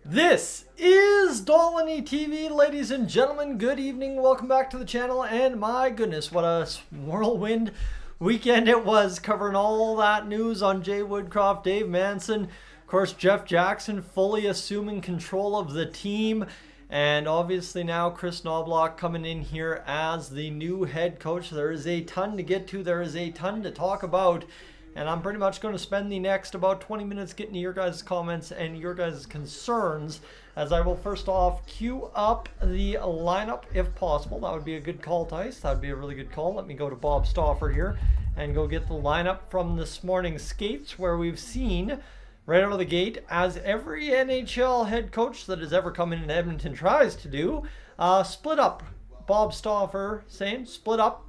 This is Dolynny TV, ladies and gentlemen. Good evening. Welcome back to the channel. And my goodness, what a whirlwind weekend it was, covering all that news on Jay Woodcroft, Dave Manson, of course, Jeff Jackson fully assuming control of the team. And obviously now Kris Knoblauch coming in here as the new head coach. There is a ton to get to. There is a ton to talk about. And I'm pretty much going to spend the next about 20 minutes getting to your guys' comments and your guys' concerns, as I will first off queue up the lineup if possible. That would be a good call, Tice. That would be a really good call. Let me go to Bob Stauffer here and go get the lineup from this morning's skates, where we've seen right out of the gate, as every NHL head coach that has ever come in Edmonton tries to do, split up. Bob Stauffer saying split up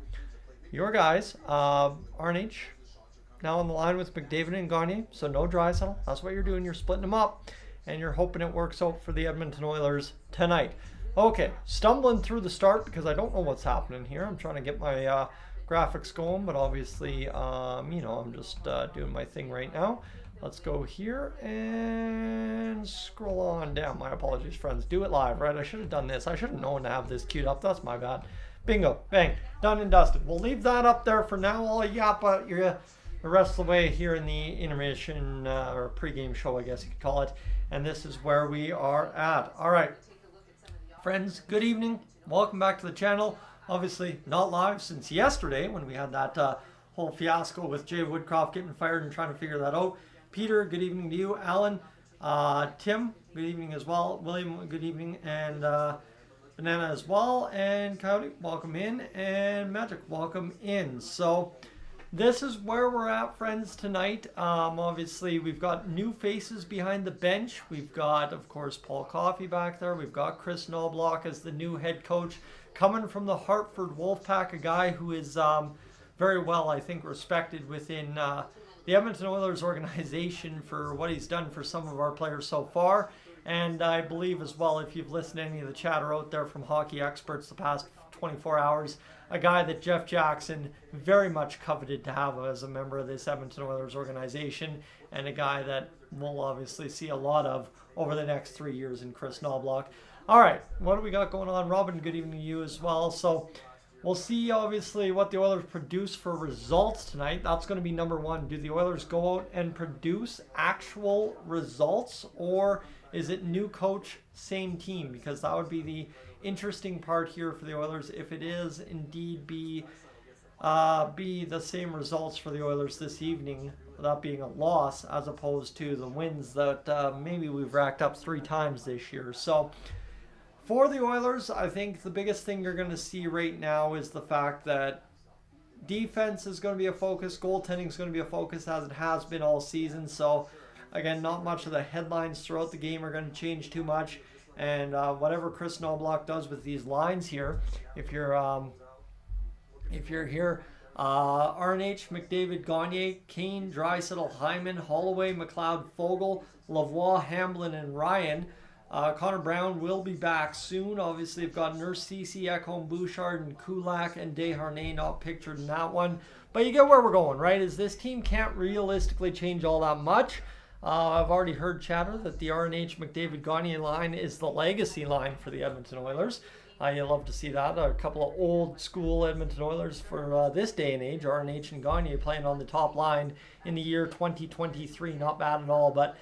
your guys. RNH now on the line with McDavid and Gagne, so no Draisaitl. That's what you're doing. You're splitting them up, and you're hoping it works out for the Edmonton Oilers tonight. Okay, stumbling through the start because I don't know what's happening here. I'm trying to get my graphics going, but obviously, I'm just doing my thing right now. Let's go here and scroll on down. My apologies, friends. Do it live, right? I should have done this. I should have known to have this queued up. That's my bad. Bingo. Bang. Done and dusted. We'll leave that up there for now. I'll yap at you the rest of the way here in the intermission or pregame show, I guess you could call it. And this is where we are at. All right, friends, good evening. Welcome back to the channel. Obviously not live since yesterday when we had that whole fiasco with Jay Woodcroft getting fired and trying to figure that out. Peter, good evening to you. Alan, Tim, good evening as well. William, good evening. And Banana as well. And Coyote, welcome in. And Magic, welcome in. So this is where we're at, friends, tonight. Obviously, we've got new faces behind the bench. We've got, of course, Paul Coffey back there. We've got Kris Knoblauch as the new head coach, coming from the Hartford Wolfpack, a guy who is very well, I think, respected within the Edmonton Oilers organization for what he's done for some of our players so far. And I believe as well, if you've listened to any of the chatter out there from hockey experts the past 24 hours, a guy that Jeff Jackson very much coveted to have as a member of this Edmonton Oilers organization, and a guy that we'll obviously see a lot of over the next 3 years in Kris Knoblauch. All right, what do we got going on? Robin, good evening to you as well. So we'll see, obviously, what the Oilers produce for results tonight. That's going to be number one. Do the Oilers go out and produce actual results, or is it new coach, same team? Because that would be the interesting part here for the Oilers, if it is indeed be the same results for the Oilers this evening, without being a loss, as opposed to the wins that maybe we've racked up 3 times this year. So for the Oilers, I think the biggest thing you're going to see right now is the fact that defense is going to be a focus, goaltending is going to be a focus, as it has been all season. So again, not much of the headlines throughout the game are going to change too much. And whatever Kris Knoblauch does with these lines here, if you're here, RNH, McDavid, Gagne, Kane, Draisaitl, Hyman, Holloway, McLeod, Fogle, Lavoie, Hamblin, and Ryan. Connor Brown will be back soon. Obviously, you've got Nurse, Ceci, Ekholm, Bouchard, and Kulak, and Desharnais not pictured in that one. But you get where we're going, right? Is this team can't realistically change all that much. I've already heard chatter that the RNH McDavid Gagne line is the legacy line for the Edmonton Oilers. You love to see that. A couple of old school Edmonton Oilers for this day and age. RNH and Gagne playing on the top line in the year 2023. Not bad at all. But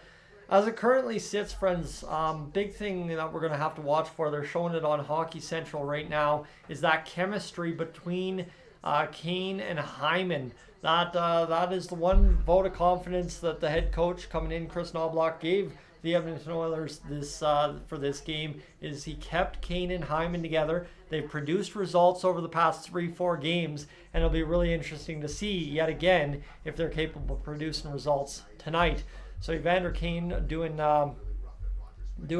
as it currently sits, friends, big thing that we're going to have to watch for, they're showing it on Hockey Central right now, is that chemistry between Kane and Hyman. That is the one vote of confidence that the head coach coming in, Kris Knoblauch, gave the Edmonton Oilers this for this game, is he kept Kane and Hyman together. They've produced results over the past 3-4 games, and it'll be really interesting to see yet again if they're capable of producing results tonight. So Evander Kane doing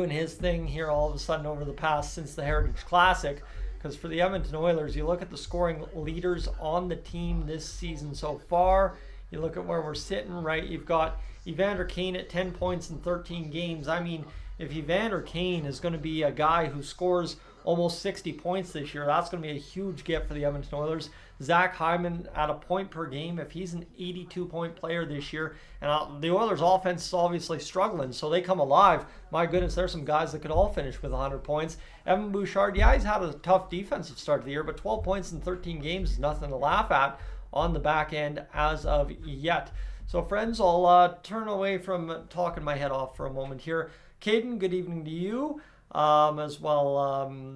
his thing here all of a sudden over the past since the Heritage Classic. Because for the Edmonton Oilers, you look at the scoring leaders on the team this season so far. You look at where we're sitting, right? You've got Evander Kane at 10 points in 13 games. I mean, if Evander Kane is going to be a guy who scores almost 60 points this year. That's going to be a huge get for the Edmonton Oilers. Zach Hyman at a point per game, if he's an 82-point player this year, and the Oilers' offense is obviously struggling, so they come alive. My goodness, there's some guys that could all finish with 100 points. Evan Bouchard, yeah, he's had a tough defensive start to the year, but 12 points in 13 games is nothing to laugh at on the back end as of yet. So, friends, I'll turn away from talking my head off for a moment here. Caden, good evening to you. As well,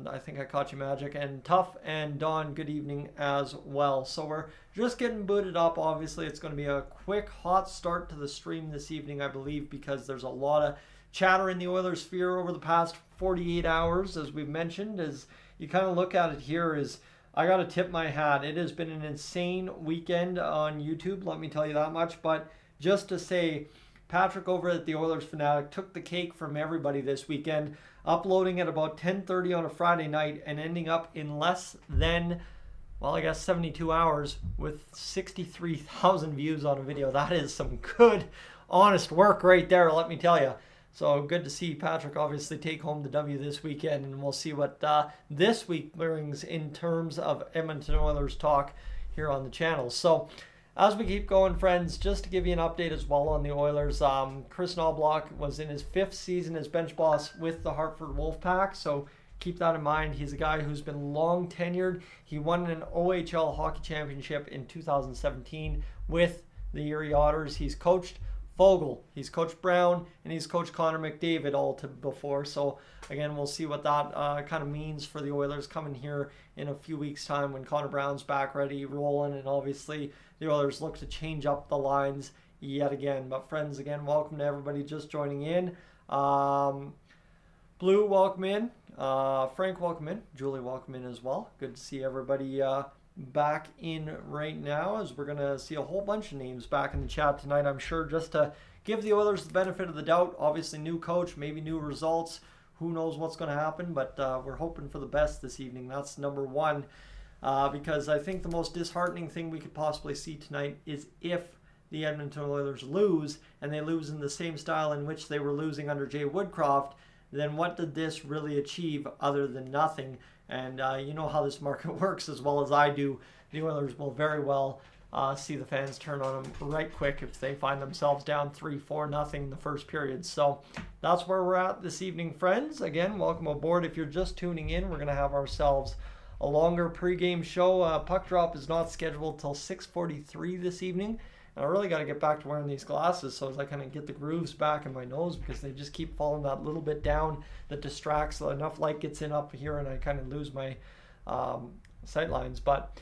I think I caught you, Magic, and Tough and Dawn, good evening as well. So we're just getting booted up. Obviously, it's going to be a quick, hot start to the stream this evening, I believe, because there's a lot of chatter in the Oilers sphere over the past 48 hours, as we've mentioned. As you kind of look at it here, is I got to tip my hat. It has been an insane weekend on YouTube, let me tell you that much. But just to say, Patrick over at the Oilers Fanatic took the cake from everybody this weekend, uploading at about 10:30 on a Friday night and ending up in less than, well, I guess 72 hours with 63,000 views on a video. That is some good, honest work right there, let me tell you. So good to see Patrick obviously take home the W this weekend, and we'll see what this week brings in terms of Edmonton Oilers talk here on the channel. So as we keep going, friends, just to give you an update as well on the Oilers, Kris Knoblauch was in his 5th season as bench boss with the Hartford Wolfpack, so keep that in mind. He's a guy who's been long tenured. He won an OHL hockey championship in 2017 with the Erie Otters. He's coached Fogle, he's coached Brown, and he's coached Connor McDavid all to before. So again, we'll see what that kind of means for the Oilers coming here in a few weeks' time when Connor Brown's back ready, rolling, and obviously the Oilers look to change up the lines yet again. But friends, again, welcome to everybody just joining in. Blue, welcome in. Frank, welcome in. Julie, welcome in as well. Good to see everybody back in right now, as we're going to see a whole bunch of names back in the chat tonight, I'm sure, just to give the Oilers the benefit of the doubt. Obviously, new coach, maybe new results. Who knows what's going to happen, but we're hoping for the best this evening. That's number one, because I think the most disheartening thing we could possibly see tonight is if the Edmonton Oilers lose, and they lose in the same style in which they were losing under Jay Woodcroft, then what did this really achieve other than nothing? And you know how this market works as well as I do. The Oilers will very well see the fans turn on them right quick if they find themselves down 3-4-0 in the first period. So that's where we're at this evening, friends. Again, welcome aboard. If you're just tuning in, we're going to have ourselves a longer pregame show. Puck drop is not scheduled till 6:43 this evening. And I really got to get back to wearing these glasses so as I kind of get the grooves back in my nose, because they just keep falling that little bit down that distracts. Enough light gets in up here and I kind of lose my sight lines. But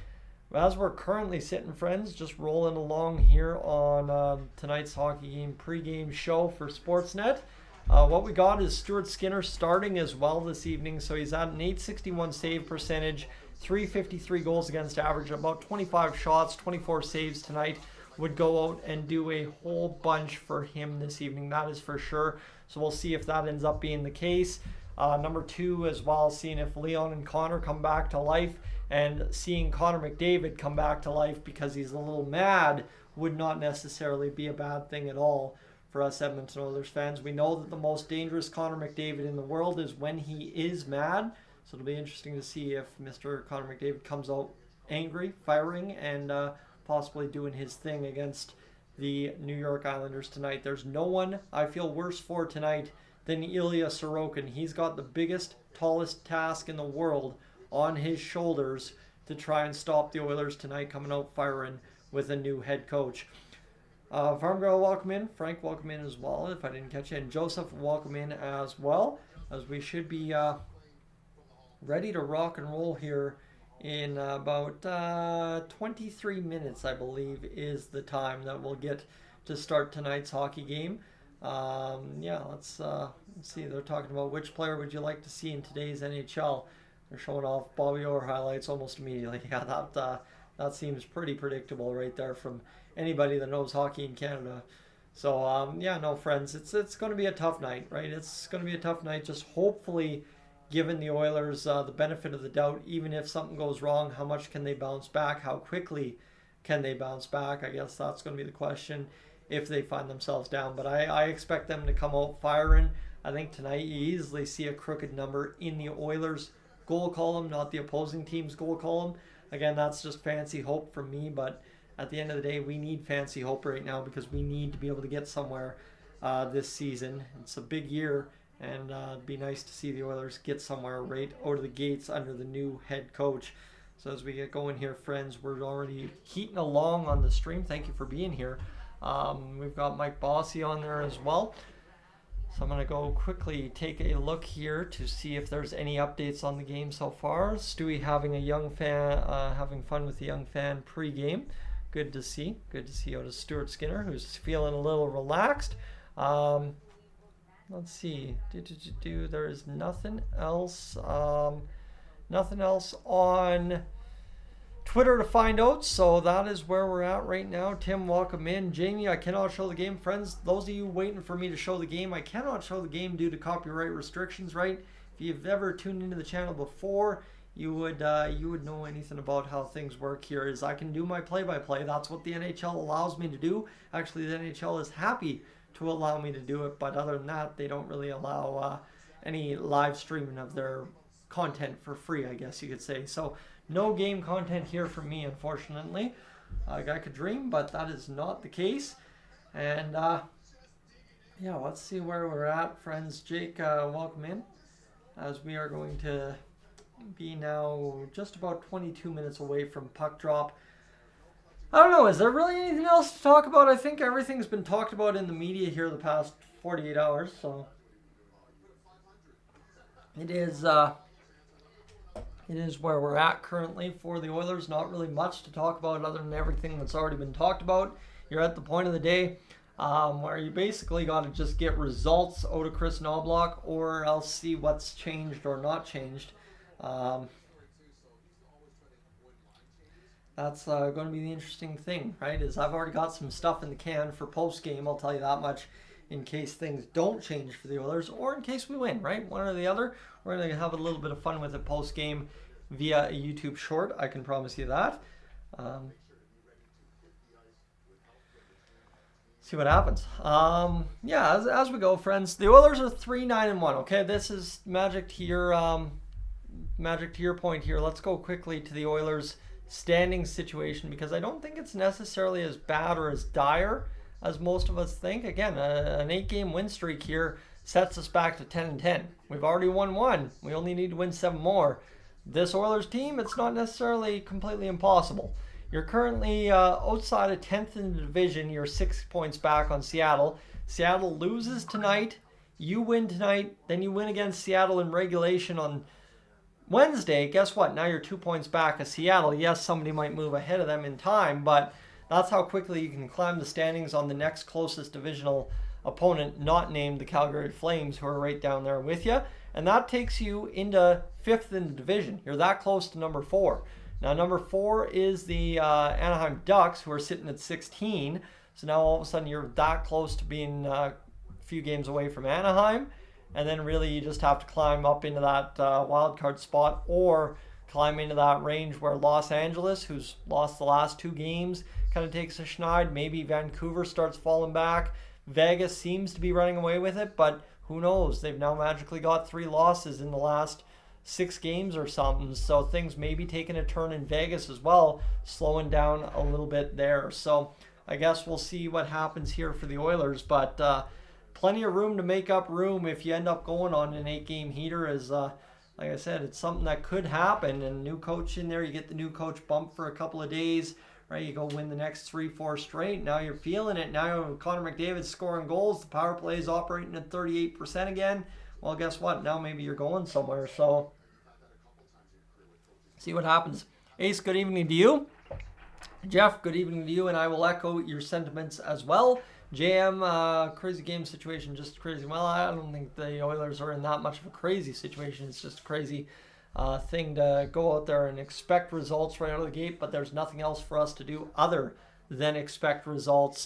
as we're currently sitting, friends, just rolling along here on tonight's hockey game pregame show for Sportsnet. What we got is Stuart Skinner starting as well this evening. So he's at an .861 save percentage, .353 goals against average, about 25 shots, 24 saves tonight. Would go out and do a whole bunch for him this evening, that is for sure. So we'll see if that ends up being the case. Number two as well, seeing if Leon and Connor come back to life, and seeing Connor McDavid come back to life because he's a little mad would not necessarily be a bad thing at all for us Edmonton Oilers fans. We know that the most dangerous Connor McDavid in the world is when he is mad. So it'll be interesting to see if Mr. Connor McDavid comes out angry, firing, and possibly doing his thing against the New York Islanders tonight. There's no one I feel worse for tonight than Ilya Sorokin. He's got the biggest, tallest task in the world on his shoulders to try and stop the Oilers tonight, coming out firing with a new head coach. Farm Girl, welcome in. Frank, welcome in as well, if I didn't catch you. And Joseph, welcome in as well, as we should be ready to rock and roll here in about 23 minutes, I believe, is the time that we'll get to start tonight's hockey game. Yeah, let's see. They're talking about which player would you like to see in today's NHL. They're showing off Bobby Orr highlights almost immediately. Yeah, that seems pretty predictable right there from anybody that knows hockey in Canada. So, yeah, no, friends, it's going to be a tough night, right? It's going to be a tough night. Just hopefully, given the Oilers the benefit of the doubt, even if something goes wrong, how much can they bounce back? How quickly can they bounce back? I guess that's going to be the question if they find themselves down. But I expect them to come out firing. I think tonight you easily see a crooked number in the Oilers' goal column, not the opposing team's goal column. Again, that's just fancy hope from me, but at the end of the day, we need fancy hope right now because we need to be able to get somewhere this season. It's a big year, and it'd be nice to see the Oilers get somewhere right out of the gates under the new head coach. So as we get going here, friends, we're already heating along on the stream. Thank you for being here. We've got Mike Bossy on there as well. So I'm going to go quickly take a look here to see if there's any updates on the game so far. Stewie having having fun with the young fan pregame. Good to see. Good to see Otis Stewart Skinner, who's feeling a little relaxed. Let's see. There is nothing else. Nothing else on Twitter to find out, so that is where we're at right now. Tim, welcome in. Jamie, I cannot show the game. Friends, those of you waiting for me to show the game, I cannot show the game due to copyright restrictions, right? If you've ever tuned into the channel before, you would know anything about how things work here. Is I can do my play-by-play. That's what the NHL allows me to do. Actually, the NHL is happy to allow me to do it, but other than that, they don't really allow any live streaming of their content for free, I guess you could say. So no game content here from me, unfortunately. I could dream, but that is not the case. And yeah, let's see where we're at, friends. Jake, welcome in, as we are going to be now just about 22 minutes away from puck drop. I don't know, is there really anything else to talk about? I think everything's been talked about in the media here the past 48 hours, so it is where we're at currently for the Oilers. Not really much to talk about other than everything that's already been talked about. You're at the point of the day where you basically got to just get results out of Kris Knoblauch, or else see what's changed or not changed. That's going to be the interesting thing, right? Is I've already got some stuff in the can for post-game, I'll tell you that much, in case things don't change for the Oilers, or in case we win, right? One or the other. We're going to have a little bit of fun with it post-game via a YouTube short, I can promise you that. See what happens. Yeah, as we go, friends, the Oilers are 3-9-1, okay? This is magic to your point here. Let's go quickly to the Oilers' standing situation, because I don't think it's necessarily as bad or as dire as most of us think. Again, an 8-game win streak here sets us back to 10-10. We've already won 1. We only need to win 7 more. This Oilers team, it's not necessarily completely impossible. You're currently outside of 10th in the division. You're 6 points back on Seattle. Seattle loses tonight. You win tonight. Then you win against Seattle in regulation on Wednesday. Guess what? Now you're 2 points back of Seattle. Yes, somebody might move ahead of them in time, but that's how quickly you can climb the standings on the next closest divisional opponent, not named the Calgary Flames, who are right down there with you. And that takes you into 5th in the division. You're that close to number 4. Now, number 4 is the Anaheim Ducks, who are sitting at 16. So now all of a sudden you're that close to being a few games away from Anaheim. And then really you just have to climb up into that wild card spot, or climb into that range where Los Angeles, who's lost the last 2 games, kind of takes a schneid. Maybe Vancouver starts falling back. Vegas seems to be running away with it, but who knows? They've now magically got 3 losses in the last 6 games or something. So things may be taking a turn in Vegas as well, slowing down a little bit there. So I guess we'll see what happens here for the Oilers, but plenty of room to make up room if you end up going on an 8-game heater. As like I said, it's something that could happen. And new coach in there, you get the new coach bump for a couple of days, right? You go win the next 3-4 straight. Now you're feeling it. Now Connor McDavid's scoring goals. The power play is operating at 38% again. Well, guess what? Now maybe you're going somewhere. So see what happens. Ace, good evening to you. Jeff, good evening to you. And I will echo your sentiments as well. JM, crazy game situation, just crazy. Well, I don't think the Oilers are in that much of a crazy situation. It's just a crazy thing to go out there and expect results right out of the gate, but there's nothing else for us to do other than expect results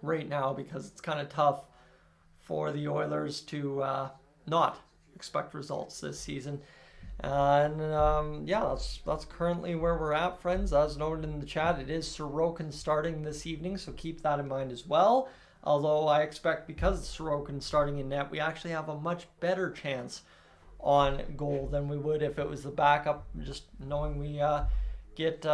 right now, because it's kind of tough for the Oilers to not expect results this season. Yeah, that's currently where we're at, friends. As noted in the chat, it is Sorokin starting this evening, so keep that in mind as well. Although I expect, because it's Sorokin starting in net, we actually have a much better chance on goal than we would if it was the backup. Just knowing we get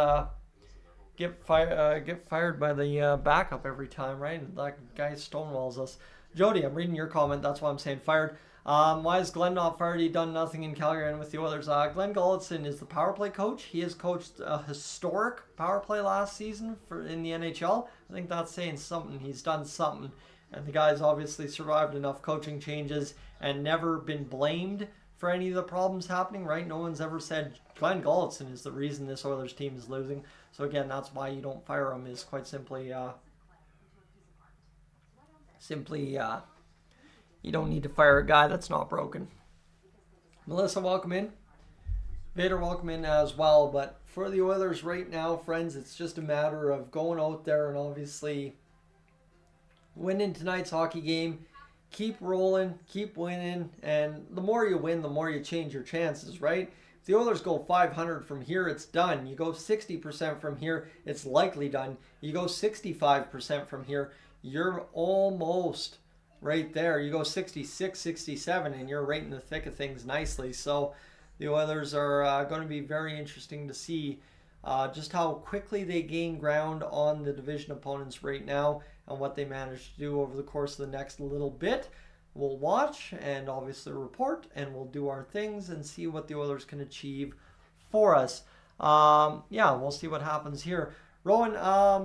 fired by the backup every time, right? That guy stonewalls us. Jody, I'm reading your comment. That's why I'm saying fired. Why is Glenn not fired? He done nothing in Calgary and with the Oilers. Glenn Gulutzan is the power play coach. He has coached a historic power play last season in the NHL. I think that's saying something. He's done something. And the guy's obviously survived enough coaching changes and never been blamed for any of the problems happening, right? No one's ever said Glenn Gulutzan is the reason this Oilers team is losing. So again, that's why you don't fire him, is quite simply you don't need to fire a guy that's not broken. Melissa, welcome in. Vader, welcome in as well. But for the Oilers right now, friends, it's just a matter of going out there and obviously winning tonight's hockey game. Keep rolling, keep winning, and the more you win, the more you change your chances, right? If the Oilers go 500 from here, it's done. You go 60% from here, it's likely done. You go 65% from here, you're almost right there. You go 66, 67, and you're right in the thick of things nicely. So the Oilers are going to be very interesting to see just how quickly they gain ground on the division opponents right now and what they manage to do over the course of the next little bit. We'll watch and obviously report, and we'll do our things and see what the Oilers can achieve for us. We'll see what happens here. Rowan,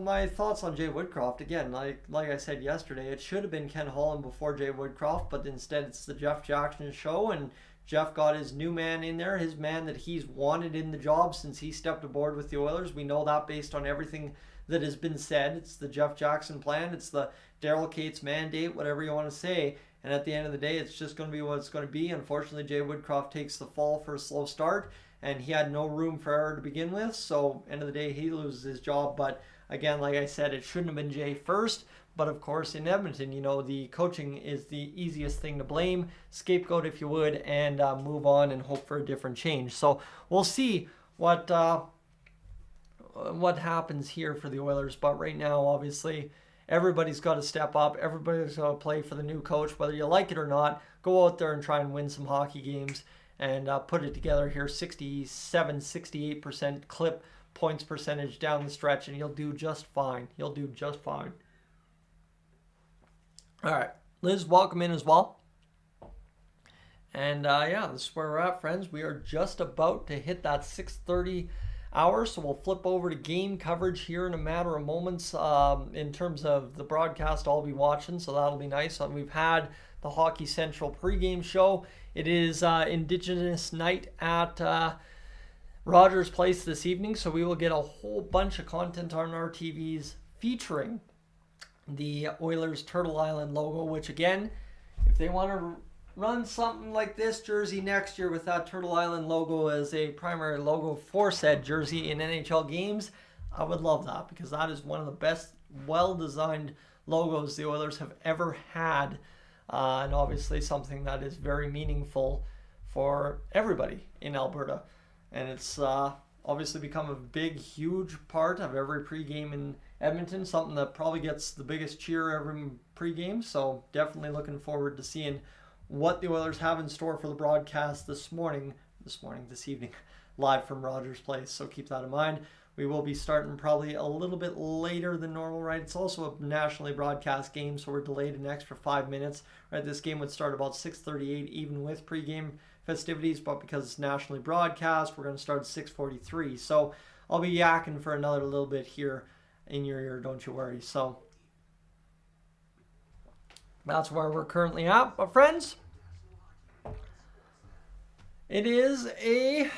my thoughts on Jay Woodcroft. Again, like I said yesterday, it should have been Ken Holland before Jay Woodcroft, but instead it's the Jeff Jackson show, and Jeff got his new man in there, his man that he's wanted in the job since he stepped aboard with the Oilers. We know that based on everything that has been said. It's the Jeff Jackson plan. It's the Daryl Cates mandate, whatever you want to say. And at the end of the day, it's just going to be what it's going to be. Unfortunately, Jay Woodcroft takes the fall for a slow start, and he had no room for error to begin with. So, end of the day, he loses his job. But again, like I said, it shouldn't have been Jay first. But of course, in Edmonton, the coaching is the easiest thing to blame. Scapegoat, if you would, and move on and hope for a different change. So we'll see what happens here for the Oilers. But right now, obviously, everybody's got to step up. Everybody's got to play for the new coach, whether you like it or not. Go out there and try and win some hockey games and put it together here. 67, 68% clip points percentage down the stretch, and you'll do just fine. You'll do just fine. All right, Liz, welcome in as well. And this is where we're at, friends. We are just about to hit that 6:30 hour, so we'll flip over to game coverage here in a matter of moments. In terms of the broadcast, I'll be watching, so that'll be nice. We've had the Hockey Central pregame show. It is Indigenous night at Rogers Place this evening, so we will get a whole bunch of content on our TVs featuring the Oilers Turtle Island logo, which again, if they want to run something like this jersey next year with that Turtle Island logo as a primary logo for said jersey in NHL games, I would love that, because that is one of the best well-designed logos the Oilers have ever had, and obviously something that is very meaningful for everybody in Alberta. And it's obviously become a big, huge part of every pregame in Edmonton, something that probably gets the biggest cheer every pregame. So definitely looking forward to seeing what the Oilers have in store for the broadcast this evening, live from Rogers Place. So keep that in mind. We will be starting probably a little bit later than normal, right? It's also a nationally broadcast game, so we're delayed an extra 5 minutes, right? This game would start about 6:38, even with pregame festivities, but because it's nationally broadcast, we're going to start at 6:43. So I'll be yakking for another little bit here in your ear, don't you worry. So that's where we're currently at. But friends, it is a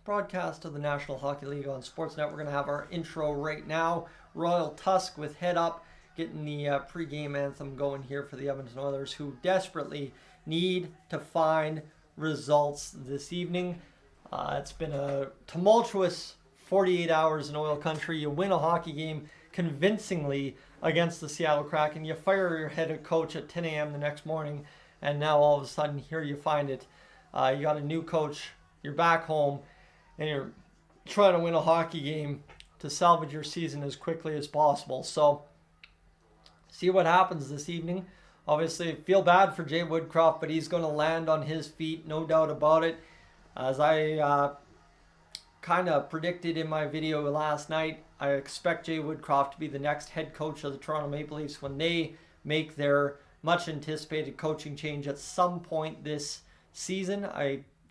broadcast of the National Hockey League on Sportsnet. We're going to have our intro right now. Royal Tusk with Head Up, getting the pregame anthem going here for the Edmonton Oilers, who desperately need to find results this evening. It's been a tumultuous 48 hours in oil country. You win a hockey game convincingly against the Seattle Kraken. You fire your head coach at 10 a.m. the next morning, and now all of a sudden here you find it. You got a new coach. You're back home, and you're trying to win a hockey game to salvage your season as quickly as possible. So see what happens this evening. obviously feel bad for Jay Woodcroft, but he's going to land on his feet, no doubt about it. As I kind of predicted in my video last night, I expect Jay Woodcroft to be the next head coach of the Toronto Maple Leafs when they make their much anticipated coaching change at some point this season.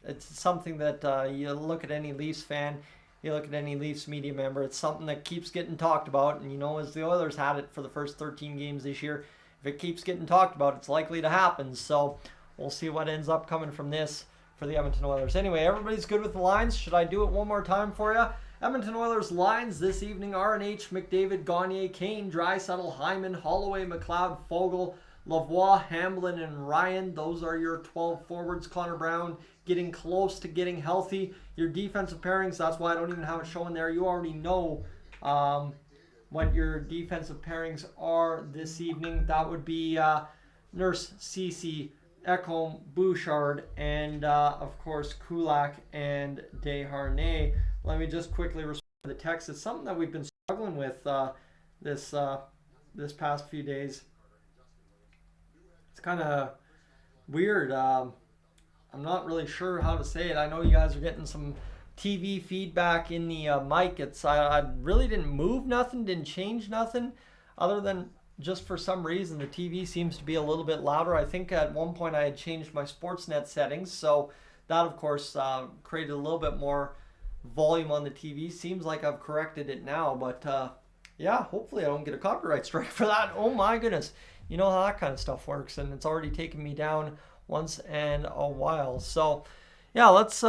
It's something that you look at any Leafs fan, you look at any Leafs media member, it's something that keeps getting talked about. And as the Oilers had it for the first 13 games this year, if it keeps getting talked about, it's likely to happen. So we'll see what ends up coming from this for the Edmonton Oilers. Anyway, everybody's good with the lines. Should I do it one more time for you? Edmonton Oilers lines this evening: RNH, McDavid, Gagner, Kane, Draisaitl, Hyman, Holloway, McLeod, Fogle, Lavoie, Hamblin, and Ryan. Those are your 12 forwards. Connor Brown getting close to getting healthy. Your defensive pairings, that's why I don't even have it showing there. You already know what your defensive pairings are this evening. That would be Nurse, Ceci, Ekholm, Bouchard, and of course Kulak and Desharnais. Let me just quickly respond to the text. It's something that we've been struggling with this past few days. It's kind of weird. I'm not really sure how to say it. I know you guys are getting some TV feedback in the mic. I really didn't move nothing, didn't change nothing, other than just for some reason the TV seems to be a little bit louder. I think at one point I had changed my Sportsnet settings, so that of course created a little bit more volume on the TV. Seems like I've corrected it now, but yeah, hopefully I don't get a copyright strike for that. Oh my goodness, you know how that kind of stuff works, and it's already taken me down once in a while. So yeah, let's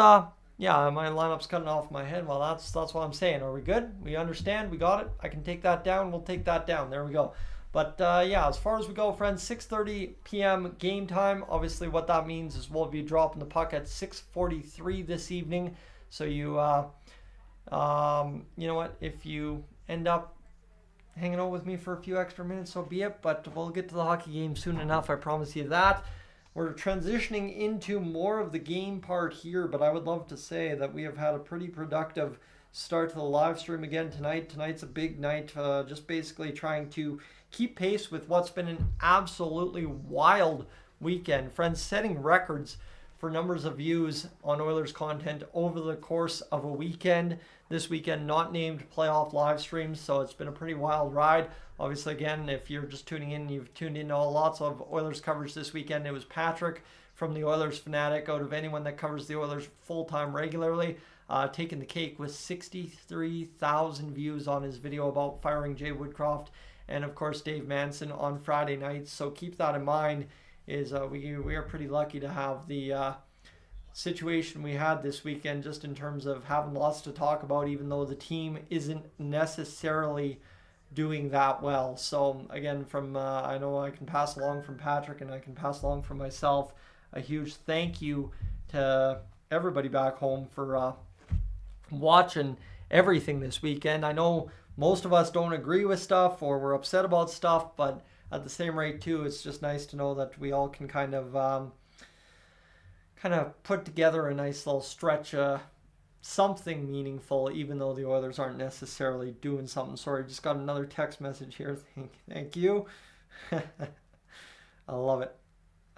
yeah, my lineup's cutting off my head. Well, that's what I'm saying. Are we good? We understand? We got it? I can take that down. We'll take that down. There we go. But yeah, as far as we go, friends, 6:30 p.m. game time. Obviously, what that means is we'll be dropping the puck at 6:43 this evening. So you know what? If you end up hanging out with me for a few extra minutes, so be it. But we'll get to the hockey game soon enough. I promise you that. We're transitioning into more of the game part here, but I would love to say that we have had a pretty productive start to the live stream again tonight. Tonight's a big night, just basically trying to keep pace with what's been an absolutely wild weekend. Friends, setting records for numbers of views on Oilers content over the course of a weekend. This weekend, not named playoff live streams, so it's been a pretty wild ride. Obviously, again, if you're just tuning in, you've tuned in to lots of Oilers coverage this weekend. It was Patrick from the Oilers Fanatic, out of anyone that covers the Oilers full-time regularly, taking the cake with 63,000 views on his video about firing Jay Woodcroft, and of course Dave Manson on Friday nights. So keep that in mind. We are pretty lucky to have the situation we had this weekend, just in terms of having lots to talk about, even though the team isn't necessarily doing that well. So again, from I know I can pass along from Patrick and I can pass along from myself a huge thank you to everybody back home for watching everything this weekend. I know most of us don't agree with stuff or we're upset about stuff, but at the same rate too, it's just nice to know that we all can kind of put together a nice little stretch, something meaningful, even though the Oilers aren't necessarily doing something. Sorry, just got another text message here. Thank you. I love it.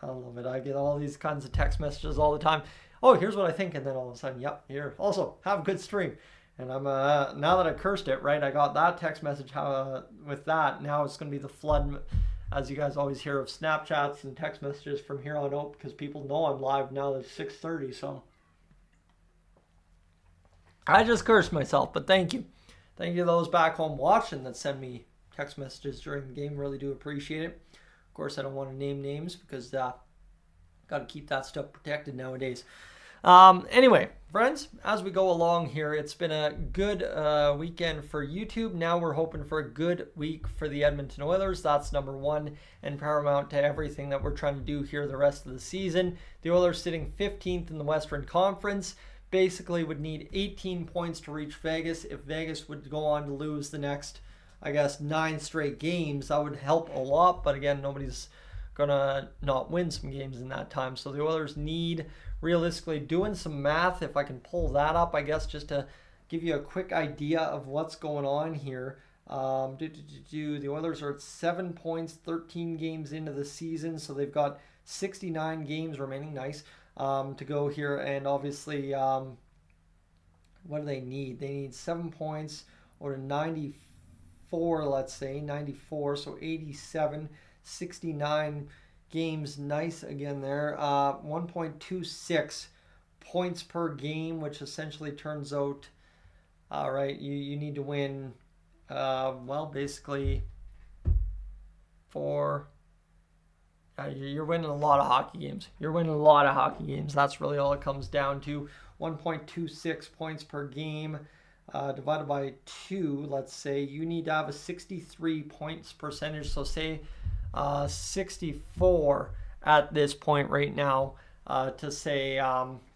I love it. I get all these kinds of text messages all the time. Oh, here's what I think, and then all of a sudden, yep, here. Also, have a good stream. And I'm now that I cursed it, right? I got that text message with that. Now it's going to be the flood, as you guys always hear, of Snapchats and text messages from here on out, because people know I'm live now that it's 6:30. So I just cursed myself, but thank you. Thank you to those back home watching that send me text messages during the game. Really do appreciate it. Of course, I don't want to name names because got to keep that stuff protected nowadays. Anyway, friends, as we go along here, it's been a good weekend for YouTube. Now we're hoping for a good week for the Edmonton Oilers. That's number one and paramount to everything that we're trying to do here the rest of the season. The Oilers sitting 15th in the Western Conference. Basically would need 18 points to reach Vegas. If Vegas would go on to lose the next, 9 straight games, that would help a lot. But again, nobody's going to not win some games in that time. So the Oilers need, realistically, doing some math, if I can pull that up, just to give you a quick idea of what's going on here. The Oilers are at 7 points, 13 games into the season, so they've got 69 games remaining. Nice to go here, and obviously, what do they need? They need 7 points or 94, let's say 94, so 87, 69 games. Nice again there. 1.26 points per game, which essentially turns out, all right, you need to win. Basically, you're winning a lot of hockey games. That's really all it comes down to. 1.26 points per game divided by 2, let's say. You need to have a 63 points percentage. So say 64 at this point right now to say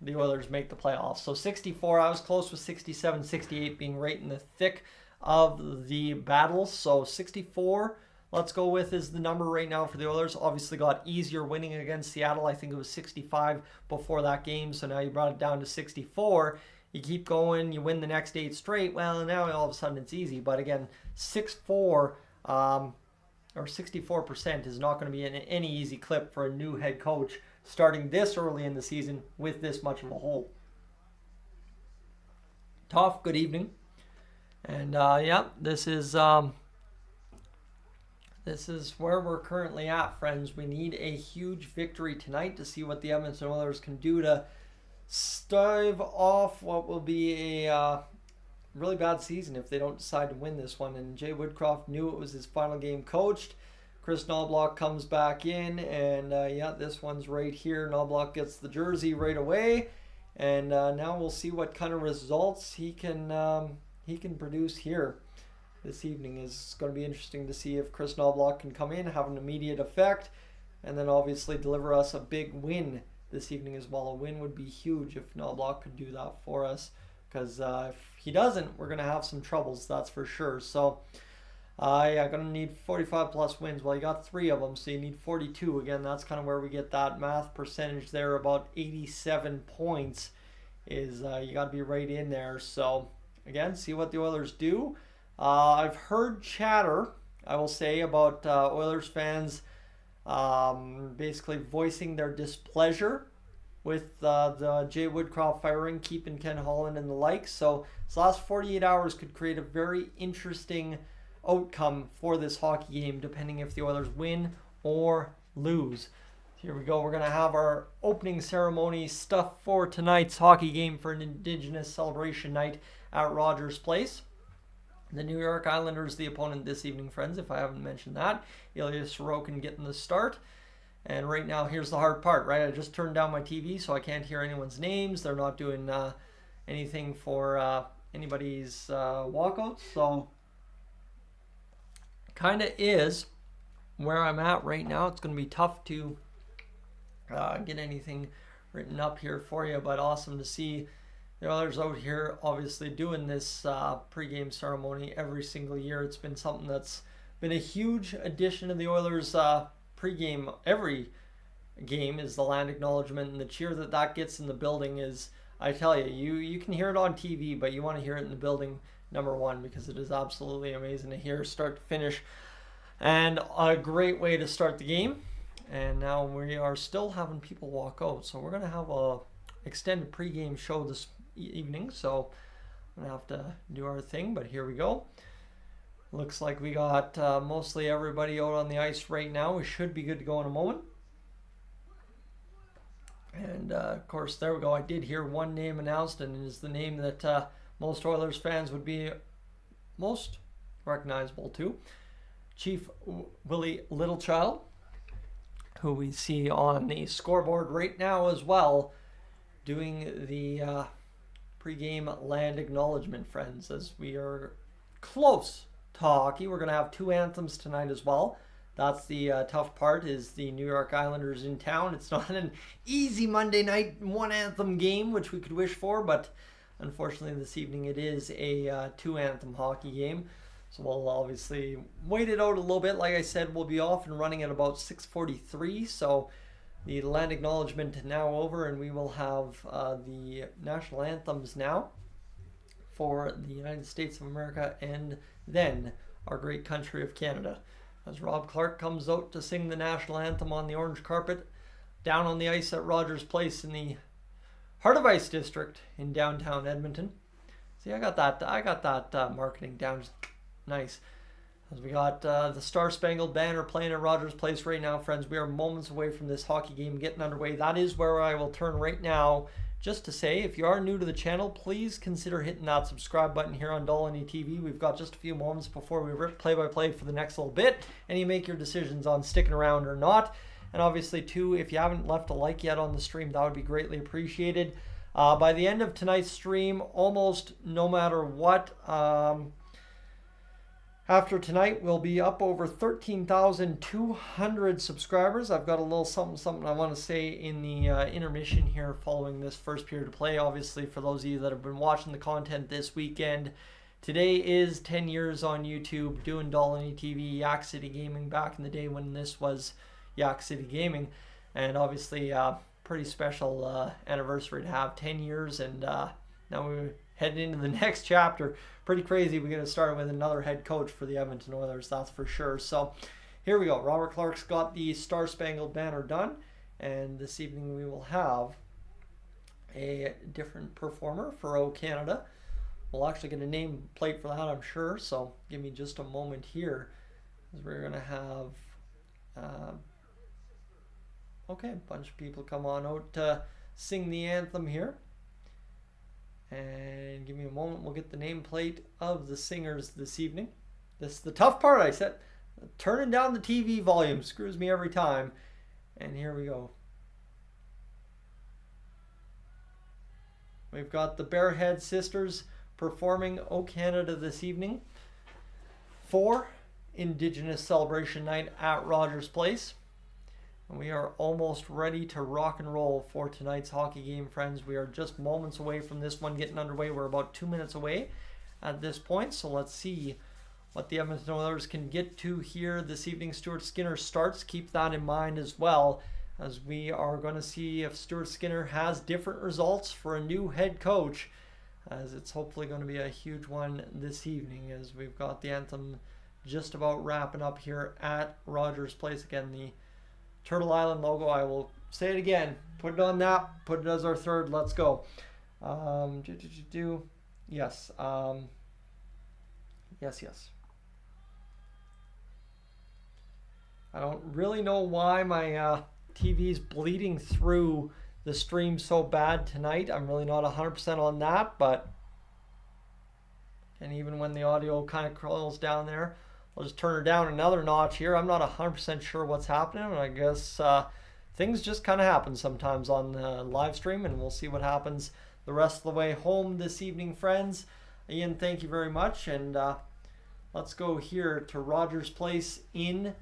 the Oilers make the playoffs. So 64, I was close with 67, 68 being right in the thick of the battle. So 64, let's go with, is the number right now for the Oilers. Obviously got easier winning against Seattle. I think it was 65 before that game. So now you brought it down to 64. You keep going, you win the next 8 straight. Well, now all of a sudden it's easy. But again, 6-4 or 64% is not going to be any easy clip for a new head coach starting this early in the season with this much of a hole. Tough, good evening. And this is where we're currently at, friends. We need a huge victory tonight to see what the Edmonton Oilers can do to stave off what will be a really bad season if they don't decide to win this one. And Jay Woodcroft knew it was his final game coached. Chris Knoblauch comes back in, and this one's right here. Knoblauch gets the jersey right away, and now we'll see what kind of results he can produce here this evening. Is going to be interesting to see if Kris Knoblauch can come in, have an immediate effect, and then obviously deliver us a big win this evening as well. A win would be huge if Knoblauch could do that for us, because if he doesn't, we're going to have some troubles, that's for sure. So going to need 45 plus wins. Well, you got 3 of them, so you need 42. Again, that's kind of where we get that math percentage there. About 87 points is you got to be right in there. So again, see what the Oilers do. I've heard chatter, I will say, about Oilers fans basically voicing their displeasure with the Jay Woodcroft firing, keeping Ken Holland and the like. So this last 48 hours could create a very interesting outcome for this hockey game, depending if the Oilers win or lose. Here we go. We're going to have our opening ceremony stuff for tonight's hockey game for an Indigenous celebration night at Rogers Place. The New York Islanders, the opponent this evening, friends, if I haven't mentioned that. Ilya Sorokin getting the start. And right now, here's the hard part, right? I just turned down my TV, so I can't hear anyone's names. They're not doing anything for anybody's walkouts. So kind of is where I'm at right now. It's going to be tough to get anything written up here for you, but awesome to see the Oilers out here obviously doing this pregame ceremony every single year. It's been something that's been a huge addition to the Oilers pregame. Every game is the land acknowledgement, and the cheer that gets in the building is, I tell you can hear it on TV, but you want to hear it in the building, number one, because it is absolutely amazing to hear start to finish, and a great way to start the game. And now we are still having people walk out, so we're going to have a extended pregame show this evening, so I'm going to have to do our thing, but here we go. Looks like we got mostly everybody out on the ice right now. We should be good to go in a moment. And of course, there we go. I did hear one name announced, and it is the name that most Oilers fans would be most recognizable to. Chief Willie Littlechild, who we see on the scoreboard right now as well, doing the pregame land acknowledgement, friends, as we are close to hockey. We're going to have 2 anthems tonight as well. That's the tough part, is the New York Islanders in town. It's not an easy Monday night 1 anthem game, which we could wish for, but unfortunately this evening it is a 2 anthem hockey game. So we'll obviously wait it out a little bit. Like I said, we'll be off and running at about 6:43. So the land acknowledgement now over, and we will have the national anthems now for the United States of America, and then our great country of Canada. As Rob Clark comes out to sing the national anthem on the orange carpet down on the ice at Rogers Place in the Heart of Ice District in downtown Edmonton. See, I got that marketing down nice. As we got the Star Spangled Banner playing at Rogers Place right now, friends. We are moments away from this hockey game getting underway. That is where I will turn right now. Just to say, if you are new to the channel, please consider hitting that subscribe button here on Dolynny TV. We've got just a few moments before we rip play-by-play for the next little bit, and you make your decisions on sticking around or not. And obviously, too, if you haven't left a like yet on the stream, that would be greatly appreciated. By the end of tonight's stream, almost no matter what, after tonight, we'll be up over 13,200 subscribers. I've got a little something I want to say in the intermission here following this first period of play. Obviously, for those of you that have been watching the content this weekend, today is 10 years on YouTube doing Dolynny TV, Yak City Gaming, back in the day when this was Yak City Gaming. And obviously, pretty special anniversary to have 10 years. And now we're heading into the next chapter. Pretty crazy. We're going to start with another head coach for the Edmonton Oilers, that's for sure. So here we go. Robert Clark's got the Star Spangled Banner done. And this evening we will have a different performer for O Canada. We'll actually get a name plate for that, I'm sure. So give me just a moment here, as we're going to have a bunch of people come on out to sing the anthem here. And give me a moment, we'll get the nameplate of the singers this evening. This is the tough part, I said. Turning down the TV volume screws me every time. And here we go. We've got the Bearhead Sisters performing O Canada this evening for Indigenous Celebration Night at Rogers Place. And we are almost ready to rock and roll for tonight's hockey game, friends. We are just moments away from this one getting underway. We're about 2 minutes away at this point. So let's see what the Edmonton Oilers can get to here this evening. Stuart Skinner starts. Keep that in mind as well, as we are going to see if Stuart Skinner has different results for a new head coach, as it's hopefully going to be a huge one this evening, as we've got the anthem just about wrapping up here at Rogers Place. Again, the Turtle Island logo. I will say it again. Put it on that. Put it as our third. Let's go. Yes. Yes. I don't really know why my TV's bleeding through the stream so bad tonight. I'm really not 100% on that, but and even when the audio kind of crawls down there, I'll just turn her down another notch here. I'm not 100% sure what's happening, and I guess things just kind of happen sometimes on the live stream, and we'll see what happens the rest of the way home this evening, friends. Ian, thank you very much, and let's go here to Rogers Place in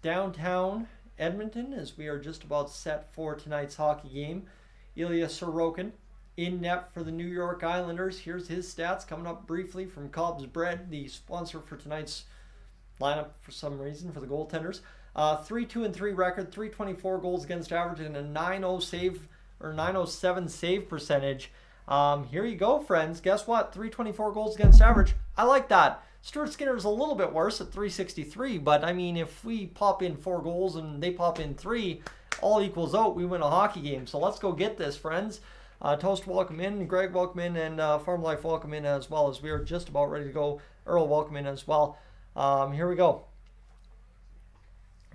downtown Edmonton, as we are just about set for tonight's hockey game. Ilya Sorokin in net for the New York Islanders. Here's his stats coming up briefly from Cobb's Bread, the sponsor for tonight's lineup for some reason for the goaltenders. 3-2-3 record, 324 goals against average, and a 907 save percentage. Here you go, friends. Guess what? 324 goals against average. I like that. Stuart Skinner's a little bit worse at 363, but I mean, if we pop in 4 goals and they pop in 3, all equals out. We win a hockey game. So let's go get this, friends. Toast, welcome in. Greg, welcome in. And Farm Life, welcome in as well, as we are just about ready to go. Earl, welcome in as well. Here we go.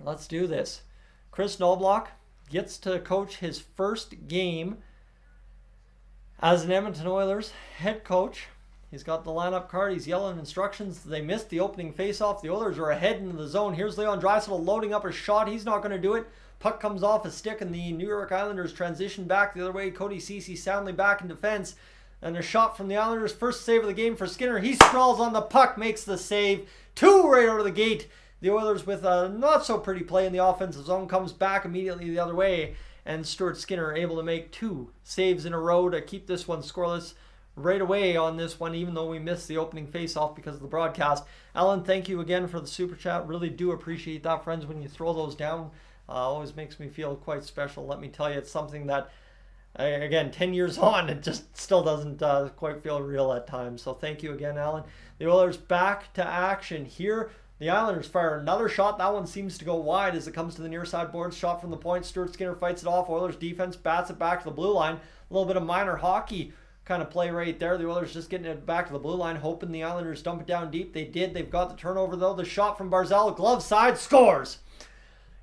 Let's do this. Kris Knoblauch gets to coach his first game as an Edmonton Oilers head coach. He's got the lineup card. He's yelling instructions. They missed the opening faceoff. The Oilers are ahead into the zone. Here's Leon Draisaitl loading up a shot. He's not going to do it. Puck comes off a stick, and the New York Islanders transition back the other way. Cody Ceci soundly back in defense. And a shot from the Islanders. First save of the game for Skinner. He sprawls on the puck, makes the save. 2 right out of the gate. The Oilers with a not so pretty play in the offensive zone comes back immediately the other way. And Stuart Skinner able to make 2 saves in a row to keep this one scoreless right away on this one, even though we missed the opening face-off because of the broadcast. Alan, thank you again for the super chat. Really do appreciate that, friends, when you throw those down. Always makes me feel quite special. Let me tell you, it's something that Again, 10 years on, it just still doesn't quite feel real at times. So thank you again, Alan. The Oilers back to action here. The Islanders fire another shot. That one seems to go wide as it comes to the near side boards. Shot from the point. Stuart Skinner fights it off. Oilers defense bats it back to the blue line. A little bit of minor hockey kind of play right there. The Oilers just getting it back to the blue line, hoping the Islanders dump it down deep. They did. They've got the turnover, though. The shot from Barzal, glove side, scores.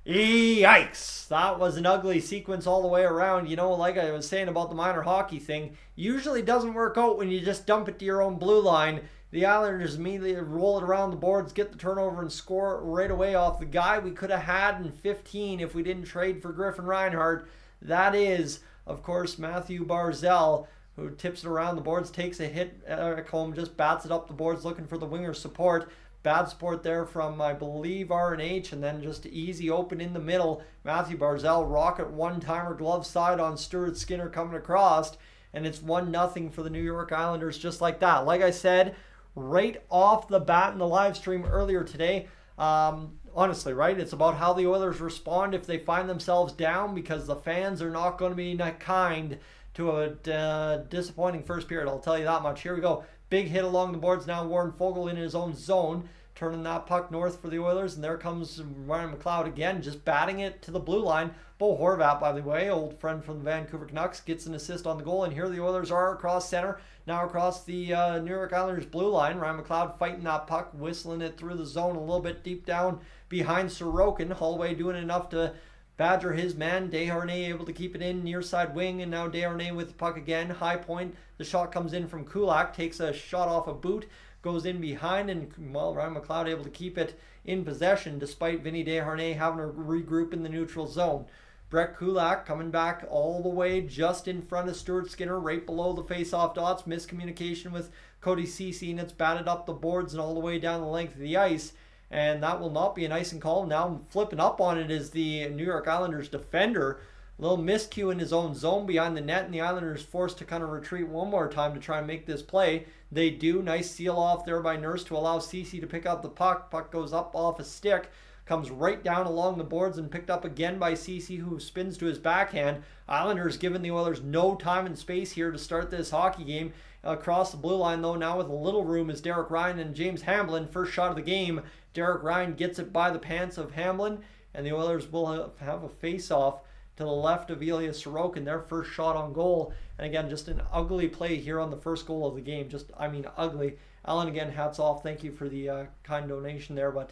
Yikes. That was an ugly sequence all the way around. You know, like I was saying about the minor hockey thing, usually doesn't work out when you just dump it to your own blue line. The Islanders immediately roll it around the boards, get the turnover, and score right away off the guy we could have had in 15 if we didn't trade for Griffin Reinhart. That is, of course, Matthew Barzal, who tips it around the boards, takes a hit at home, just bats it up the boards looking for the winger support. Bad support there from, I believe, R&H, and then just easy open in the middle. Matthew Barzal, rocket one-timer, glove side on Stuart Skinner coming across, and it's 1-0 for the New York Islanders just like that. Like I said, right off the bat in the live stream earlier today, honestly, right? It's about how the Oilers respond if they find themselves down, because the fans are not going to be kind to a disappointing first period. I'll tell you that much. Here we go. Big hit along the boards now. Warren Foegele in his own zone, turning that puck north for the Oilers, and there comes Ryan McLeod again, just batting it to the blue line. Bo Horvat, by the way, old friend from the Vancouver Canucks, gets an assist on the goal, and here the Oilers are across center, now across the New York Islanders blue line. Ryan McLeod fighting that puck, whistling it through the zone a little bit deep down behind Sorokin. Holloway doing enough to badger his man. Desharnais able to keep it in near side wing, and now Desharnais with the puck again. High point. The shot comes in from Kulak, takes a shot off a boot, goes in behind, and well, Ryan McLeod able to keep it in possession despite Vinny Desharnais having to regroup in the neutral zone. Brett Kulak coming back all the way just in front of Stuart Skinner, right below the face-off dots. Miscommunication with Cody Ceci, and it's batted up the boards and all the way down the length of the ice. And that will not be an icing call. Now flipping up on it is the New York Islanders defender. A little miscue in his own zone behind the net, and the Islanders forced to kind of retreat one more time to try and make this play. They do. Nice seal off there by Nurse to allow Ceci to pick up the puck. Puck goes up off a stick, comes right down along the boards and picked up again by Ceci, who spins to his backhand. Islanders giving the Oilers no time and space here to start this hockey game. Across the blue line, though, now with a little room is Derek Ryan and James Hamblin. First shot of the game. Derek Ryan gets it by the pants of Hamblin, and the Oilers will have a face-off to the left of Ilya Sorokin, their first shot on goal. And again, just an ugly play here on the first goal of the game. Just, I mean, ugly. Alan, again, hats off. Thank you for the kind donation there, but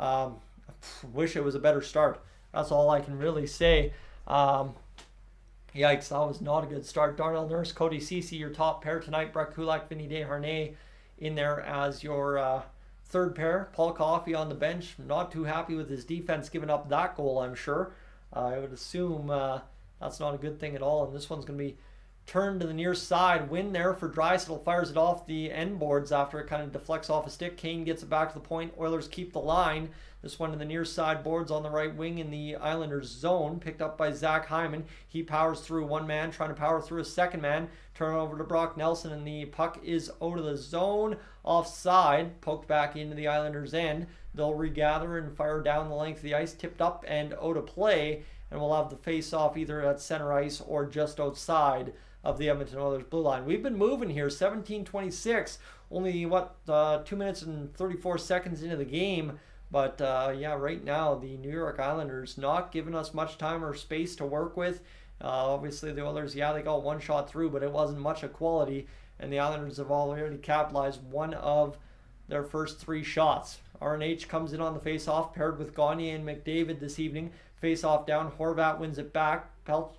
I wish it was a better start. That's all I can really say. Yikes, that was not a good start. Darnell Nurse, Cody Ceci, your top pair tonight. Brett Kulak, Vinny Desharnais in there as your third pair. Paul Coffey on the bench. Not too happy with his defense giving up that goal, I'm sure. I would assume that's not a good thing at all. And this one's going to be turned to the near side. Win there for Draisaitl. Fires it off the end boards after it kind of deflects off a stick. Kane gets it back to the point. Oilers keep the line. This one to the near side boards on the right wing in the Islanders zone. Picked up by Zach Hyman. He powers through one man, trying to power through a second man. Turn over to Brock Nelson, and the puck is out of the zone. Offside. Poked back into the Islanders' end. They'll regather and fire down the length of the ice. Tipped up and out of play. And we'll have the face-off either at center ice or just outside of the Edmonton Oilers blue line. We've been moving here. 17:26. Only, 2 minutes and 34 seconds into the game. But, yeah, right now, the New York Islanders not giving us much time or space to work with. Obviously, the Oilers, yeah, they got one shot through, but it wasn't much of quality. And the Islanders have already capitalized one of their first three shots. R&H comes in on the face-off, paired with Gagne and McDavid this evening. Face-off down. Horvat wins it back. Pelch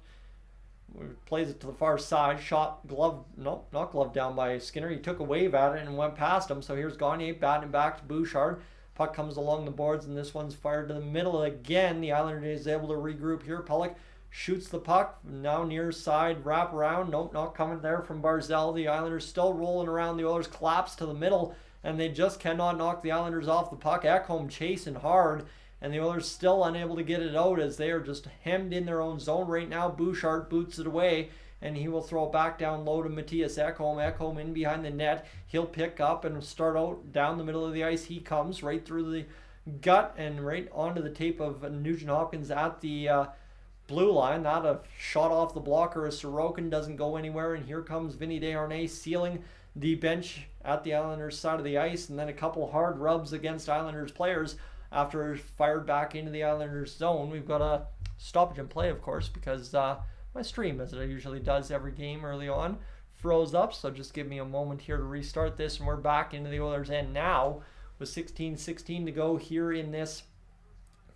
plays it to the far side. Shot, glove, nope, not glove down by Skinner. He took a wave at it and went past him. So here's Gagne batting back to Bouchard. Puck comes along the boards, and this one's fired to the middle again. The Islanders is able to regroup here. Pelech shoots the puck. Now near side, wrap around. Nope, not coming there from Barzal. The Islanders still rolling around. The Oilers collapse to the middle, and they just cannot knock the Islanders off the puck. Ekholm chasing hard, and the Oilers still unable to get it out as they are just hemmed in their own zone right now. Bouchard boots it away, and he will throw it back down low to Matthias Ekholm. Ekholm in behind the net. He'll pick up and start out down the middle of the ice. He comes right through the gut and right onto the tape of Nugent Hopkins at the blue line. Not a shot off the blocker. A Sorokin doesn't go anywhere, and here comes Vinny Desharnais sealing the bench at the Islanders' side of the ice, and then a couple hard rubs against Islanders players after fired back into the Islanders zone. We've got a stoppage in play, of course, because my stream, as it usually does every game early on, froze up. So just give me a moment here to restart this, and we're back into the Oilers' end now with 16:16 to go here in this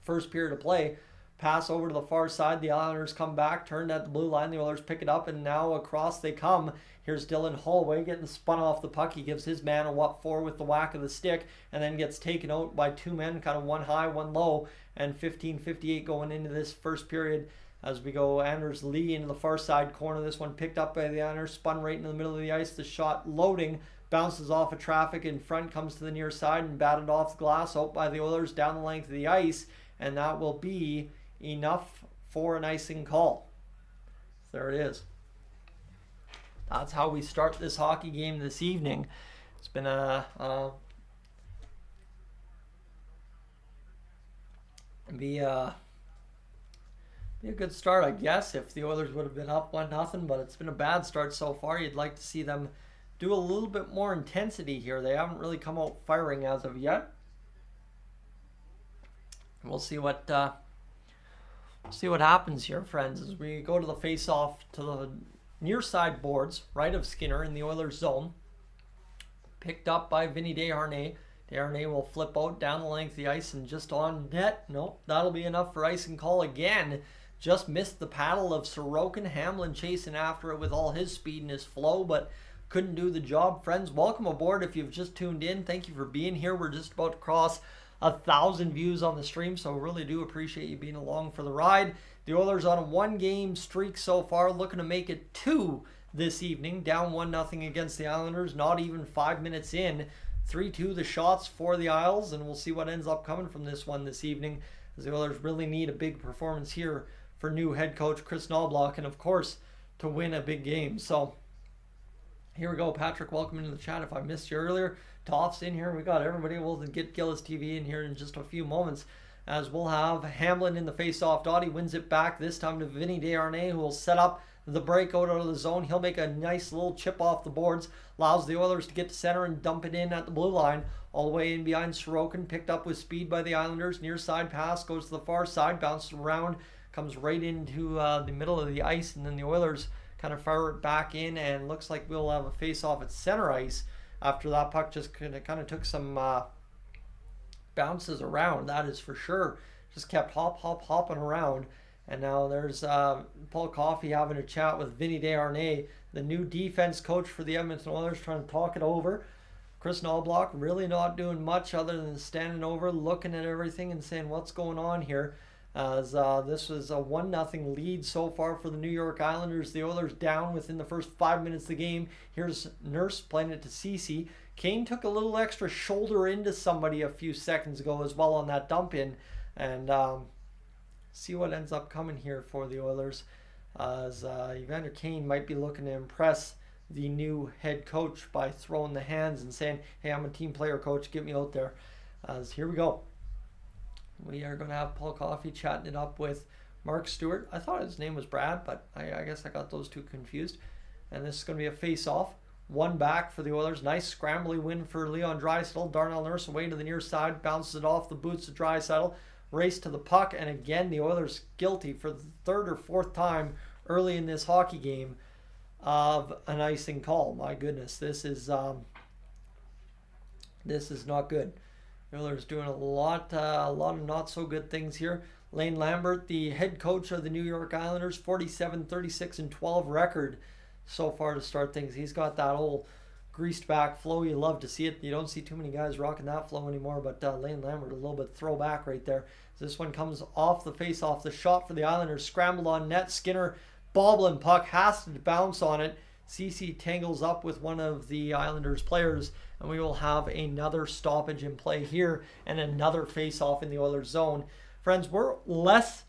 first period of play. Pass over to the far side. The Islanders come back, turned at the blue line. The Oilers pick it up, and now across they come. Here's Dylan Holloway getting spun off the puck. He gives his man a what for with the whack of the stick, and then gets taken out by two men, kind of one high, one low, and 15:58 going into this first period as we go. Anders Lee into the far side corner. This one picked up by the Islanders, spun right in the middle of the ice. The shot loading, bounces off of traffic in front, comes to the near side, and batted off the glass out by the Oilers down the length of the ice, and that will be enough for an icing call. There it is. That's how we start this hockey game this evening. It's been be a good start, I guess, if the Oilers would have been up 1-0, but it's been a bad start so far. You'd like to see them do a little bit more intensity here. They haven't really come out firing as of yet. We'll see what happens here, friends, as we go to the face-off to the near side boards, right of Skinner in the Oilers zone. Picked up by Vinny Desharnais. Desharnais will flip out down the length of the ice and just on net. Nope, that'll be enough for icing call again. Just missed the paddle of Sorokin. Hamlin chasing after it with all his speed and his flow, but couldn't do the job. Friends, welcome aboard if you've just tuned in. Thank you for being here. We're just about to cross 1,000 views on the stream, so really do appreciate you being along for the ride. The Oilers on a one-game streak so far, looking to make it 2 this evening. Down 1-0 against the Islanders, not even 5 minutes in. 3-2 the shots for the Isles, and we'll see what ends up coming from this one this evening, as the Oilers really need a big performance here for new head coach Kris Knoblauch, and of course to win a big game. So here we go. Patrick, welcome into the chat. If I missed you earlier, Toff's in here. We got everybody. We'll get Gillis TV in here in just a few moments, as we'll have Hamlin in the face-off dot. He wins it back, this time to Vinny Desharnais, who will set up the breakout out of the zone. He'll make a nice little chip off the boards, allows the Oilers to get to center and dump it in at the blue line, all the way in behind Sorokin, picked up with speed by the Islanders. Near side pass, goes to the far side, bounces around, comes right into the middle of the ice, and then the Oilers kind of fire it back in, and looks like we'll have a face-off at center ice after that puck just kind of took some bounces around, that is for sure. Just kept hopping around. And now there's Paul Coffey having a chat with Vinny Desharnais, the new defense coach for the Edmonton Oilers, trying to talk it over. Kris Knoblauch really not doing much other than standing over, looking at everything and saying what's going on here. As this was a 1-0 lead so far for the New York Islanders. The Oilers down within the first 5 minutes of the game. Here's Nurse playing it to Ceci. Kane took a little extra shoulder into somebody a few seconds ago as well on that dump in. And see what ends up coming here for the Oilers, as Evander Kane might be looking to impress the new head coach by throwing the hands and saying, hey, I'm a team player, coach, get me out there. As here we go. We are going to have Paul Coffey chatting it up with Mark Stewart. I thought his name was Brad, but I guess I got those two confused. And this is going to be a face-off. One back for the Oilers. Nice scrambly win for Leon Draisaitl. Darnell Nurse away to the near side. Bounces it off the boots of Draisaitl. Race to the puck. And again, the Oilers guilty for the third or fourth time early in this hockey game of an icing call. My goodness, this is not good. The Oilers doing a lot of not so good things here. Lane Lambert, the head coach of the New York Islanders, 47-36-12 record so far to start things. He's got that old greased back flow. You love to see it. You don't see too many guys rocking that flow anymore, but Lane Lambert, a little bit throwback right there. This one comes off the face-off. The shot for the Islanders, scrambled on net. Skinner, bobbling puck, has to bounce on it. Ceci tangles up with one of the Islanders players, and we will have another stoppage in play here and another face-off in the Oilers zone. Friends, we're less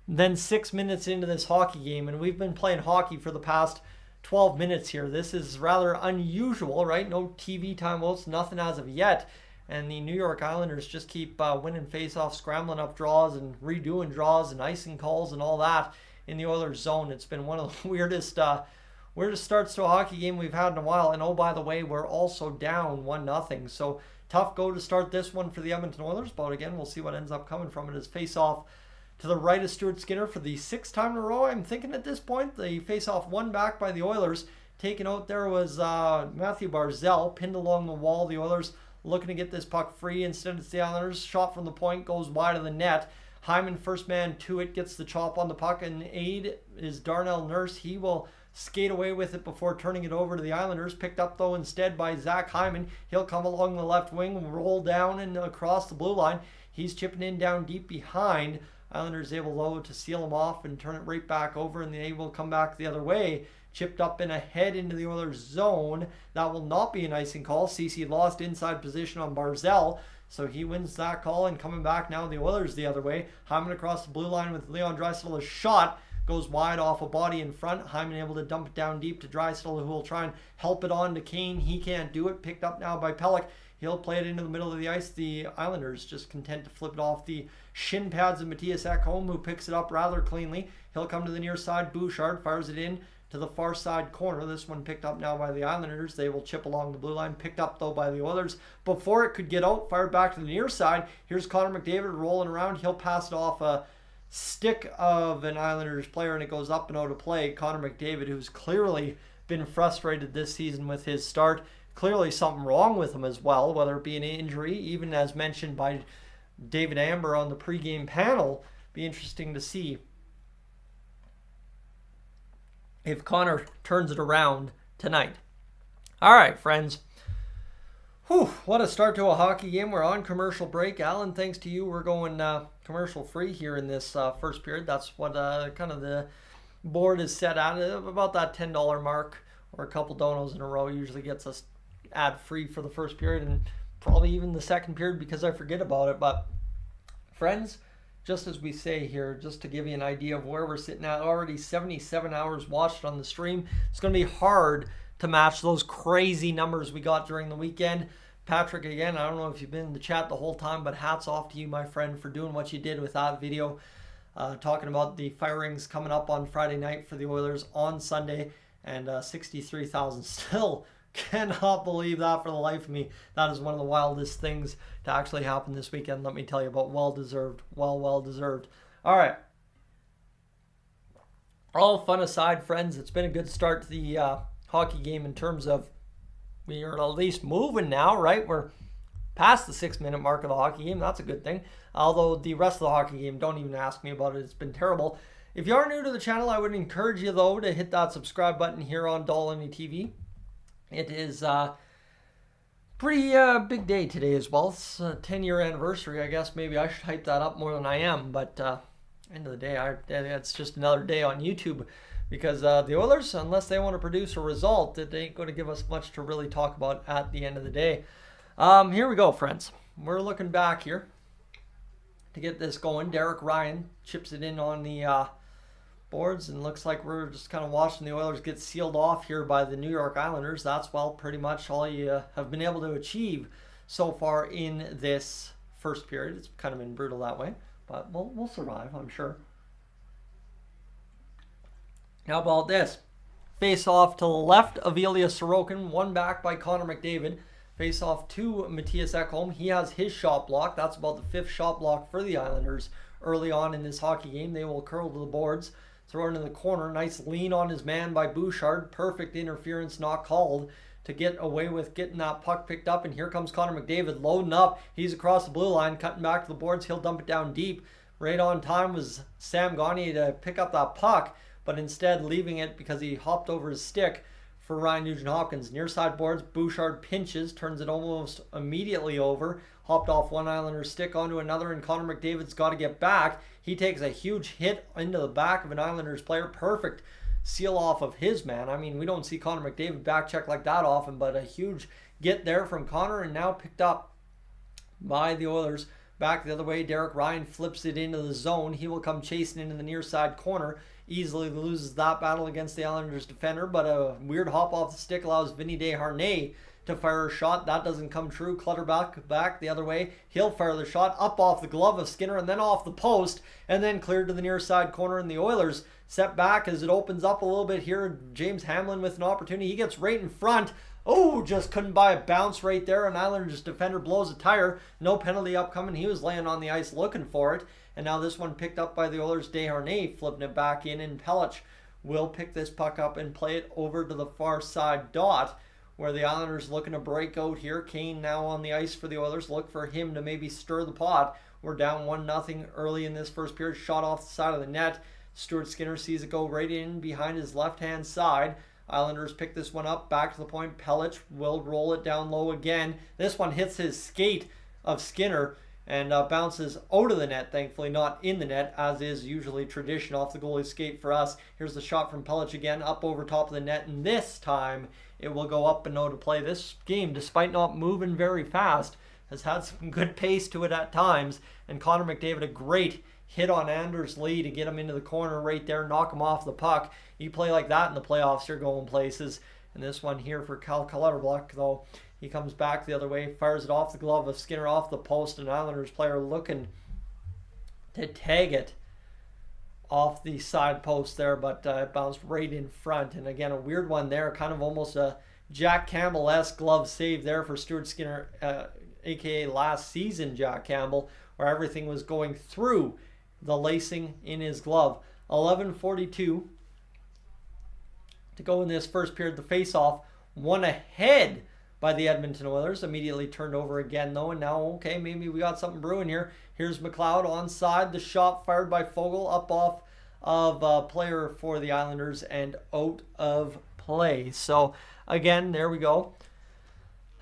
than 6 minutes into this hockey game, and we've been playing hockey for the past 12 minutes here. This is rather unusual, right? No TV timeouts, nothing as of yet. and the New York Islanders just keep winning faceoffs, scrambling up draws and redoing draws and icing calls and all that in the Oilers zone. It's been one of the weirdest starts to a hockey game we've had in a while. And oh, by the way, we're also down 1-0. So tough go to start this one for the Edmonton Oilers. But again, we'll see what ends up coming from it as face-off to the right of Stuart Skinner for the 6th time in a row. I'm thinking at this point, the face-off won back by the Oilers. Taken out there was Matthew Barzal, pinned along the wall. The Oilers looking to get this puck free. Instead, it's the Islanders. Shot from the point, goes wide of the net. Hyman, first man to it, gets the chop on the puck, and aid is Darnell Nurse. He will skate away with it before turning it over to the Islanders. Picked up, though, instead by Zach Hyman. He'll come along the left wing, roll down and across the blue line. He's chipping in down deep behind. Islanders able, though, to seal him off and turn it right back over, and they will come back the other way. Chipped up and ahead into the Oilers zone. That will not be an icing call. CC lost inside position on Barzal, so he wins that call. And coming back now, the Oilers the other way. Hyman across the blue line with Leon Draisaitl. A shot goes wide off a body in front. Hyman able to dump it down deep to Draisaitl, who will try and help it on to Kane. He can't do it. Picked up now by Pelech. He'll play it into the middle of the ice. The Islanders just content to flip it off the shin pads of Matthias Ekholm, who picks it up rather cleanly. He'll come to the near side. Bouchard fires it in to the far side corner. This one picked up now by the Islanders. They will chip along the blue line. Picked up, though, by the Oilers. Before it could get out, fired back to the near side. Here's Connor McDavid rolling around. He'll pass it off a stick of an Islanders player, and it goes up and out of play. Connor McDavid, who's clearly been frustrated this season with his start. Clearly something wrong with him as well, whether it be an injury, even as mentioned by David Amber on the pregame panel. Be interesting to see if Connor turns it around tonight. All right, friends. Whew, what a start to a hockey game. We're on commercial break. Alan, thanks to you, we're going commercial free here in this first period. That's what kind of the board is set at, about that $10 mark, or a couple donos in a row usually gets us ad free for the first period, and probably even the second period because I forget about it. But friends, just as we say here, just to give you an idea of where we're sitting at, already 77 hours watched on the stream. It's going to be hard to match those crazy numbers we got during the weekend. Patrick, again, I don't know if you've been in the chat the whole time, but hats off to you, my friend, for doing what you did with that video, talking about the firings coming up on Friday night for the Oilers on Sunday, and 63,000 still. Cannot believe that for the life of me. That is one of the wildest things to actually happen this weekend, let me tell you, but well-deserved. Well deserved. All right. All fun aside, friends, it's been a good start to the hockey game in terms of we are at least moving now, right? We're past the 6-minute mark of the hockey game. That's a good thing. Although the rest of the hockey game, don't even ask me about it. It's been terrible. If you are new to the channel, I would encourage you, though, to hit that subscribe button here on Dolynny TV. It is a pretty big day today as well. It's a 10-year anniversary. I guess maybe I should hype that up more than I am. But end of the day, it's just another day on YouTube. Because the Oilers, unless they want to produce a result, it ain't going to give us much to really talk about at the end of the day. Here we go, friends. We're looking back here to get this going. Derek Ryan chips it in on the boards, and looks like we're just kind of watching the Oilers get sealed off here by the New York Islanders. That's, well, pretty much all you have been able to achieve so far in this first period. It's kind of been brutal that way, but we'll survive, I'm sure. How about this? Face off to the left of Ilya Sorokin, one back by Connor McDavid. Face off to Matthias Ekholm. He has his shot block. That's about the 5th shot block for the Islanders early on in this hockey game. They will curl to the boards. Throw it in the corner. Nice lean on his man by Bouchard. Perfect interference not called to get away with getting that puck picked up. And here comes Connor McDavid loading up. He's across the blue line, cutting back to the boards. He'll dump it down deep. Right on time was Sam Gagner to pick up that puck, but instead leaving it because he hopped over his stick for Ryan Nugent-Hopkins. Near side boards, Bouchard pinches, turns it almost immediately over. Hopped off one Islander's stick onto another, and Connor McDavid's got to get back. He takes a huge hit into the back of an Islanders player. Perfect seal off of his man. I mean, we don't see Connor McDavid back check like that often, but a huge get there from Connor, and now picked up by the Oilers. Back the other way, Derek Ryan flips it into the zone. He will come chasing into the near side corner. easily loses that battle against the Islanders defender, but a weird hop off the stick allows Vinny Desharnais to fire a shot. That doesn't come true. Clutterbuck back the other way. He'll fire the shot up off the glove of Skinner and then off the post and then cleared to the near side corner, and the Oilers set back as it opens up a little bit here. James Hamlin with an opportunity. He gets right in front. Oh, just couldn't buy a bounce right there. An Islanders defender blows a tire. No penalty upcoming. He was laying on the ice looking for it. And now this one picked up by the Oilers. Desharnais flipping it back in, and Pelech will pick this puck up and play it over to the far side dot, where the Islanders looking to break out here. Kane now on the ice for the Oilers. Look for him to maybe stir the pot. We're down 1-0 early in this first period. Shot off the side of the net. Stuart Skinner sees it go right in behind his left-hand side. Islanders pick this one up. Back to the point. Pelech will roll it down low again. This one hits his skate of Skinner and bounces out of the net, thankfully not in the net, as is usually tradition off the goalie's skate for us. Here's the shot from Pelech again, up over top of the net, and this time it will go up and no to play. This game, despite not moving very fast, has had some good pace to it at times, and Connor McDavid, a great hit on Anders Lee to get him into the corner right there, knock him off the puck. You play like that in the playoffs, you're going places. And this one here for Cal Clutterbuck, though, he comes back the other way, fires it off the glove of Skinner off the post, an Islanders player looking to tag it off the side post there, but it bounced right in front. And again, a weird one there, kind of almost a Jack Campbell-esque glove save there for Stuart Skinner, aka last season Jack Campbell, where everything was going through the lacing in his glove. 11:42 to go in this first period. The face-off, one ahead by the Edmonton Oilers. Immediately turned over again, though, and now, okay, maybe we got something brewing here. Here's McLeod onside. The shot fired by Fogle up off of a player for the Islanders and out of play. So, again, there we go.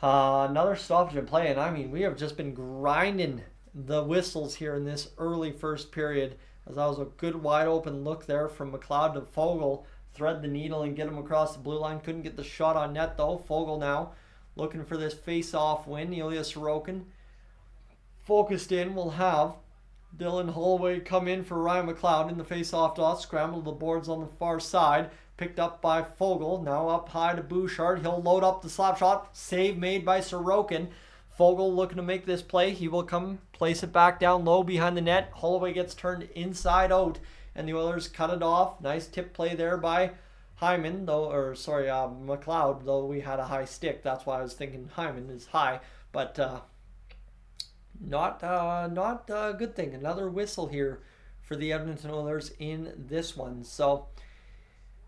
Another stoppage in play, and I mean, we have just been grinding the whistles here in this early first period, as that was a good wide open look there from McLeod to Fogle. Thread the needle and get him across the blue line. Couldn't get the shot on net, though. Fogle now looking for this face-off win. Ilya Sorokin focused in. Will have Dylan Holloway come in for Ryan McLeod in the face-off dot. Scrambled the boards on the far side. Picked up by Fogle. Now up high to Bouchard. He'll load up the slap shot. Save made by Sorokin. Fogle looking to make this play. He will come place it back down low behind the net. Holloway gets turned inside out, and the Oilers cut it off. Nice tip play there by Hyman, McLeod, though we had a high stick. That's why I was thinking Hyman is high, but not a good thing. Another whistle here for the Edmonton Oilers in this one. So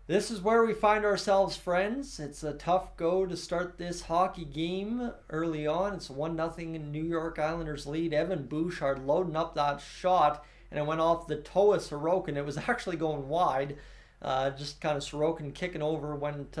this is where we find ourselves, friends. It's a tough go to start this hockey game early on. It's 1-0 New York Islanders lead. Evan Bouchard loading up that shot, and it went off the toe of Sorokin. It was actually going wide. Just kind of Sorokin kicking over, went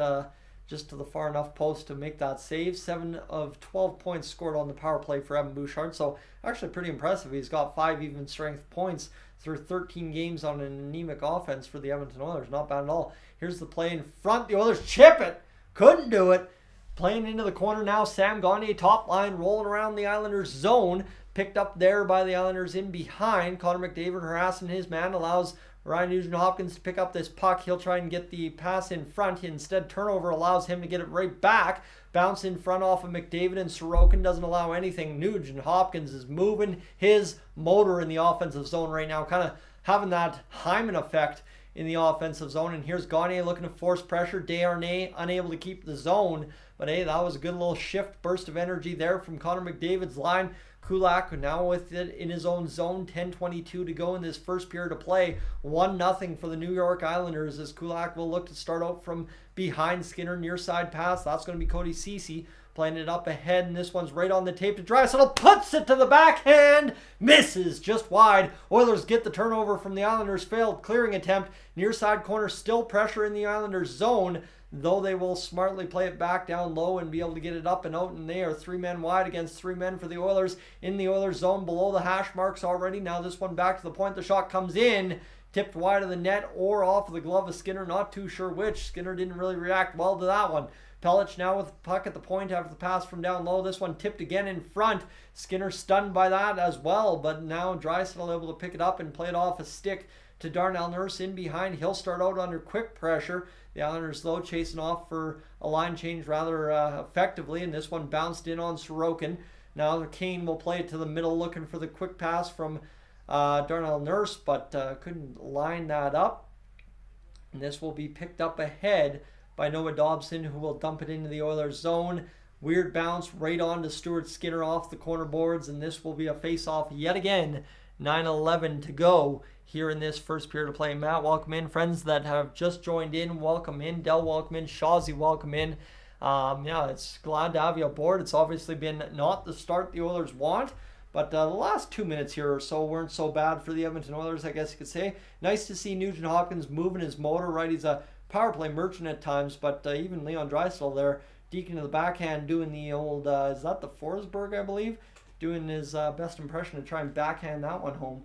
just to the far enough post to make that save. 7 of 12 points scored on the power play for Evan Bouchard. So actually pretty impressive. He's got 5 even strength points through 13 games on an anemic offense for the Edmonton Oilers. Not bad at all. Here's the play in front. The Oilers chip it. Couldn't do it. Playing into the corner now. Sam Gagner top line rolling around the Islanders zone. Picked up there by the Islanders in behind. Connor McDavid harassing his man. Allows Ryan Nugent-Hopkins to pick up this puck. He'll try and get the pass in front. Instead, turnover allows him to get it right back. Bounce in front off of McDavid, and Sorokin doesn't allow anything. Nugent-Hopkins is moving his motor in the offensive zone right now. Kind of having that Hyman effect in the offensive zone. And here's Gagner looking to force pressure. Desharnais unable to keep the zone. But hey, that was a good little shift, burst of energy there from Connor McDavid's line. Kulak now with it in his own zone. 10:22 to go in this first period of play. 1-0 for the New York Islanders, as Kulak will look to start out from behind Skinner. Near side pass. That's going to be Cody Ceci playing it up ahead, and this one's right on the tape to Draisaitl. Puts it to the backhand. Misses just wide. Oilers get the turnover from the Islanders' failed clearing attempt. Near side corner, still pressure in the Islanders' zone, though they will smartly play it back down low and be able to get it up and out, and they are 3 men wide against 3 men for the Oilers in the Oilers zone below the hash marks already. Now this one back to the point. The shot comes in, tipped wide of the net or off of the glove of Skinner. Not too sure which. Skinner didn't really react well to that one. Pelech now with the puck at the point after the pass from down low. This one tipped again in front. Skinner stunned by that as well, but now Draisaitl able to pick it up and play it off a stick to Darnell Nurse in behind. He'll start out under quick pressure. The Islanders, though, chasing off for a line change rather effectively, and this one bounced in on Sorokin. Now Kane will play it to the middle, looking for the quick pass from Darnell Nurse, but couldn't line that up. And this will be picked up ahead by Noah Dobson, who will dump it into the Oilers zone. Weird bounce right on to Stuart Skinner off the corner boards, and this will be a face-off yet again. 9:11 to go here in this first period of play. Matt, welcome in. Friends that have just joined in, welcome in. Del, welcome in. Shawzy, welcome in. Yeah, it's glad to have you aboard. It's obviously been not the start the Oilers want, but the last 2 minutes here or so weren't so bad for the Edmonton Oilers, I guess you could say. Nice to see Nugent Hopkins moving his motor, right? He's a power play merchant at times, but even Leon Draisaitl there, deking to the backhand, doing the old, is that the Forsberg, I believe? Doing his best impression to try and backhand that one home.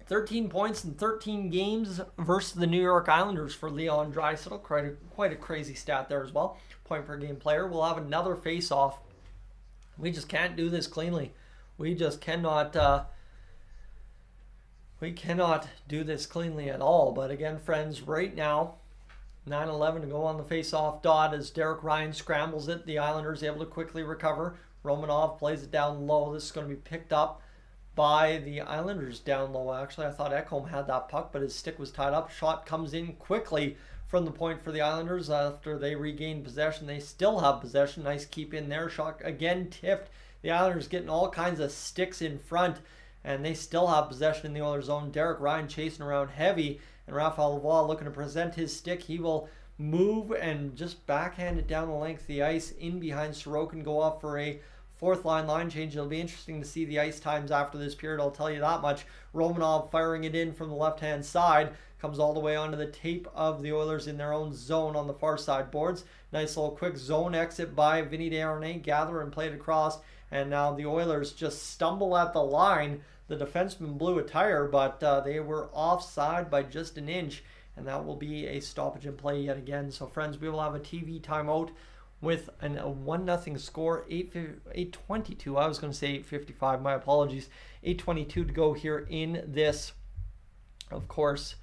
13 points in 13 games versus the New York Islanders for Leon Draisaitl. Quite a crazy stat there as well. Point per game player. We'll have another face-off. We just can't do this cleanly. We just cannot do this cleanly at all. But again, friends, right now, 9:11 to go on the face-off dot as Derek Ryan scrambles it. The Islanders able to quickly recover. Romanov plays it down low. This is going to be picked up by the Islanders down low. Actually, I thought Ekholm had that puck, but his stick was tied up. Shot comes in quickly from the point for the Islanders after they regain possession. They still have possession. Nice keep in there. Shot again tipped. The Islanders getting all kinds of sticks in front, and they still have possession in the Oilers zone. Derek Ryan chasing around heavy, and Raphael Lavoie looking to present his stick. He will move and just backhand it down the length of the ice in behind Sorokin, go off for a fourth line change. It'll be interesting to see the ice times after this period, I'll tell you that much. Romanov firing it in from the left-hand side. Comes all the way onto the tape of the Oilers in their own zone on the far side boards. Nice little quick zone exit by Vinny Desharnais. Gather and play it across. And now the Oilers just stumble at the line. The defenseman blew a tire, but they were offside by just an inch. And that will be a stoppage in play yet again. So, friends, we will have a TV timeout with a 1-0 score, 8:22. I was going to say 8:55. My apologies. 8:22 to go here in this, of course,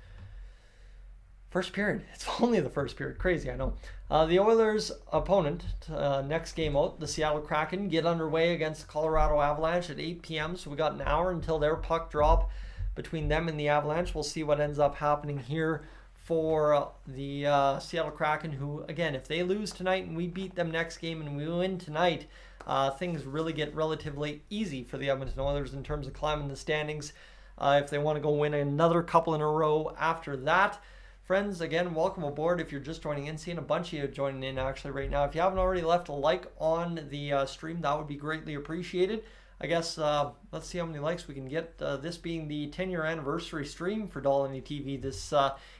first period. It's only the first period. Crazy, I know. The Oilers' opponent, next game out, the Seattle Kraken, get underway against the Colorado Avalanche at 8 p.m. So we got an hour until their puck drop between them and the Avalanche. We'll see what ends up happening here for the Seattle Kraken, who, again, if they lose tonight and we beat them next game and we win tonight, things really get relatively easy for the Edmonton Oilers in terms of climbing the standings if they want to go win another couple in a row after that. Friends, again, welcome aboard. If you're just joining in, seeing a bunch of you joining in actually right now. If you haven't already left a like on the stream, that would be greatly appreciated. I guess let's see how many likes we can get. This being the 10-year anniversary stream for Dolynny TV this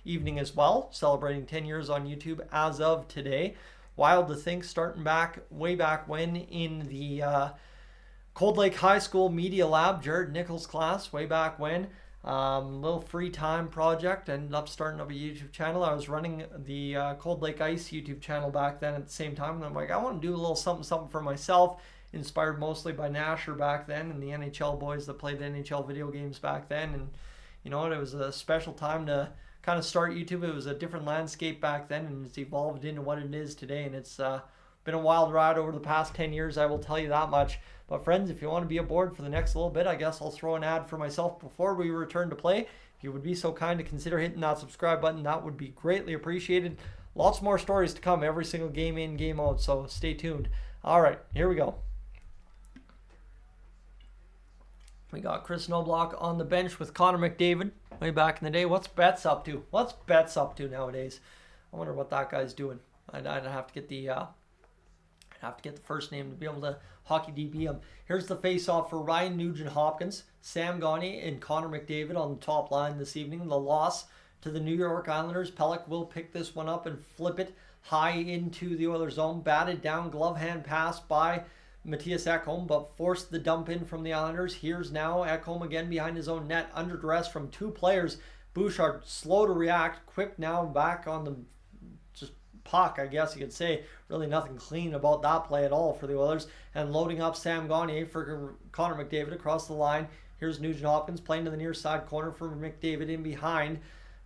evening as well, celebrating 10 years on YouTube as of today. Wild to think, starting back way back when in the Cold Lake High School Media Lab, Jared Nichols' class, way back when. Little free time project, ended up starting up a YouTube channel. I was running the Cold Lake Ice YouTube channel back then at the same time, and I'm like, I want to do a little something for myself, inspired mostly by Nasher back then and the NHL boys that played NHL video games back then. And you know what, it was a special time to kind of start YouTube. It was a different landscape back then, and it's evolved into what it is today, and it's been a wild ride over the past 10 years, I will tell you that much. But friends, if you want to be aboard for the next little bit, I guess I'll throw an ad for myself before we return to play. If you would be so kind to consider hitting that subscribe button, that would be greatly appreciated. Lots more stories to come every single game in, game out, so stay tuned. All right, here we go. We got Kris Knoblauch on the bench with Connor McDavid way back in the day. What's Betts up to? What's Betts up to nowadays? I wonder what that guy's doing. I'd have to get the first name to be able to hockey DB him. Here's the face-off for Ryan Nugent-Hopkins, Sam Gagner, and Connor McDavid on the top line this evening. The loss to the New York Islanders. Pelech will pick this one up and flip it high into the Oilers zone. Batted down, glove hand pass by Matthias Ekholm, but forced the dump in from the Islanders. Here's now Ekholm again behind his own net, under duress from two players. Bouchard slow to react, quick now back on the, just puck, I guess you could say. Really nothing clean about that play at all for the Oilers. And loading up Sam Gagner for Connor McDavid across the line. Here's Nugent Hopkins playing to the near side corner for McDavid in behind.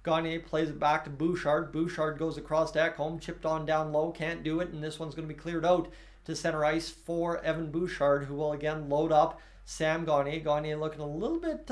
Gagner plays it back to Bouchard. Bouchard goes across to Ekholm, chipped on down low, can't do it, and this one's going to be cleared out to center ice for Evan Bouchard, who will again load up Sam Gagner. Gagner looking a little bit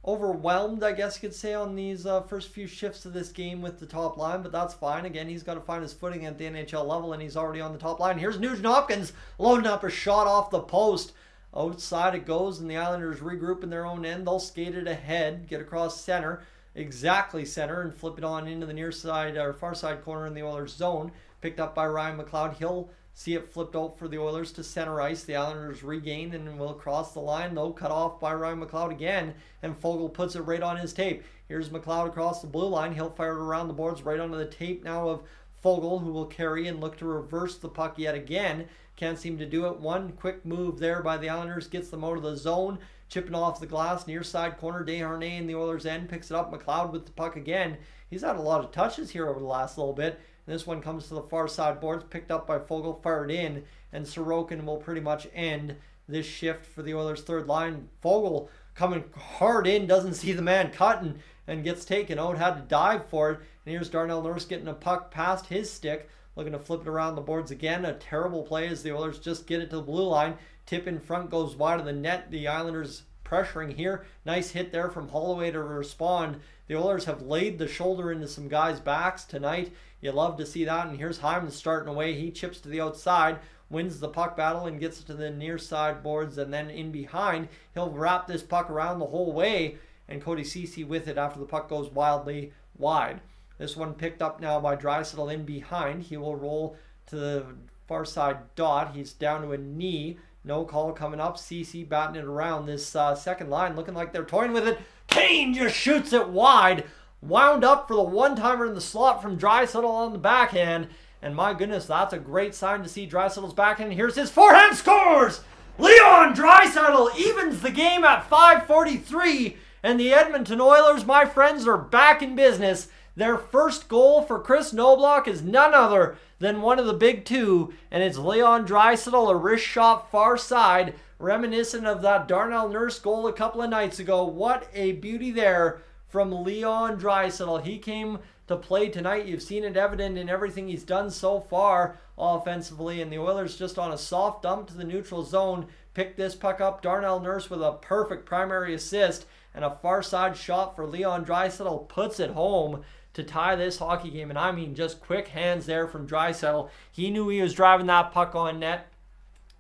overwhelmed, I guess you could say, on these first few shifts of this game with the top line, but that's fine. Again, he's got to find his footing at the NHL level, and he's already on the top line. Here's Nugent Hopkins loading up a shot off the post. Outside it goes, and the Islanders regroup in their own end. They'll skate it ahead, get across center, exactly center, and flip it on into the near side or far side corner in the Oilers zone. Picked up by Ryan McLeod. He'll see it flipped out for the Oilers to center ice. The Islanders regain and will cross the line, though cut off by Ryan McLeod again, and Fogle puts it right on his tape. Here's McLeod across the blue line. He'll fire it around the boards right onto the tape now of Fogle, who will carry and look to reverse the puck yet again. Can't seem to do it. One quick move there by the Islanders gets them out of the zone. Chipping off the glass, near side corner. Desharnais in the Oilers' end picks it up. McLeod with the puck again. He's had a lot of touches here over the last little bit. And this one comes to the far side boards, picked up by Fogle, fired in. And Sorokin will pretty much end this shift for the Oilers' third line. Fogle coming hard in, doesn't see the man cutting, and gets taken out. Had to dive for it. And here's Darnell Nurse getting a puck past his stick. Looking to flip it around the boards again. A terrible play as the Oilers just get it to the blue line. Tip in front goes wide of the net. The Islanders pressuring here. Nice hit there from Holloway to respond. The Oilers have laid the shoulder into some guys' backs tonight. You love to see that. And here's Hyman starting away. He chips to the outside, wins the puck battle, and gets it to the near side boards. And then in behind, he'll wrap this puck around the whole way. And Cody Ceci with it after the puck goes wildly wide. This one picked up now by Draisaitl in behind. He will roll to the far side dot. He's down to a knee. No call coming up. CC batting it around this second line, looking like they're toying with it. Kane just shoots it wide. Wound up for the one-timer in the slot from Draisaitl on the backhand. And my goodness, that's a great sign to see Draisaitl's backhand. Here's his forehand, scores! Leon Draisaitl evens the game at 5:43. And the Edmonton Oilers, my friends, are back in business. Their first goal for Kris Knoblauch is none other than one of the big two, and it's Leon Draisaitl, a wrist shot far side, reminiscent of that Darnell Nurse goal a couple of nights ago. What a beauty there from Leon Draisaitl. He came to play tonight. You've seen it evident in everything he's done so far offensively, and the Oilers just on a soft dump to the neutral zone picked this puck up. Darnell Nurse with a perfect primary assist, and a far side shot for Leon Draisaitl puts it home to tie this hockey game. And I mean, just quick hands there from Draisaitl. He knew he was driving that puck on net.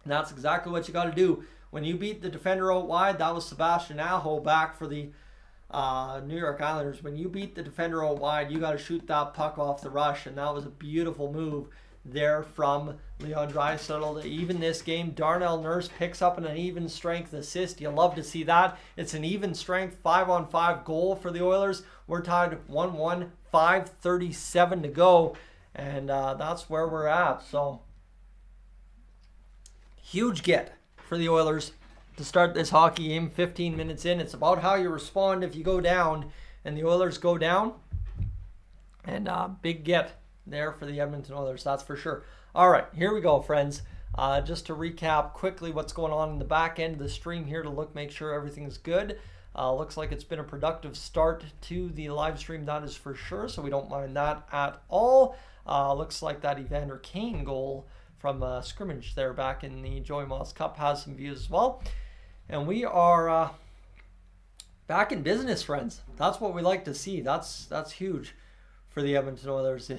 And that's exactly what you got to do. When you beat the defender out wide, that was Sebastian Aho back for the New York Islanders. When you beat the defender out wide, you got to shoot that puck off the rush. And that was a beautiful move there from Leon Draisaitl to even this game. Darnell Nurse picks up an even strength assist. You love to see that. It's an even strength 5-on-5 goal for the Oilers. We're tied 1-1, 5:37 to go, and that's where we're at. So huge get for the Oilers to start this hockey game 15 minutes in. It's about how you respond if you go down, and the Oilers go down, and big get there for the Edmonton Oilers, that's for sure. All right, here we go, friends. Just to recap quickly what's going on in the back end of the stream here to make sure everything's good. Looks like it's been a productive start to the live stream, that is for sure, so we don't mind that at all. Looks like that Evander Kane goal from scrimmage there back in the Joey Moss Cup has some views as well. And we are back in business, friends. That's what we like to see. That's huge for the Edmonton Oilers.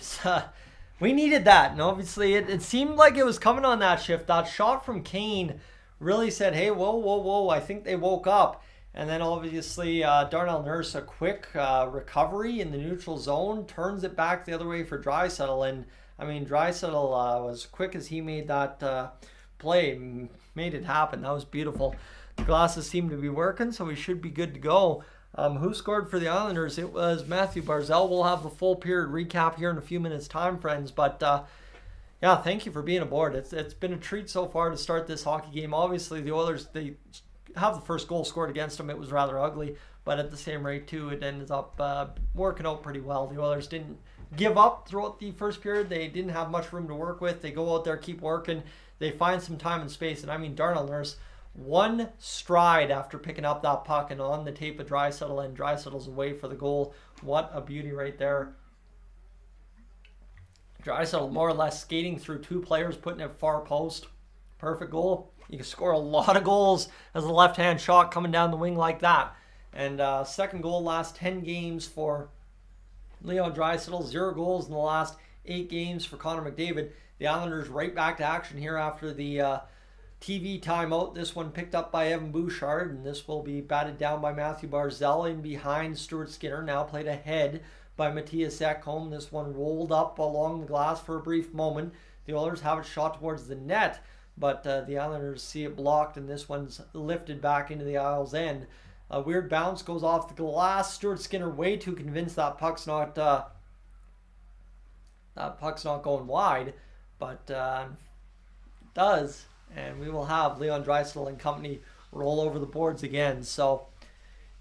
We needed that, and obviously it seemed like it was coming on that shift. That shot from Kane really said, hey, whoa, I think they woke up. And then obviously Darnell Nurse, a quick recovery in the neutral zone, turns it back the other way for Draisaitl. And I mean, Draisaitl was quick as he made that play, made it happen. That was beautiful. The glasses seem to be working, so we should be good to go. Who scored for the Islanders? It was Matthew Barzal. We'll have the full period recap here in a few minutes' time, friends. But yeah, thank you for being aboard. It's been a treat so far to start this hockey game. Obviously, the Oilers, they have the first goal scored against them. It was rather ugly, but at the same rate too, it ended up working out pretty well. The Oilers didn't give up throughout the first period. They didn't have much room to work with. They go out there, keep working. They find some time and space. And I mean, Darnell Nurse, one stride after picking up that puck and on the tape of Draisaitl, and Draisaitl's away for the goal. What a beauty right there. Draisaitl more or less skating through two players, putting it far post. Perfect goal. You can score a lot of goals as a left-hand shot coming down the wing like that. And second goal last 10 games for Leon Draisaitl. 0 goals in the last 8 games for Connor McDavid. The Islanders right back to action here after the TV timeout. This one picked up by Evan Bouchard, and this will be batted down by Matthew Barzal in behind Stuart Skinner. Now played ahead by Matthias Ekholm. This one rolled up along the glass for a brief moment. The Oilers have it shot towards the net, but the Islanders see it blocked, and this one's lifted back into the Isles' end. A weird bounce goes off the glass. Stuart Skinner way too convinced that puck's not going wide, but it does. And we will have Leon Draisaitl and company roll over the boards again. So,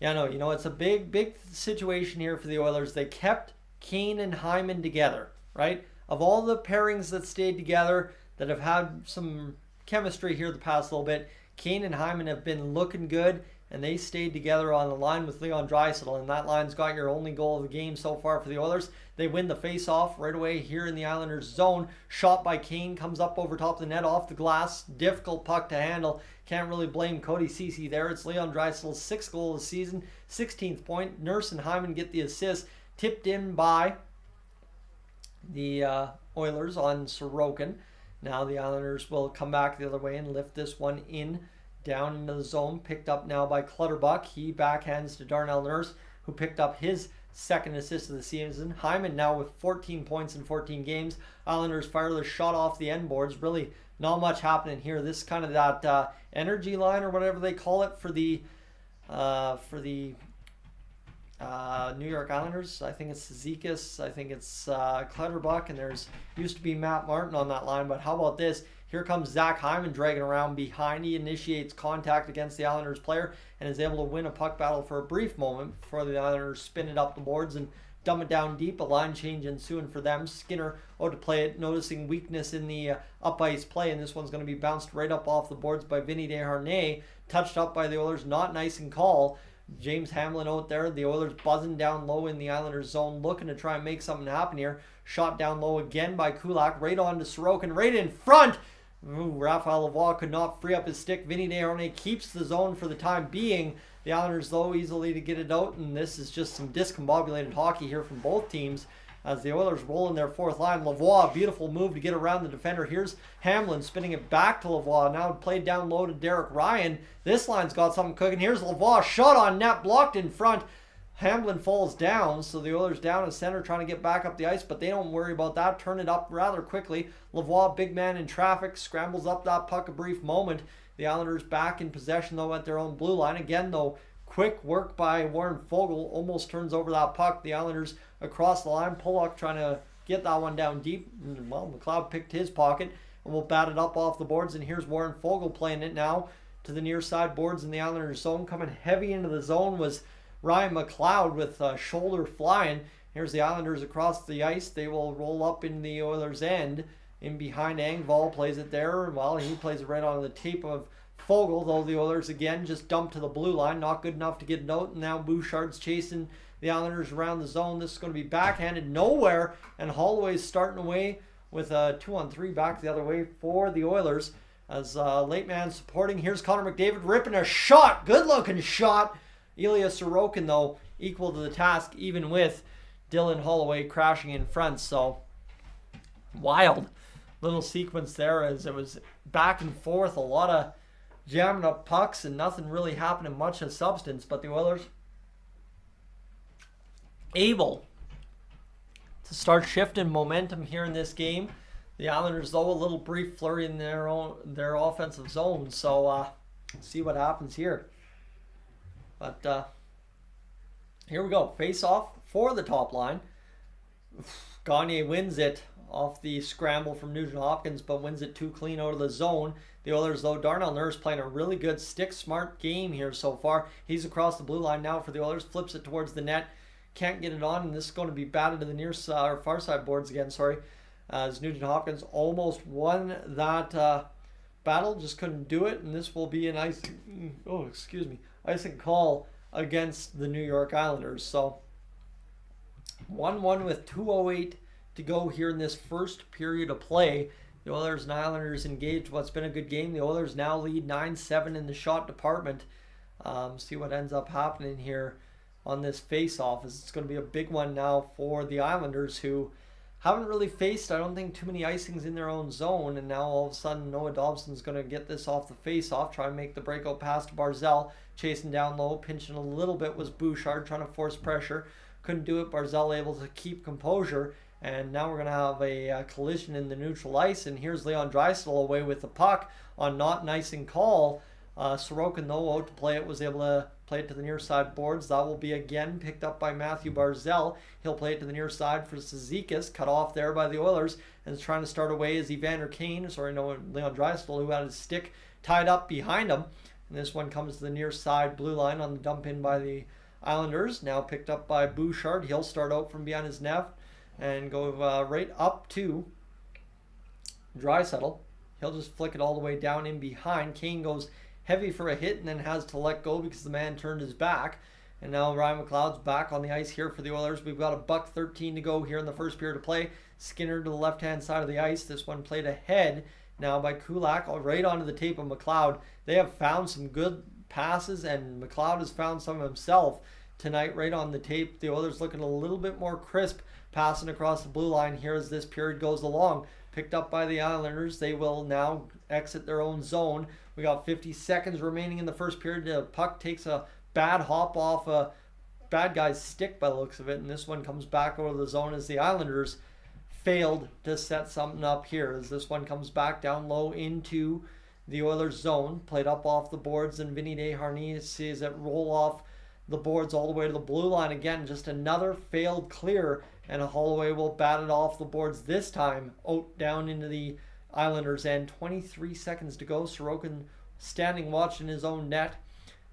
it's a big situation here for the Oilers. They kept Kane and Hyman together, right? Of all the pairings that stayed together, that have had some chemistry here the past little bit, Kane and Hyman have been looking good, and they stayed together on the line with Leon Draisaitl, and that line's got your only goal of the game so far for the Oilers. They win the face-off right away here in the Islanders' zone. Shot by Kane, comes up over top of the net, off the glass. Difficult puck to handle. Can't really blame Cody Ceci there. It's Leon Draisaitl's 6th goal of the season, 16th point. Nurse and Hyman get the assist. Tipped in by the Oilers on Sorokin. Now the Islanders will come back the other way and lift this one in, down into the zone. Picked up now by Clutterbuck. He backhands to Darnell Nurse, who picked up his 2nd assist of the season. Hyman now with 14 points in 14 games. Islanders fire their shot off the end boards. Really not much happening here. This is kind of that energy line or whatever they call it for the New York Islanders. I think it's Zekas. I think it's Clutterbuck, and there's used to be Matt Martin on that line. But how about this? Here comes Zach Hyman dragging around behind. He initiates contact against the Islanders player and is able to win a puck battle for a brief moment before the Islanders spin it up the boards and dumb it down deep. A line change ensuing for them. Skinner out to play it, noticing weakness in the up ice play, and this one's going to be bounced right up off the boards by Vinny Desharnais. Touched up by the Oilers, not nice and call. James Hamlin out there. The Oilers buzzing down low in the Islanders zone, looking to try and make something happen here. Shot down low again by Kulak, right on to Sorokin, right in front. Ooh, Raphael Lavoie could not free up his stick. Vinny Desharnais keeps the zone for the time being. The Islanders, though, easily to get it out, and this is just some discombobulated hockey here from both teams as the Oilers roll in their 4th line. Lavoie, beautiful move to get around the defender. Here's Hamlin spinning it back to Lavoie. Now played down low to Derek Ryan. This line's got something cooking. Here's Lavoie, shot on net, blocked in front. Hamlin falls down, so the Oilers down in center trying to get back up the ice, but they don't worry about that. Turn it up rather quickly. Lavoie, big man in traffic, scrambles up that puck a brief moment. The Islanders back in possession, though, at their own blue line. Again, though, quick work by Warren Foegele. Almost turns over that puck. The Islanders across the line. Pollock trying to get that one down deep. Well, McLeod picked his pocket and will bat it up off the boards. And here's Warren Foegele playing it now to the near side boards in the Islanders zone. Coming heavy into the zone was Ryan McLeod with a shoulder flying. Here's the Islanders across the ice. They will roll up in the Oilers' end. In behind, Engvall plays it there. Well, he plays it right on the tape of Foegele, though the Oilers again just dumped to the blue line. Not good enough to get it out. And now Bouchard's chasing the Islanders around the zone. This is going to be backhanded nowhere. And Holloway's starting away with a 2-on-3 back the other way for the Oilers. As late man supporting. Here's Connor McDavid ripping a shot. Good looking shot. Ilya Sorokin, though, equal to the task, even with Dylan Holloway crashing in front. So, wild little sequence there as it was back and forth. A lot of jamming up pucks and nothing really happening much of substance. But the Oilers able to start shifting momentum here in this game. The Islanders, though, a little brief flurry in their offensive zone. So, see what happens here. But here we go. Face off for the top line. Gagne wins it off the scramble from Nugent Hopkins, but wins it too clean out of the zone. The Oilers, though, Darnell Nurse playing a really good stick-smart game here so far. He's across the blue line now for the Oilers. Flips it towards the net. can't get it on, and this is going to be batted to the near side, or far side boards again, as Nugent Hopkins almost won that battle, just couldn't do it, and this will be an icing call against the New York Islanders. So 1-1 with 2:08 to go here in this first period of play. The Oilers and Islanders engaged what's been a good game. The Oilers now lead 9-7 in the shot department. See what ends up happening here on this face-off. It's going to be a big one now for the Islanders, who haven't really faced, I don't think, too many icings in their own zone. And now all of a sudden Noah Dobson's going to get this off the face-off, try and make the breakout pass to Barzal. Chasing down low, pinching a little bit was Bouchard, trying to force pressure. Couldn't do it. Barzal able to keep composure. And now we're going to have a collision in the neutral ice. And here's Leon Draisaitl away with the puck on not an icing call. Sorokin, though, out to play it, was able to play it to the near side boards. That will be again picked up by Matthew Barzal. He'll play it to the near side for Cizikas, cut off there by the Oilers, and is trying to start away as Leon Draisaitl, who had his stick tied up behind him. And this one comes to the near side blue line on the dump in by the Islanders. Now picked up by Bouchard. He'll start out from behind his net and go right up to Draisaitl. He'll just flick it all the way down in behind. Kane goes heavy for a hit and then has to let go because the man turned his back. And now Ryan McLeod's back on the ice here for the Oilers. We've got $1:13 to go here in the first period of play. Skinner to the left-hand side of the ice. This one played ahead now by Kulak, right onto the tape of McLeod. They have found some good passes, and McLeod has found some himself tonight right on the tape. The Oilers looking a little bit more crisp passing across the blue line here as this period goes along. Picked up by the Islanders. They will now exit their own zone. We got 50 seconds remaining in the first period. The puck takes a bad hop off a bad guy's stick by the looks of it, and this one comes back over the zone as the Islanders failed to set something up here. As this one comes back down low into the Oilers zone, played up off the boards, and Vinny Desharnais sees it roll off the boards all the way to the blue line again. Just another failed clear, and a Holloway will bat it off the boards this time out down into the Islanders end. 23 seconds to go. Sorokin standing watching his own net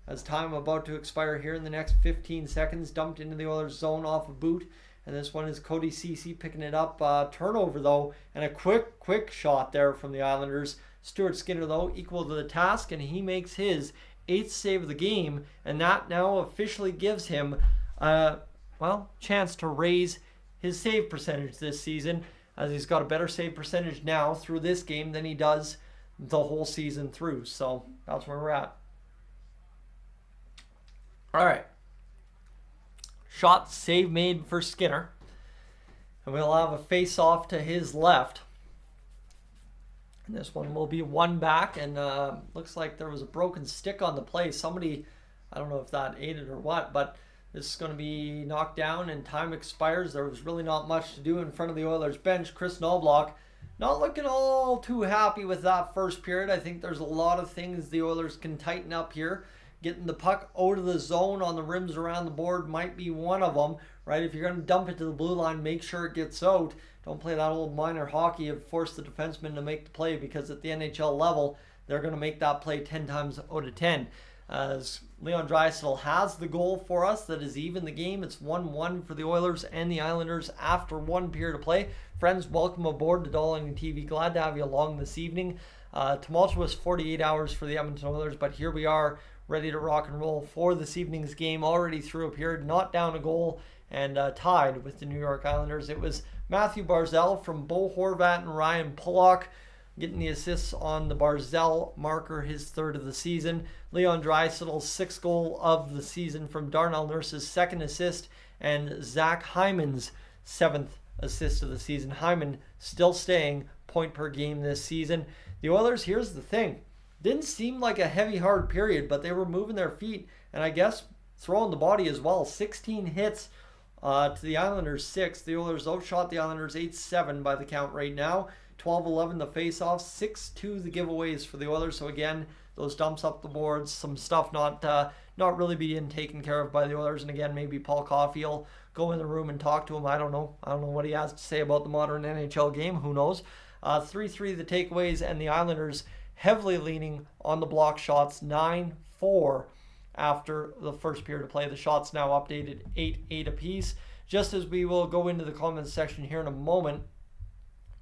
as time about to expire here in the next 15 seconds. Dumped into the Oilers zone off a boot, and this one is Cody Ceci picking it up. Turnover though, and a quick shot there from the Islanders. Stuart Skinner though equal to the task, and he makes his 8th save of the game, and that now officially gives him chance to raise his save percentage this season, as he's got a better save percentage now through this game than he does the whole season through. So that's where we're at. All right. Shot save made for Skinner. And we'll have a face-off to his left. And this one will be one back, and looks like there was a broken stick on the play. Somebody, I don't know if that aided or what, but this is going to be knocked down and time expires. There was really not much to do in front of the Oilers bench. Kris Knoblauch not looking all too happy with that first period. I think there's a lot of things the Oilers can tighten up here. Getting the puck out of the zone on the rims around the board might be one of them, right? If you're going to dump it to the blue line, make sure it gets out. Don't play that old minor hockey of force the defenseman to make the play, because at the NHL level, they're going to make that play 10 times out of 10. As Leon Draisaitl has the goal for us that is even the game. It's 1-1 for the Oilers and the Islanders after one period of play. Friends, welcome aboard to Dolynny TV. Glad to have you along this evening. Tumultuous 48 hours for the Edmonton Oilers, but here we are ready to rock and roll for this evening's game. Already through a period, not down a goal, and tied with the New York Islanders. It was Matthew Barzal from Bo Horvat and Ryan Pulock getting the assists on the Barzal marker, his 3rd of the season. Leon Draisaitl's 6th goal of the season from Darnell Nurse's 2nd assist, and Zach Hyman's 7th assist of the season. Hyman still staying point per game this season. The Oilers, here's the thing, didn't seem like a heavy, hard period, but they were moving their feet, and I guess throwing the body as well. 16 hits to the Islanders 6. The Oilers outshot the Islanders 8-7 by the count right now. 12-11 the face-offs, 6-2 the giveaways for the Oilers. So again, those dumps up the boards, some stuff not really being taken care of by the Oilers. And again, maybe Paul Coffey will go in the room and talk to him. I don't know what he has to say about the modern NHL game. Who knows? 3-3 the takeaways, and the Islanders heavily leaning on the block shots, 9-4 after the first period of play. The shots now updated 8-8 apiece. Just as we will go into the comments section here in a moment,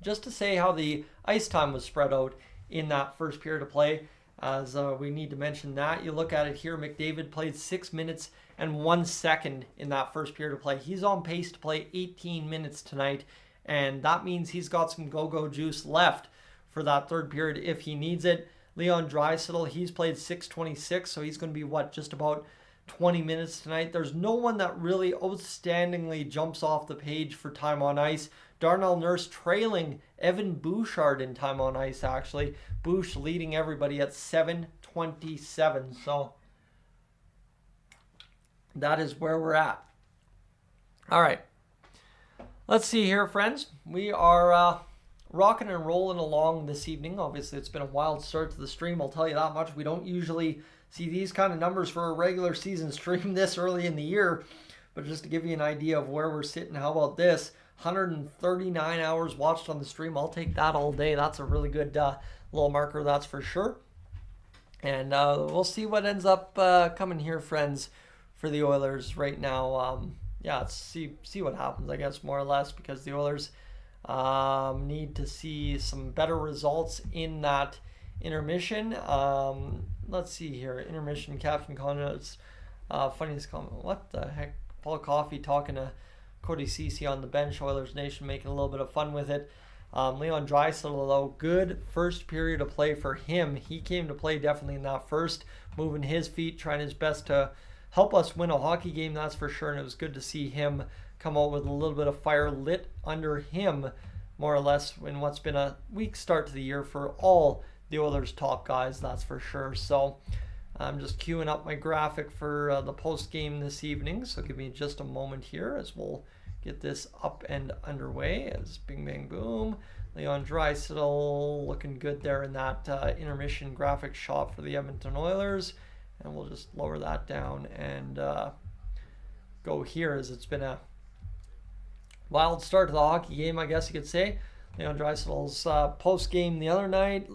just to say how the ice time was spread out in that first period of play, as we need to mention that. You look at it here, McDavid played 6 minutes and 1 second in that first period of play. He's on pace to play 18 minutes tonight, and that means he's got some go-go juice left for that third period if he needs it. Leon Draisaitl, he's played 6:26, so he's going to be, just about 20 minutes tonight. There's no one that really outstandingly jumps off the page for time on ice. Darnell Nurse trailing Evan Bouchard in time on ice, actually. Bouch leading everybody at 7:27, so that is where we're at. All right. Let's see here, friends. We are rocking and rolling along this evening. Obviously, it's been a wild start to the stream, I'll tell you that much. We don't usually see these kind of numbers for a regular season stream this early in the year. But just to give you an idea of where we're sitting, how about this? 139 hours watched on the stream. I'll take that all day. That's a really good little marker, that's for sure. And we'll see what ends up coming here, friends, for the Oilers right now. Yeah, let's see what happens, I guess, more or less, because the Oilers need to see some better results in that intermission. Let's see here. Intermission, Captain Conrad's funniest comment. What the heck? Paul Coffey talking to Cody Ceci on the bench. Oilers Nation making a little bit of fun with it. Leon Draisaitl, though, good first period of play for him. He came to play definitely in that first, moving his feet, trying his best to help us win a hockey game, that's for sure. And it was good to see him come out with a little bit of fire lit under him, more or less, in what's been a weak start to the year for all the Oilers top guys, that's for sure. So I'm just queuing up my graphic for the post game this evening. So give me just a moment here as we'll get this up and underway. As bing, bang, boom. Leon Draisaitl looking good there in that intermission graphic shot for the Edmonton Oilers. And we'll just lower that down and go here, as it's been a wild start to the hockey game, I guess you could say. Leon Draisaitl's post game the other night,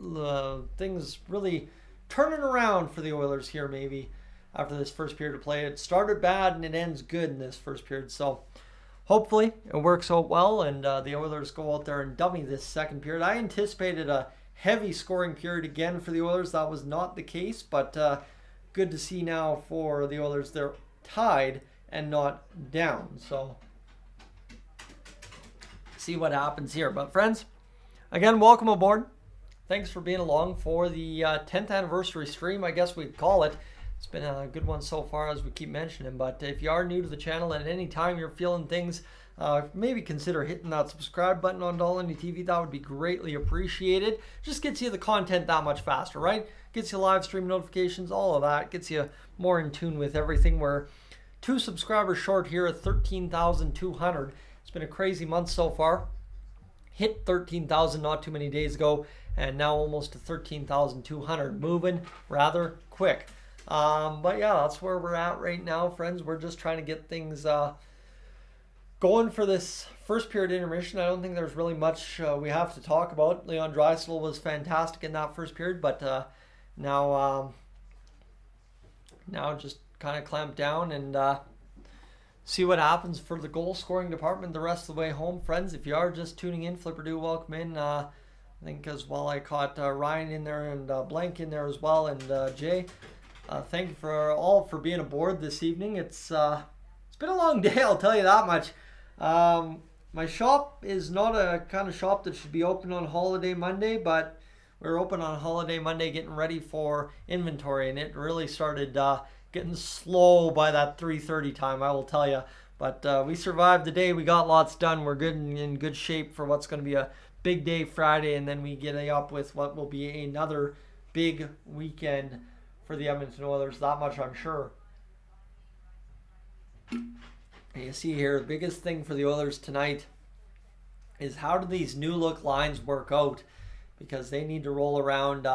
things really turning around for the Oilers here, maybe after this first period of play. It started bad and it ends good in this first period, so hopefully it works out well and the Oilers go out there and dummy this second period. I anticipated a heavy scoring period again for the Oilers. That was not the case, but good to see now for the Oilers. They're tied and not down, so see what happens here. But friends, again, welcome aboard. Thanks for being along for the 10th anniversary stream, I guess we'd call it. It's been a good one so far, as we keep mentioning. But if you are new to the channel and at any time you're feeling things, maybe consider hitting that subscribe button on Dolynny TV. That would be greatly appreciated. Just gets you the content that much faster, right? Gets you live stream notifications, all of that. Gets you more in tune with everything. We're 2 subscribers short here at 13,200. It's been a crazy month so far. Hit 13,000 not too many days ago, and now almost to 13,200. Moving rather quick. But yeah, that's where we're at right now, friends. We're just trying to get things going for this first period intermission. I don't think there's really much we have to talk about. Leon Draisaitl was fantastic in that first period, but now just kind of clamp down and see what happens for the goal scoring department the rest of the way home, friends. If you are just tuning in, Flipper do welcome in. I think as well I caught Ryan in there and Blank in there as well, and Jay. Thank you for all for being aboard this evening. It's been a long day, I'll tell you that much. My shop is not a kind of shop that should be open on holiday Monday, but we're open on holiday Monday getting ready for inventory, and it really started getting slow by that 3:30 time, I will tell you. But we survived the day. We got lots done. We're good in good shape for what's going to be a big day Friday, and then we get up with what will be another big weekend for the Edmonton Oilers. That much I'm sure. And you see here, the biggest thing for the Oilers tonight is how do these new look lines work out, because they need to roll around.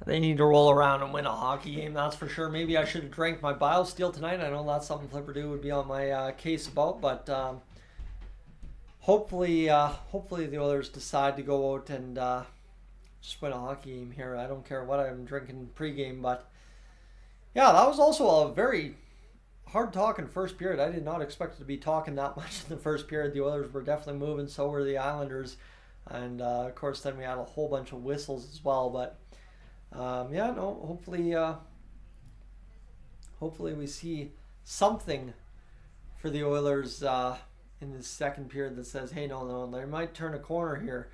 They need to roll around and win a hockey game, that's for sure. Maybe I should have drank my BioSteel tonight. I know that's something Flipper Do would be on my case about, but hopefully the Oilers decide to go out and just win a hockey game here. I don't care what I'm drinking pregame, but yeah, that was also a very hard talking first period. I did not expect to be talking that much in the first period. The Oilers were definitely moving, so were the Islanders. And of course, then we had a whole bunch of whistles as well. But yeah, no, hopefully we see something for the Oilers in the second period that says, hey, no, they might turn a corner here.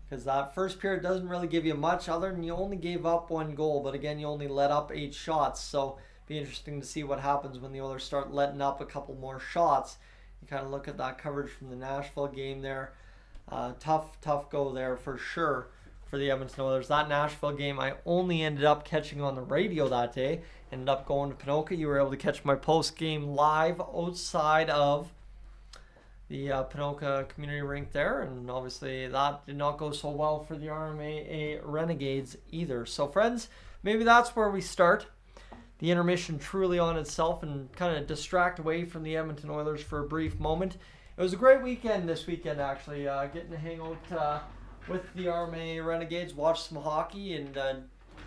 Because that first period doesn't really give you much other than you only gave up 1 goal. But again, you only let up 8 shots. So be interesting to see what happens when the Oilers start letting up a couple more shots. You kind of look at that coverage from the Nashville game there. Tough go there for sure for the Edmonton Oilers. That Nashville game I only ended up catching on the radio that day. Ended up going to Ponoka. You were able to catch my post-game live outside of the Ponoka community rink there, and obviously that did not go so well for the RMAA Renegades either. So friends, maybe that's where we start the intermission truly on itself and kind of distract away from the Edmonton Oilers for a brief moment. It was a great weekend this weekend, actually, getting to hang out with the RMAA Renegades, watch some hockey, and of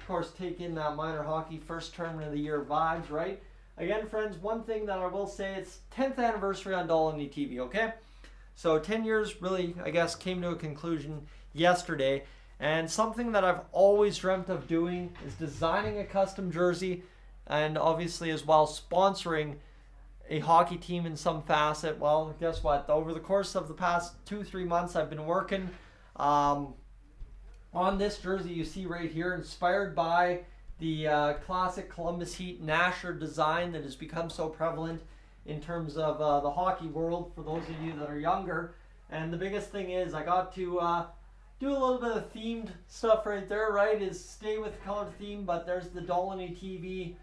course take in that minor hockey first tournament of the year vibes, right? Again, friends, one thing that I will say, it's 10th anniversary on Dolynny TV, okay? So 10 years really, I guess, came to a conclusion yesterday. And something that I've always dreamt of doing is designing a custom jersey and obviously as well sponsoring a hockey team in some facet. Well, guess what? Over the course of the past 2-3 months, I've been working on this jersey you see right here, inspired by the classic Columbus Heat Nasher design that has become so prevalent in terms of the hockey world for those of you that are younger. And the biggest thing is I got to do a little bit of themed stuff right there, right? Is stay with the color theme, but there's the Dolynny TV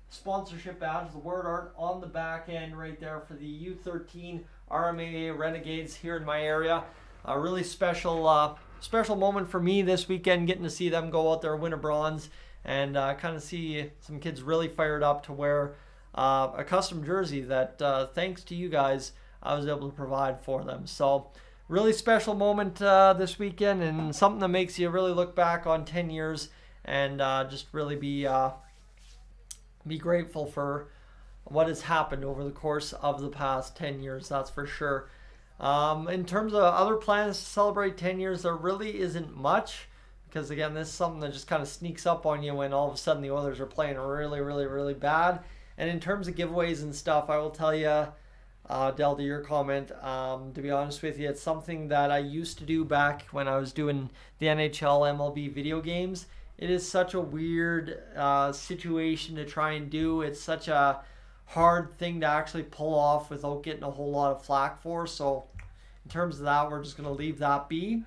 sponsorship badge, the word art on the back end right there for the U13 RMAA Renegades here in my area. A really special moment for me this weekend, getting to see them go out there, win a bronze, and kind of see some kids really fired up to wear a custom jersey that, thanks to you guys, I was able to provide for them. So, really special moment this weekend, and something that makes you really look back on 10 years and just really be grateful for what has happened over the course of the past 10 years, that's for sure. In terms of other plans to celebrate 10 years, there really isn't much. Because again, this is something that just kind of sneaks up on you when all of a sudden the Oilers are playing really bad. And in terms of giveaways and stuff, I will tell you, Del, to your comment, to be honest with you, it's something that I used to do back when I was doing the NHL, MLB video games. It is such a weird situation to try and do. It's such a hard thing to actually pull off without getting a whole lot of flack for. So in terms of that, we're just going to leave that be.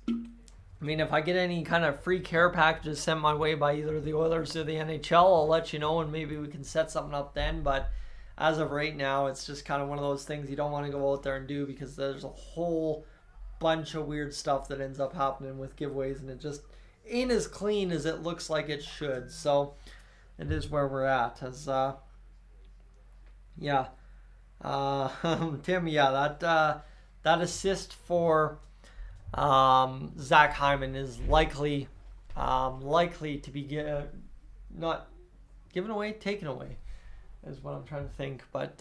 I mean, if I get any kind of free care packages sent my way by either the Oilers or the NHL, I'll let you know and maybe we can set something up then. But as of right now, it's just kind of one of those things you don't want to go out there and do because there's a whole bunch of weird stuff that ends up happening with giveaways and it just ain't as clean as it looks like it should. So it is where we're at. As Tim, that assist for Zach Hyman is likely to be not given away, taken away, is what I'm trying to think. But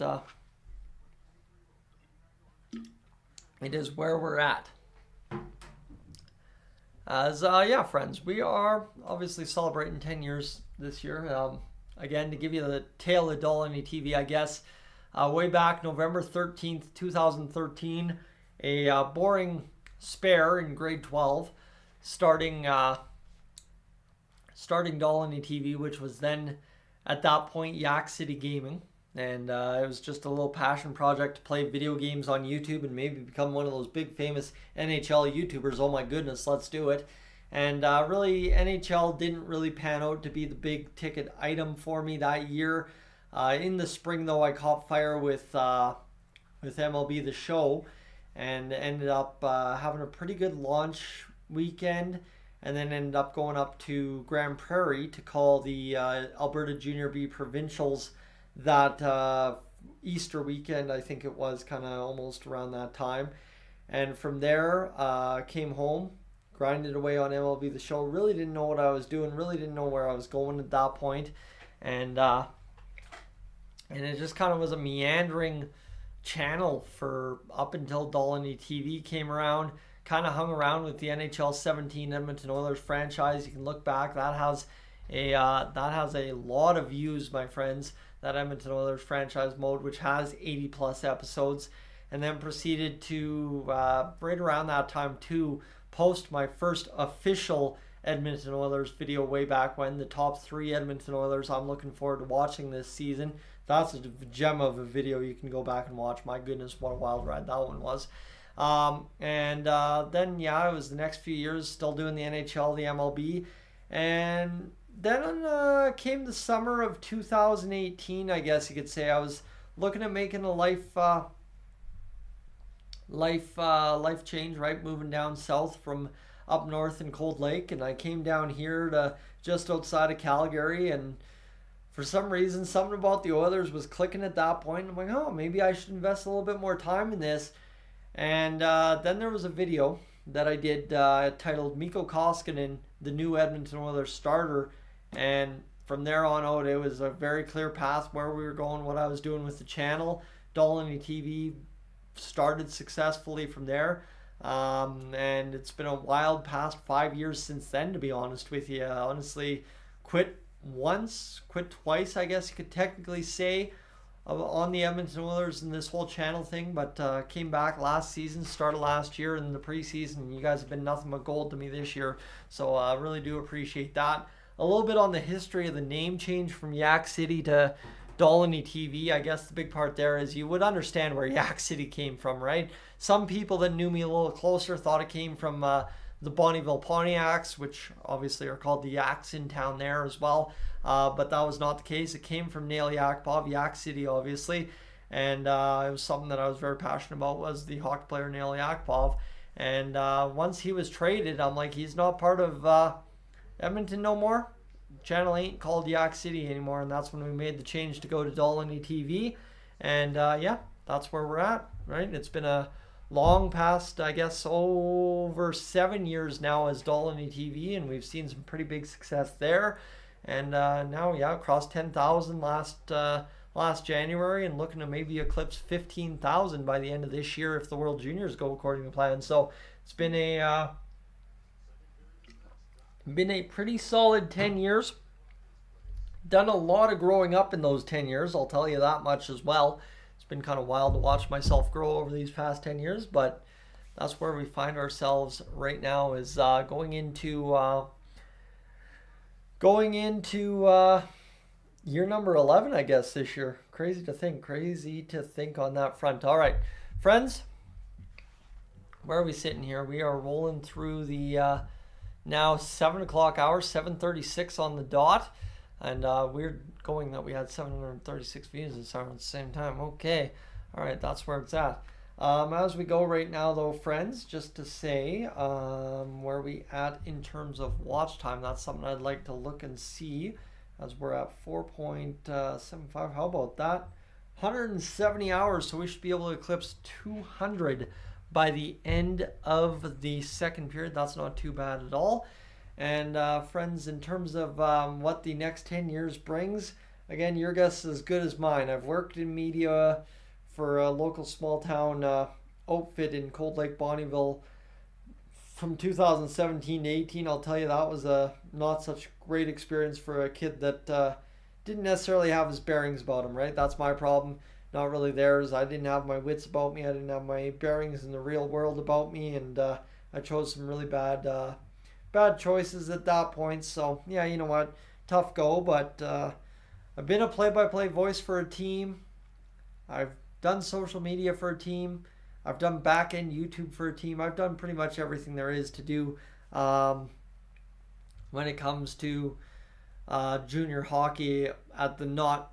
it is where we're at. Friends, we are obviously celebrating 10 years this year. Again, to give you the tale of Dolynny TV, I guess, way back November 13th, 2013, a boring spare in grade 12, starting Dolynny TV, which was then at that point Yak City Gaming, and it was just a little passion project to play video games on YouTube and maybe become one of those big famous NHL YouTubers. Oh my goodness, let's do it. And really, NHL didn't really pan out to be the big ticket item for me that year. In the spring, though, I caught fire with MLB The Show, and ended up having a pretty good launch weekend, and then ended up going up to Grand Prairie to call the Alberta Junior B Provincials that Easter weekend, I think it was, kind of almost around that time. And from there, came home grinded away on MLB The Show. Really didn't know what I was doing. Really didn't know where I was going at that point. And it just kind of was a meandering channel for up until Dolynny TV came around. Kind of hung around with the NHL 17 Edmonton Oilers franchise. You can look back. That has a lot of views, my friends. That Edmonton Oilers franchise mode, which has 80 plus episodes, and then proceeded to right around that time to post my first official Edmonton Oilers video way back when, the top 3 Edmonton Oilers I'm looking forward to watching this season. That's a gem of a video you can go back and watch. My goodness, what a wild ride that one was. Then it was the next few years still doing the NHL, the MLB, and then came the summer of 2018, I guess you could say. I was looking at making a life change, right? Moving down south from up north in Cold Lake, and I came down here to just outside of Calgary, and for some reason, something about the Oilers was clicking at that point. I'm like, oh, maybe I should invest a little bit more time in this. And then there was a video that I did titled Mikko Koskinen, the new Edmonton Oilers starter. And from there on out, it was a very clear path where we were going, what I was doing with the channel. Dolynny TV started successfully from there. And it's been a wild past 5 years since then, to be honest with you. Honestly, quit twice, I guess you could technically say, on the Edmonton Oilers and this whole channel thing, but came back last season, started last year in the preseason. You guys have been nothing but gold to me this year, so I really do appreciate that. A little bit on the history of the name change from Yak City to Dolynny TV. I guess the big part there is you would understand where Yak City came from, right? Some people that knew me a little closer thought it came from the Bonnyville Pontiacs, which obviously are called the Yaks in town there as well. But that was not the case. It came from Nail Yakupov, Yak City, obviously. And it was something that I was very passionate about, was the hockey player Nail Yakupov. And once he was traded, I'm like, he's not part of Edmonton no more. Channel ain't called Yak City anymore. And that's when we made the change to go to Dolynny TV. And that's where we're at, right? It's been a long past, I guess, over 7 years now as Dolynny TV, and we've seen some pretty big success there. And now, crossed 10,000 last January, and looking to maybe eclipse 15,000 by the end of this year if the World Juniors go according to plan. So it's been a pretty solid 10 years. Done a lot of growing up in those 10 years, I'll tell you that much as well. It's been kind of wild to watch myself grow over these past 10 years, but that's where we find ourselves right now, is going into year number 11, I guess, this year. Crazy to think on that front. All right, friends, where are we sitting here? We are rolling through the now 7 o'clock hour, 7:36 on the dot. And weird going that we had 736 views this hour at the same time. Okay. All right. That's where it's at. As we go right now, though, friends, just to say where we at in terms of watch time. That's something I'd like to look and see, as we're at 4.75. How about that? 170 hours. So we should be able to eclipse 200 by the end of the second period. That's not too bad at all. And friends, in terms of what the next 10 years brings, again, your guess is as good as mine. I've worked in media for a local small town outfit in Cold Lake, Bonnyville from 2017 to 18. I'll tell you, that was a not such great experience for a kid that didn't necessarily have his bearings about him, right? That's my problem, not really theirs. I didn't have my wits about me. I didn't have my bearings in the real world about me, and I chose some really bad choices at that point. So yeah, you know what, tough go, but I've been a play-by-play voice for a team. I've done social media for a team. I've done back-end YouTube for a team. I've done pretty much everything there is to do when it comes to junior hockey at the not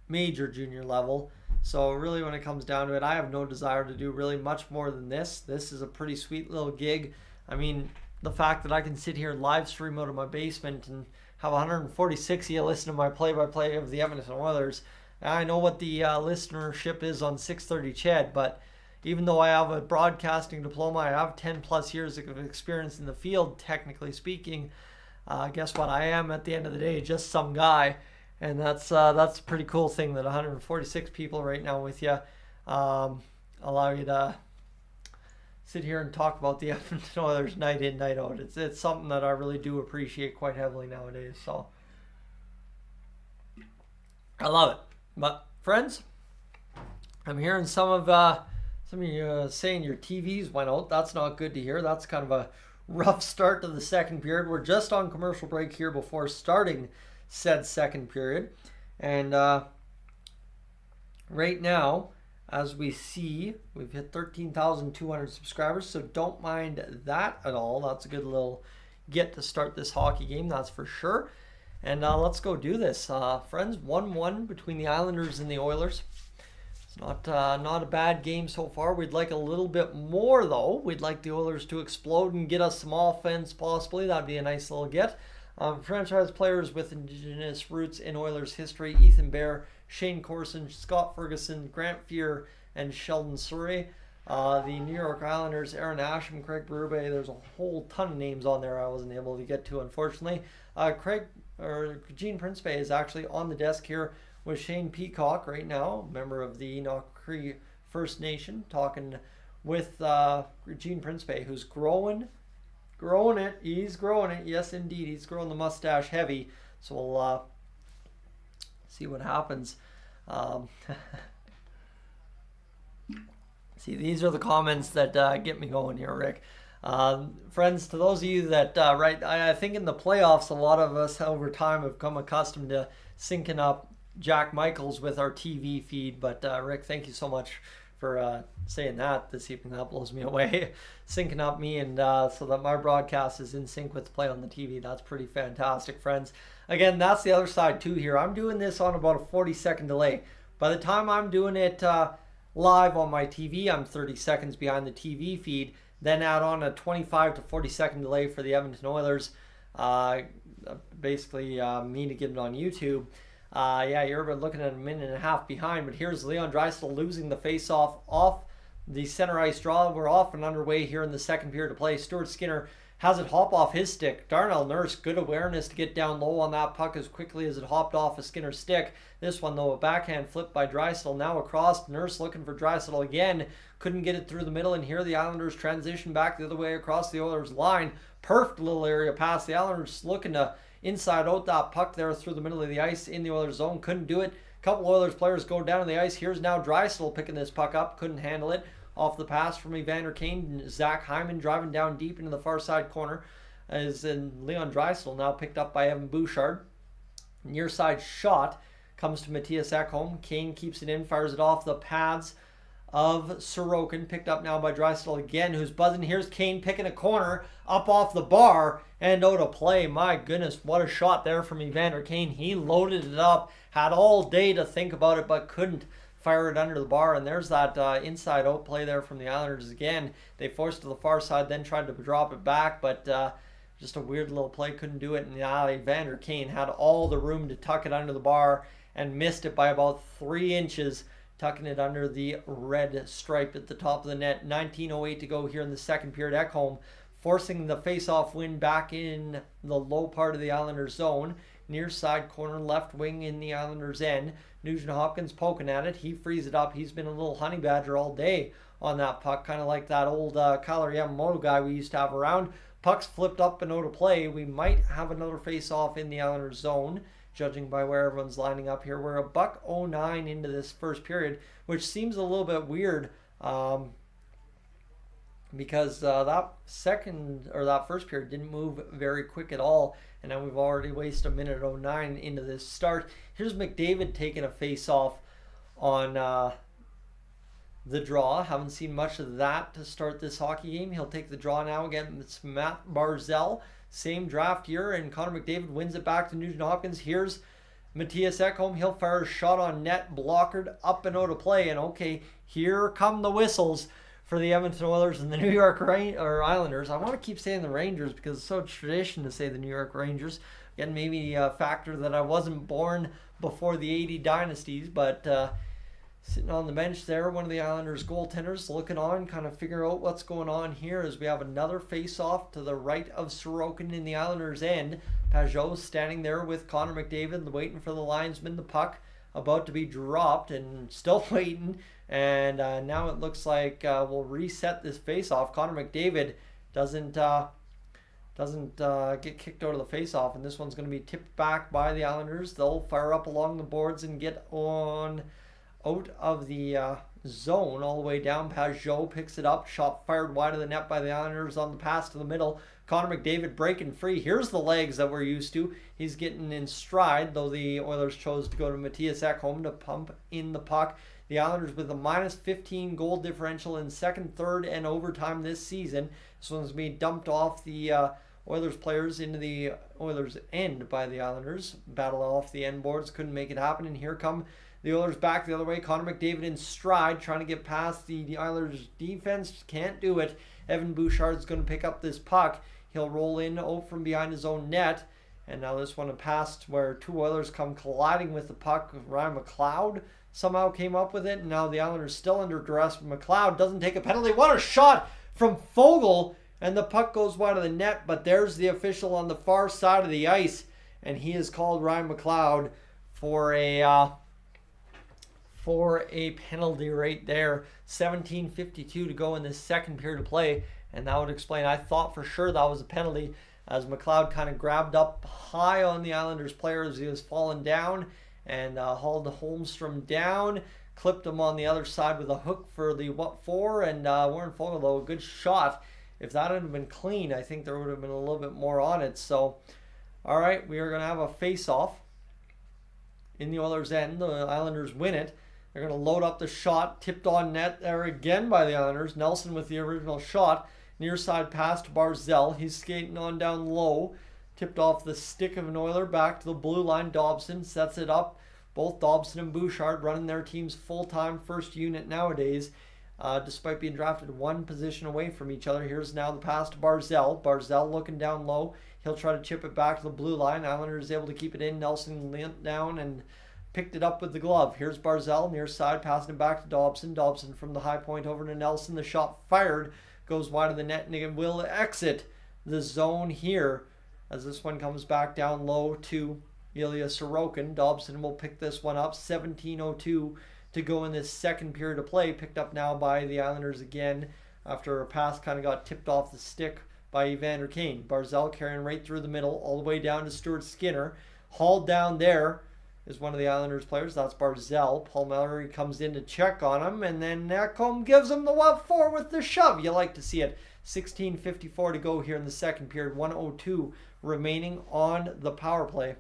major junior level. So really, when it comes down to it, I have no desire to do really much more than this. This is a pretty sweet little gig. I mean, the fact that I can sit here live stream out of my basement and have 146 of you listen to my play-by-play of the Edmonton Oilers. I know what the listenership is on 630 Ched, but even though I have a broadcasting diploma, I have 10 plus years of experience in the field, technically speaking. Guess what? I am, at the end of the day, just some guy. And that's a pretty cool thing that 146 people right now with you allow you to sit here and talk about the Edmonton Oilers night in, night out. It's something that I really do appreciate quite heavily nowadays. So I love it. But friends, I'm hearing some of you saying your TVs went out. That's not good to hear. That's kind of a rough start to the second period. We're just on commercial break here before starting said second period. And right now, as we see, we've hit 13,200 subscribers, so don't mind that at all. That's a good little get to start this hockey game, that's for sure. And let's go do this. Friends, 1-1 between the Islanders and the Oilers. It's not a bad game so far. We'd like a little bit more, though. We'd like the Oilers to explode and get us some offense, possibly. That'd be a nice little get. Franchise players with Indigenous roots in Oilers history: Ethan Bear, Shane Corson, Scott Ferguson, Grant Fear, and Sheldon Surrey. The New York Islanders: Aaron Asham, Craig Berube. There's a whole ton of names on there I wasn't able to get to, unfortunately. Gene Principe is actually on the desk here with Shane Peacock right now, member of the Enoch Cree First Nation, talking with Gene Principe, who's growing it. He's growing it. Yes, indeed. He's growing the mustache heavy. So we'll see what happens. See, these are the comments that get me going here, Rick. Friends, to those of you that, I think in the playoffs, a lot of us over time have come accustomed to syncing up Jack Michaels with our TV feed. But Rick, thank you so much for saying that this evening. That blows me away. Syncing up me and so that my broadcast is in sync with the play on the TV. That's pretty fantastic, friends. Again, that's the other side too here. I'm doing this on about a 40-second delay. By the time I'm doing it live on my TV, I'm 30 seconds behind the TV feed. Then add on a 25 to 40-second delay for the Edmonton Oilers. Basically, me to get it on YouTube. Yeah, you're looking at a minute and a half behind, but here's Leon Draisaitl losing the face-off off the center ice draw. We're off and underway here in the second period to play. Stuart Skinner has it hop off his stick. Darnell Nurse, good awareness to get down low on that puck as quickly as it hopped off of Skinner's stick. This one, though, a backhand flip by Draisaitl. Now across, Nurse looking for Draisaitl again. Couldn't get it through the middle, and here the Islanders transition back the other way across the Oilers line. Perfect little area pass. The Islanders looking to inside out that puck there through the middle of the ice in the Oilers zone. Couldn't do it. A couple Oilers players go down on the ice. Here's now Draisaitl picking this puck up. Couldn't handle it. Off the pass from Evander Kane. Zach Hyman driving down deep into the far side corner. As in Leon Draisaitl now picked up by Evan Bouchard. Near side shot comes to Matthias Ekholm. Kane keeps it in, fires it off the pads of Sorokin. Picked up now by Draisaitl again, who's buzzing. Here's Kane picking a corner up off the bar and out of play. My goodness, what a shot there from Evander Kane. He loaded it up, had all day to think about it, but couldn't fire it under the bar. And there's that inside out play there from the Islanders again. They forced it to the far side, then tried to drop it back, but just a weird little play, couldn't do it. And Evander Kane had all the room to tuck it under the bar and missed it by about 3 inches, tucking it under the red stripe at the top of the net. 19:08 to go here in the second period. Ekholm forcing the face-off win back in the low part of the Islanders zone. Near side corner, left wing in the Islanders end. Nugent Hopkins poking at it. He frees it up. He's been a little honey badger all day on that puck, kind of like that old Kyler Yamamoto guy we used to have around. Puck's flipped up and out of play. We might have another face-off in the Islanders zone, judging by where everyone's lining up here. We're a $1:09 into this first period, which seems a little bit weird because that first period didn't move very quick at all, and now we've already wasted a minute 09 into this start. Here's McDavid taking a face-off on the draw. Haven't seen much of that to start this hockey game. He'll take the draw now. Again, it's Matt Barzal. Same draft year, and Connor McDavid wins it back to Nugent Hopkins. Here's Matthias Ekholm. He'll fire a shot on net, blockered up and out of play. And okay, here come the whistles for the Edmonton Oilers and the New York Islanders. I want to keep saying the Rangers because it's so tradition to say the New York Rangers. Again, maybe a factor that I wasn't born before the 80 dynasties, but Sitting on the bench there, one of the Islanders goaltenders looking on, kind of figure out what's going on here as we have another face-off to the right of Sorokin in the Islanders' end. Pajot standing there with Connor McDavid, waiting for the linesman. The puck about to be dropped and still waiting. And now it looks like we'll reset this face-off. Connor McDavid doesn't get kicked out of the face-off, and this one's going to be tipped back by the Islanders. They'll fire up along the boards and get on out of the zone all the way down. Pajot picks it up. Shot fired wide of the net by the Islanders on the pass to the middle. Connor McDavid breaking free. Here's the legs that we're used to. He's getting in stride, though the Oilers chose to go to Mattias Ekholm to pump in the puck. The Islanders with a -15 goal differential in second, third, and overtime this season. This one's being dumped off the Oilers players into the Oilers end by the Islanders. Battle off the end boards. Couldn't make it happen, and here come the Oilers back the other way. Connor McDavid in stride, trying to get past the Islanders defense. Can't do it. Evan Bouchard's going to pick up this puck. He'll roll in from behind his own net. And now this one a pass where two Oilers come colliding with the puck. Ryan McLeod somehow came up with it. And now the Islanders still under duress. McLeod doesn't take a penalty. What a shot from Foegele. And the puck goes wide of the net. But there's the official on the far side of the ice. And he has called Ryan McLeod for a penalty right there. 17:52 to go in this second period of play. And that would explain, I thought for sure that was a penalty as McLeod kind of grabbed up high on the Islanders player as he was falling down and hauled Holmstrom down, clipped him on the other side with a hook for the what-for, and Warren Foegele, a good shot. If that had been clean, I think there would have been a little bit more on it. So, all right, we are going to have a face-off in the Oilers' end. The Islanders win it. They're going to load up the shot, tipped on net there again by the Islanders. Nelson with the original shot. Near side pass to Barzell. He's skating on down low. Tipped off the stick of an Oiler back to the blue line. Dobson sets it up. Both Dobson and Bouchard running their team's full-time first unit nowadays. Despite being drafted one position away from each other. Here's now the pass to Barzell. Barzell looking down low. He'll try to chip it back to the blue line. Islanders able to keep it in. Nelson leant down and picked it up with the glove. Here's Barzell near side, passing it back to Dobson. Dobson from the high point over to Nelson. The shot fired, goes wide of the net, and it will exit the zone here as this one comes back down low to Ilya Sorokin. Dobson will pick this one up. 17:02 to go in this second period of play. Picked up now by the Islanders again after a pass kind of got tipped off the stick by Evander Kane. Barzell carrying right through the middle all the way down to Stuart Skinner. Hauled down there is one of the Islanders players. That's Barzell. Paul Mallory comes in to check on him, and then Ekholm gives him the what-for with the shove. You like to see it. 16:54 to go here in the second period. 1:02 remaining on the power play.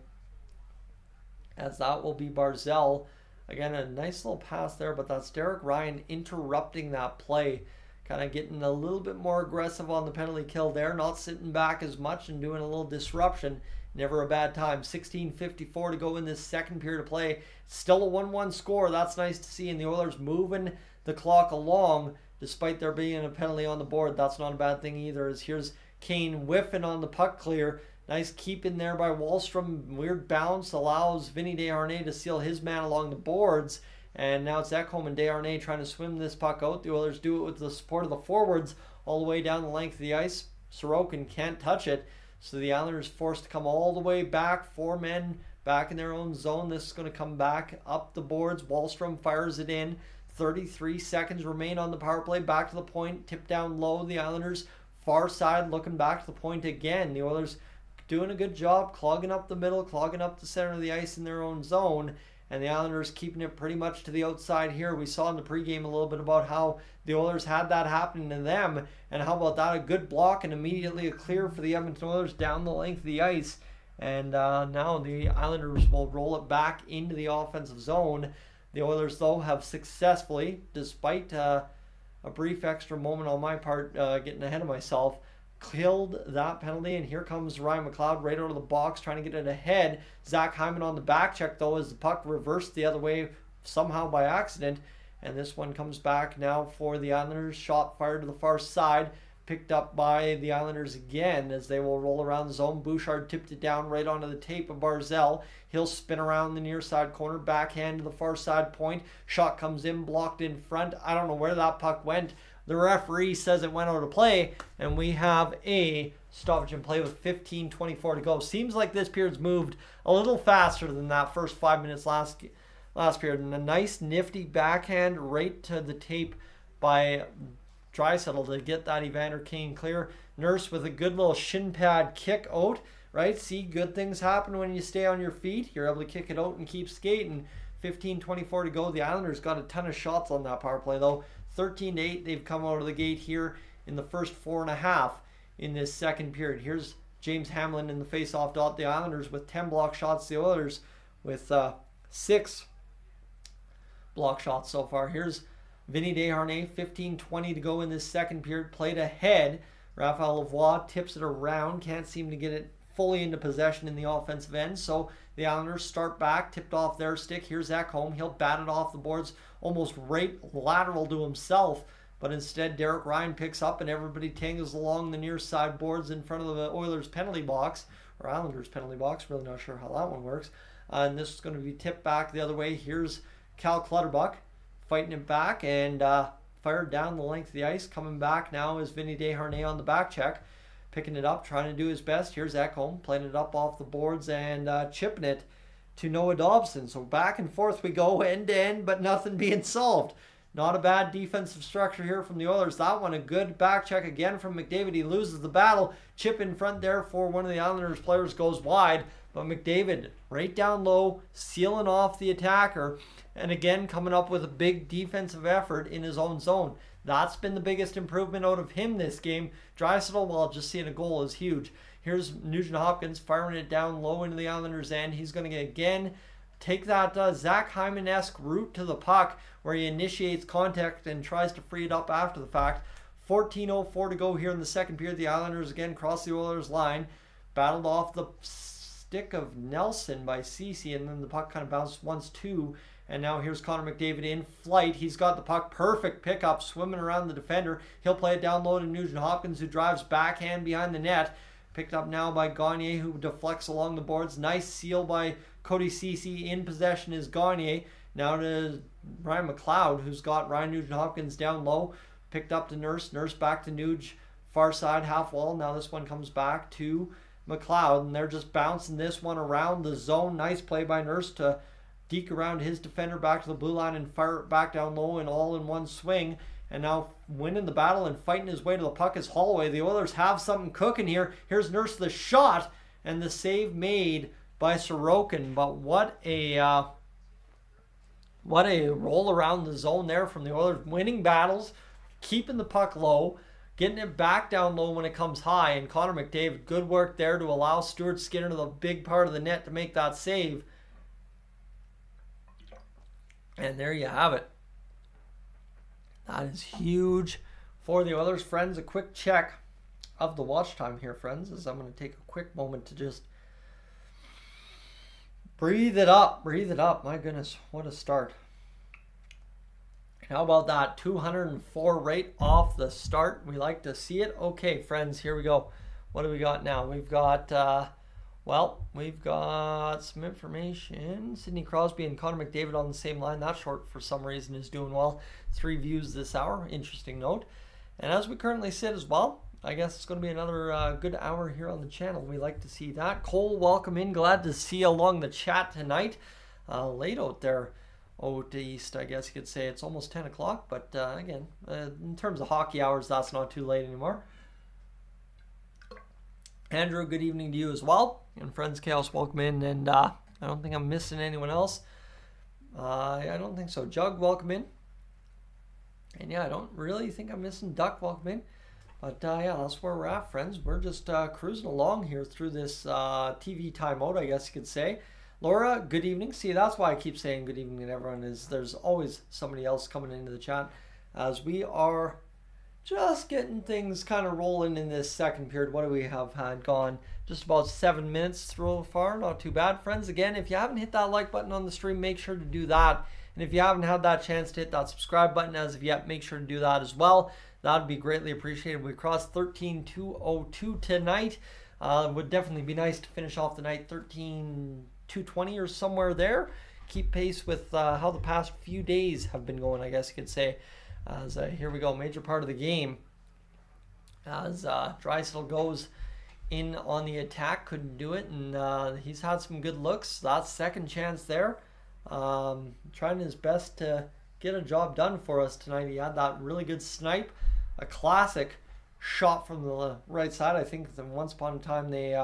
As that will be Barzell. Again, a nice little pass there, but that's Derek Ryan interrupting that play. Kind of getting a little bit more aggressive on the penalty kill there. Not sitting back as much and doing a little disruption. Never a bad time. 16:54 to go in this second period of play. Still a 1-1 score. That's nice to see. And the Oilers moving the clock along despite there being a penalty on the board. That's not a bad thing either. As here's Kane whiffing on the puck clear. Nice keep in there by Wahlstrom. Weird bounce allows Vinny Desharnais to seal his man along the boards. And now it's Ekholm and Desharnais trying to swim this puck out. The Oilers do it with the support of the forwards all the way down the length of the ice. Sorokin can't touch it. So the Islanders forced to come all the way back. 4 men back in their own zone. This is going to come back up the boards. Wahlstrom fires it in. 33 seconds remain on the power play. Back to the point. Tipped down low. The Islanders far side looking back to the point again. The Oilers doing a good job clogging up the middle, clogging up the center of the ice in their own zone. And the Islanders keeping it pretty much to the outside here. We saw in the pregame a little bit about how the Oilers had that happening to them. And how about that? A good block and immediately a clear for the Edmonton Oilers down the length of the ice. And now the Islanders will roll it back into the offensive zone. The Oilers, though, have successfully, despite a brief extra moment on my part getting ahead of myself, killed that penalty. And here comes Ryan McLeod right out of the box trying to get it ahead. Zach Hyman on the back check, though, as the puck reversed the other way somehow by accident. And this one comes back now for the Islanders. Shot fired to the far side. picked up by the Islanders again as they will roll around the zone. Bouchard tipped it down right onto the tape of Barzal. He'll spin around the near side corner, backhand to the far side point. Shot comes in, blocked in front. I don't know where that puck went. The referee says it went out of play, and we have a stoppage in play with 15:24 to go. Seems like this period's moved a little faster than that first 5 minutes last period. And a nice nifty backhand right to the tape by Draisaitl to get that Evander Kane clear. Nurse with a good little shin pad kick out, right? See, good things happen when you stay on your feet. You're able to kick it out and keep skating. 15:24 to go. The Islanders got a ton of shots on that power play, though. 13-8. They've come out of the gate here in the first 4.5 in this second period. Here's James Hamlin in the face-off dot. The Islanders with 10 block shots. The Oilers with 6 block shots so far. Here's Vinny Desharnais, 15:20 to go in this second period. Played ahead. Raphael Lavoie tips it around. Can't seem to get it fully into possession in the offensive end. So the Islanders start back. Tipped off their stick. Here's Ekholm. He'll bat it off the boards almost right lateral to himself. But instead, Derek Ryan picks up and everybody tangles along the near side boards in front of the Oilers penalty box. Or Islanders penalty box. Really not sure how that one works. And this is going to be tipped back the other way. Here's Cal Clutterbuck fighting it back and fired down the length of the ice. Coming back now is Vinny Desharnais on the back check. Picking it up, trying to do his best. Here's Ekholm playing it up off the boards and chipping it to Noah Dobson. So back and forth we go, end to end, but nothing being solved. Not a bad defensive structure here from the Oilers. That one, a good back check again from McDavid. He loses the battle. Chip in front there for one of the Islanders players goes wide. But McDavid right down low, sealing off the attacker. And again, coming up with a big defensive effort in his own zone. That's been the biggest improvement out of him this game. Draisaitl, while just seeing a goal, is huge. Here's Nugent-Hopkins firing it down low into the Islanders' end. He's going to again take that Zach Hyman-esque route to the puck where he initiates contact and tries to free it up after the fact. 14:04 to go here in the second period. The Islanders again cross the Oilers' line. Battled off the stick of Nelson by Ceci, and then the puck kind of bounced once too. And now here's Connor McDavid in flight. He's got the puck. Perfect pickup, swimming around the defender. He'll play it down low to Nugent-Hopkins, who drives backhand behind the net. Picked up now by Gagner, who deflects along the boards. Nice seal by Cody Ceci. In possession is Gagner. Now to Ryan McLeod, who's got Ryan Nugent-Hopkins down low. Picked up to Nurse. Nurse back to Nuge. Far side, half wall. Now this one comes back to McLeod, and they're just bouncing this one around the zone. Nice play by Nurse to deke around his defender back to the blue line and fire it back down low and all in one swing. And now winning the battle and fighting his way to the puck is Holloway. The Oilers have something cooking here. Here's Nurse the shot and the save made by Sorokin. But what a roll around the zone there from the Oilers. Winning battles, keeping the puck low, getting it back down low when it comes high. And Connor McDavid, good work there to allow Stuart Skinner to the big part of the net to make that save. And there you have it. That is huge for the Oilers. Friends, a quick check of the watch time here, friends, as I'm going to take a quick moment to just breathe it up. Breathe it up. My goodness, what a start. How about that? 204 right off the start. We like to see it. Okay, friends, here we go. What do we got now? We've got, we've got some information. Sidney Crosby and Connor McDavid on the same line. That short, for some reason, is doing well. 3 views this hour. Interesting note. And as we currently sit as well, I guess it's going to be another good hour here on the channel. We like to see that. Cole, welcome in. Glad to see you along the chat tonight. Late out there. Out east, I guess you could say. It's almost 10 o'clock, but again, in terms of hockey hours, that's not too late anymore. Andrew, good evening to you as well. And Friends Chaos, welcome in. And I don't think I'm missing anyone else. I don't think so. Jug, welcome in. And yeah, I don't really think I'm missing Duck, welcome in. But yeah, that's where we're at, friends. We're just cruising along here through this TV timeout, I guess you could say. Laura, good evening. See, that's why I keep saying good evening to everyone, is there's always somebody else coming into the chat as we are just getting things kind of rolling in this second period. What do we have had gone? Just about 7 minutes so far. Not too bad, friends. Again, if you haven't hit that like button on the stream, make sure to do that. And if you haven't had that chance to hit that subscribe button as of yet, make sure to do that as well. that would be greatly appreciated. We crossed 13,202 tonight. Would definitely be nice to finish off the night 13,220 or somewhere there. Keep pace with how the past few days have been going, I guess you could say. As here we go, major part of the game. As Draisaitl goes in on the attack, couldn't do it, and he's had some good looks. That's second chance there. Trying his best to get a job done for us tonight. He had that really good snipe, a classic shot from the right side. I think that once upon a time they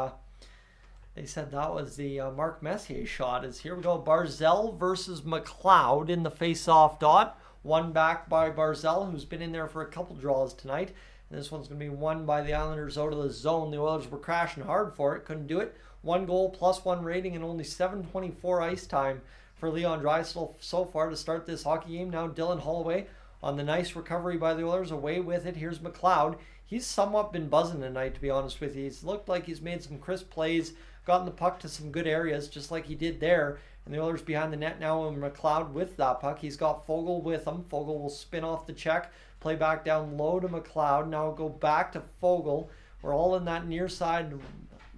said that was the Mark Messier shot. Is here we go, Barzal versus McLeod in the face-off dot. One back by Barzal, who's been in there for a couple draws tonight. And this one's going to be won by the Islanders out of the zone. The Oilers were crashing hard for it. Couldn't do it. 1 goal, +1 rating, and only 7:24 ice time for Leon Draisaitl so far to start this hockey game. Now Dylan Holloway on the nice recovery by the Oilers. Away with it. Here's McLeod. He's somewhat been buzzing tonight, to be honest with you. He's looked like he's made some crisp plays, gotten the puck to some good areas, just like he did there. And the Oilers behind the net now, and McLeod with that puck. He's got Fogle with him. Fogle will spin off the check. Play back down low to McLeod. Now go back to Fogle. We're all in that near side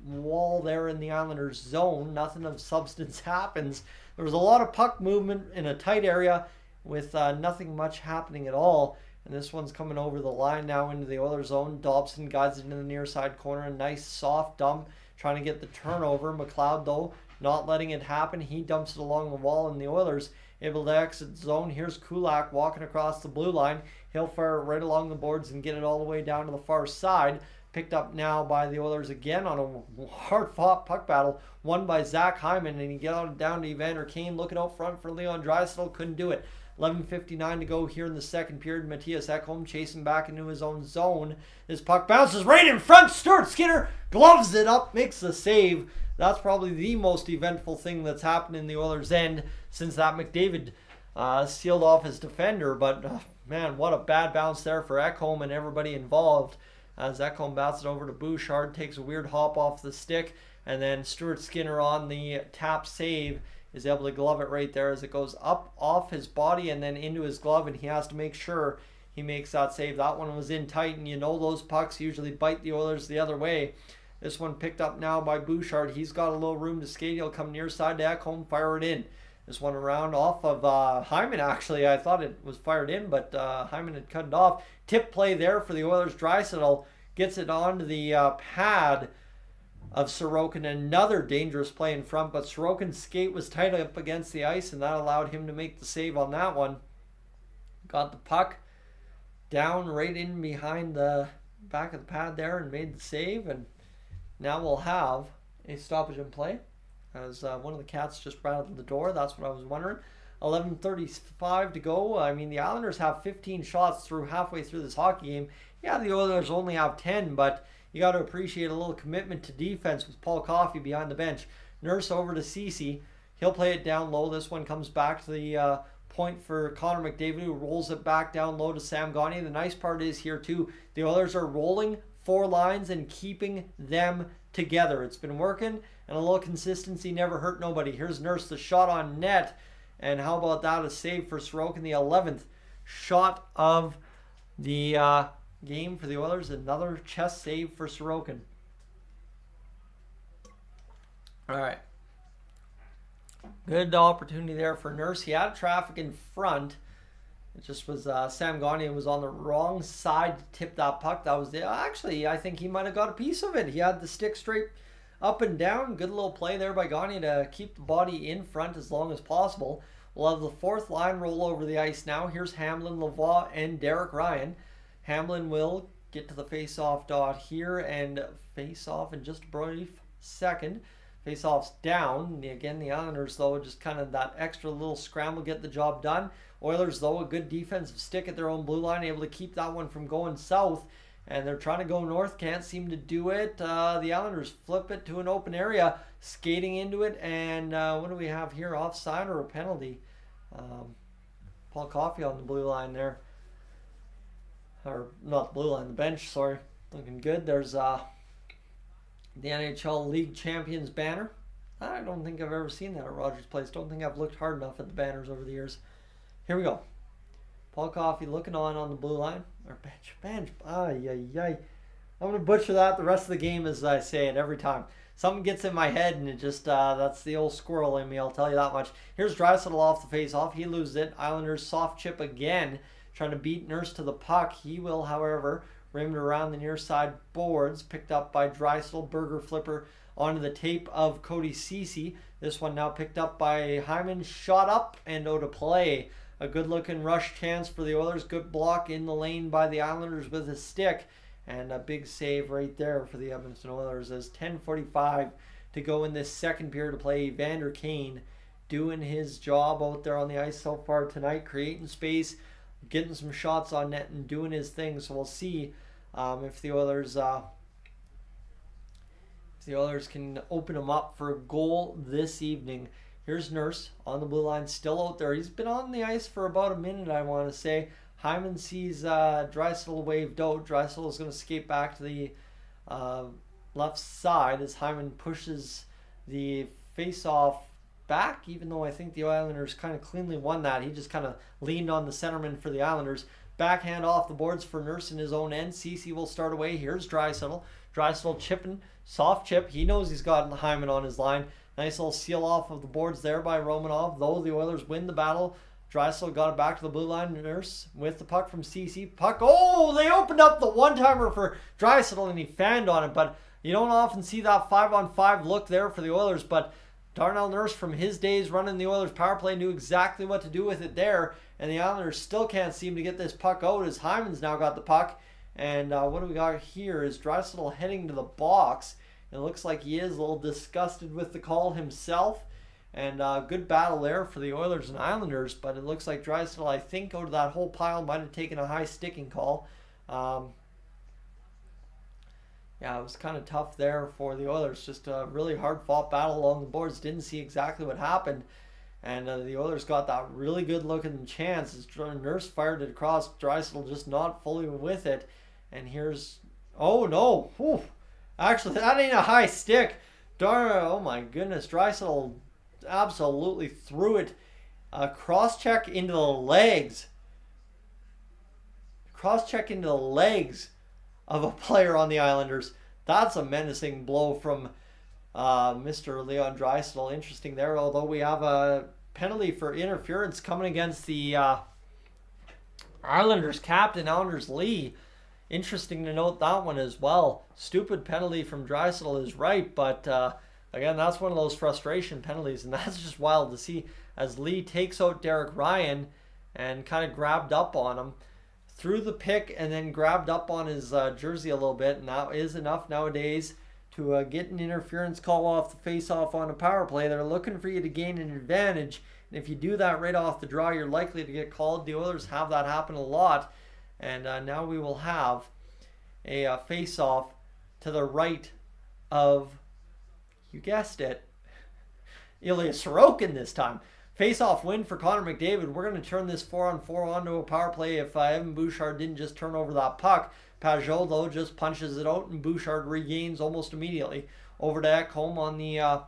wall there in the Islanders zone. Nothing of substance happens. There was a lot of puck movement in a tight area with nothing much happening at all. And this one's coming over the line now into the Oilers zone. Dobson guides it into the near side corner. A nice soft dump trying to get the turnover. McLeod, though, not letting it happen. He dumps it along the wall, and the Oilers able to exit zone. Here's Kulak walking across the blue line. He'll fire it right along the boards and get it all the way down to the far side. Picked up now by the Oilers again on a hard-fought puck battle. Won by Zach Hyman, and he got it down to Evander Kane. Looking out front for Leon Draisaitl. Couldn't do it. 11:59 to go here in the second period. Matthias Ekholm chasing back into his own zone. This puck bounces right in front. Stuart Skinner gloves it up, makes the save. That's probably the most eventful thing that's happened in the Oilers' end since that McDavid sealed off his defender. But, man, what a bad bounce there for Ekholm and everybody involved. As Ekholm bounces it over to Bouchard, takes a weird hop off the stick, and then Stuart Skinner on the tap save is able to glove it right there as it goes up off his body and then into his glove, and he has to make sure he makes that save. That one was in tight, and you know those pucks usually bite the Oilers the other way. This one picked up now by Bouchard. He's got a little room to skate. He'll come near side to Ekholm, fire it in. This one around off of Hyman, actually. I thought it was fired in, but Hyman had cut it off. Tip play there for the Oilers. Draisaitl gets it onto the pad of Sorokin. Another dangerous play in front, but Sorokin's skate was tight up against the ice, and that allowed him to make the save on that one. Got the puck down right in behind the back of the pad there and made the save, and now we'll have a stoppage in play as one of the Cats just rattled the door. That's what I was wondering. 11:35 to go. I mean, the Islanders have 15 shots through halfway through this hockey game. Yeah, the Oilers only have 10, but you got to appreciate a little commitment to defense with Paul Coffey behind the bench. Nurse over to Ceci. He'll play it down low. This one comes back to the point for Connor McDavid, who rolls it back down low to Sam Gagner. The nice part is here, too, the Oilers are rolling 4 lines and keeping them together. It's been working, and a little consistency never hurt nobody. Here's Nurse, the shot on net. And how about that? A save for Sorokin, the 11th shot of the game for the Oilers. Another chest save for Sorokin. All right. Good opportunity there for Nurse. He had traffic in front. It just was Sam Gagner was on the wrong side to tip that puck. That was actually, I think he might have got a piece of it. He had the stick straight up and down. Good little play there by Gagner to keep the body in front as long as possible. We'll have the 4th line roll over the ice now. Here's Hamblin, Lavoie, and Derek Ryan. Hamblin will get to the face-off dot here and face off in just a brief second. Face-off's down. Again, the Islanders, though, just kind of that extra little scramble, get the job done. Oilers, though, a good defensive stick at their own blue line, able to keep that one from going south. And they're trying to go north, can't seem to do it. The Islanders flip it to an open area, skating into it. And what do we have here? Offside or a penalty? Paul Coffey on the blue line there. Or not the blue line, the bench, sorry. Looking good. There's the NHL League Champions banner. I don't think I've ever seen that at Rogers Place. Don't think I've looked hard enough at the banners over the years. Here we go. Paul Coffey looking on the blue line. Or bench. Ay. I'm going to butcher that the rest of the game as I say it every time. Something gets in my head and it just, that's the old squirrel in me, I'll tell you that much. Here's Draisaitl off the face-off. He loses it. Islanders soft chip again, trying to beat Nurse to the puck. He will, however, rim it around the near side boards. Picked up by Draisaitl. Burger flipper onto the tape of Cody Ceci. This one now picked up by Hyman. Shot up and out of play. A good-looking rush chance for the Oilers. Good block in the lane by the Islanders with a stick. And a big save right there for the Edmonton Oilers as 10:45 to go in this second period to play. Evander Kane doing his job out there on the ice so far tonight, creating space, getting some shots on net and doing his thing. So we'll see if the Oilers can open him up for a goal this evening. Here's Nurse on the blue line, still out there. He's been on the ice for about a minute, I want to say. Hyman sees Draisaitl waved out. Draisaitl is going to skate back to the left side as Hyman pushes the face-off back, even though I think the Islanders kind of cleanly won that. He just kind of leaned on the centerman for the Islanders. Backhand off the boards for Nurse in his own end. Ceci will start away. Here's Draisaitl. Draisaitl chipping, soft chip. He knows he's got Hyman on his line. Nice little seal off of the boards there by Romanov. Though the Oilers win the battle, Draisaitl got it back to the blue line. Nurse with the puck from Ceci. Puck. Oh, they opened up the one-timer for Draisaitl and he fanned on it. But you don't often see that 5-on-5 look there for the Oilers. But Darnell Nurse from his days running the Oilers power play knew exactly what to do with it there. And the Islanders still can't seem to get this puck out as Hyman's now got the puck. And what do we got here is Draisaitl heading to the box. It looks like he is a little disgusted with the call himself. And good battle there for the Oilers and Islanders, but it looks like Draisaitl, I think, out of that whole pile might have taken a high sticking call. Yeah, it was kind of tough there for the Oilers. Just a really hard-fought battle along the boards. Didn't see exactly what happened. And the Oilers got that really good-looking chance as Nurse fired it across. Draisaitl just not fully with it. And here's... Oh, no. Whew. Actually, that ain't a high stick. Oh, my goodness. Draisaitl absolutely threw it. Cross-check into the legs. Cross-check into the legs of a player on the Islanders. That's a menacing blow from Mr. Leon Draisaitl. Interesting there, although we have a penalty for interference coming against the Islanders captain, Anders Lee. Interesting to note that one as well. Stupid penalty from Draisaitl is right, but again, that's one of those frustration penalties, and that's just wild to see as Lee takes out Derek Ryan and kind of grabbed up on him. Threw the pick and then grabbed up on his jersey a little bit, and that is enough nowadays to get an interference call off the face-off on a power play. They're looking for you to gain an advantage, and if you do that right off the draw, you're likely to get called. The Oilers have that happen a lot, and now we will have a face-off to the right of, you guessed it, Ilya Sorokin this time. Face-off win for Connor McDavid. We're going to turn this 4-on-4 onto a power play if Evan Bouchard didn't just turn over that puck. Pajot, though, just punches it out, and Bouchard regains almost immediately. Over to Ekholm on the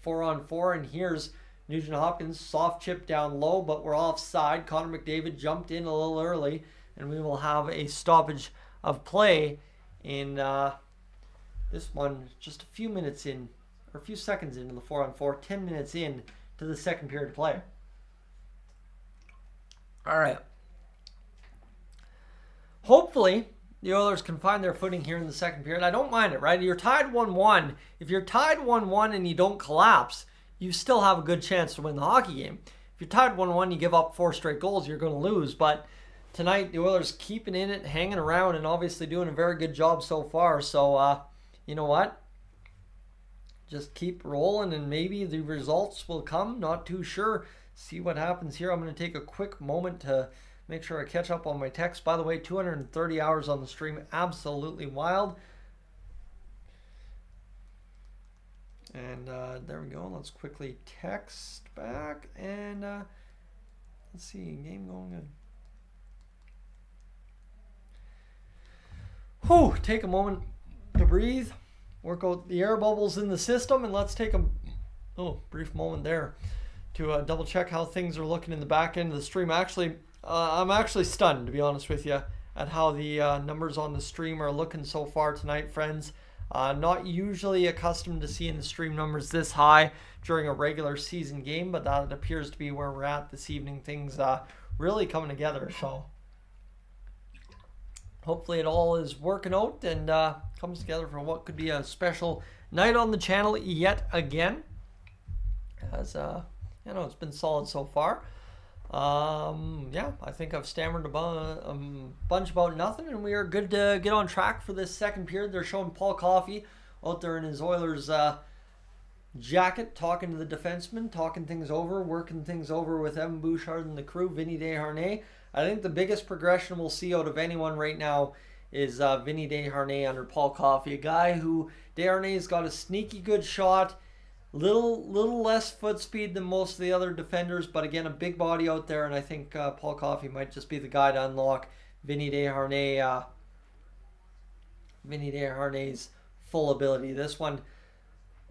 4-on-4, and here's Nugent Hopkins. Soft chip down low, but we're offside. Connor McDavid jumped in a little early, and we will have a stoppage of play in this one just a few minutes in, or a few seconds into the 4-on-4, 10 minutes in to the second period of play. All right. Hopefully, the Oilers can find their footing here in the second period. I don't mind it, right? You're tied 1-1. If you're tied 1-1 and you don't collapse, you still have a good chance to win the hockey game. If you're tied 1-1, you give up 4 straight goals, you're going to lose. But tonight, the Oilers keeping in it, hanging around, and obviously doing a very good job so far. So, you know what? Just keep rolling and maybe the results will come. Not too sure. See what happens here. I'm going to take a quick moment to make sure I catch up on my text. By the way, 230 hours on the stream. Absolutely wild. And there we go. Let's quickly text back. And let's see. Game going good. Whew. Take a moment to breathe. Work out the air bubbles in the system, and let's take a brief moment there to double check how things are looking in the back end of the stream. Actually, I'm actually stunned, to be honest with you, at how the numbers on the stream are looking so far tonight, friends. Not usually accustomed to seeing the stream numbers this high during a regular season game, but that appears to be where we're at this evening. Things really coming together, so hopefully it all is working out and comes together for what could be a special night on the channel yet again. As it's been solid so far. Yeah, I think I've stammered a bunch about nothing, and we are good to get on track for this second period. They're showing Paul Coffey out there in his Oilers jacket, talking to the defenseman, talking things over, working things over with Evan Bouchard and the crew, Vinny Desharnais. I think the biggest progression we'll see out of anyone right now is Vinny Desharnais under Paul Coffey, a guy who Desharnais's got a sneaky good shot. Little less foot speed than most of the other defenders, but again, a big body out there, and I think Paul Coffey might just be the guy to unlock Vinny Desharnais's full ability. This one,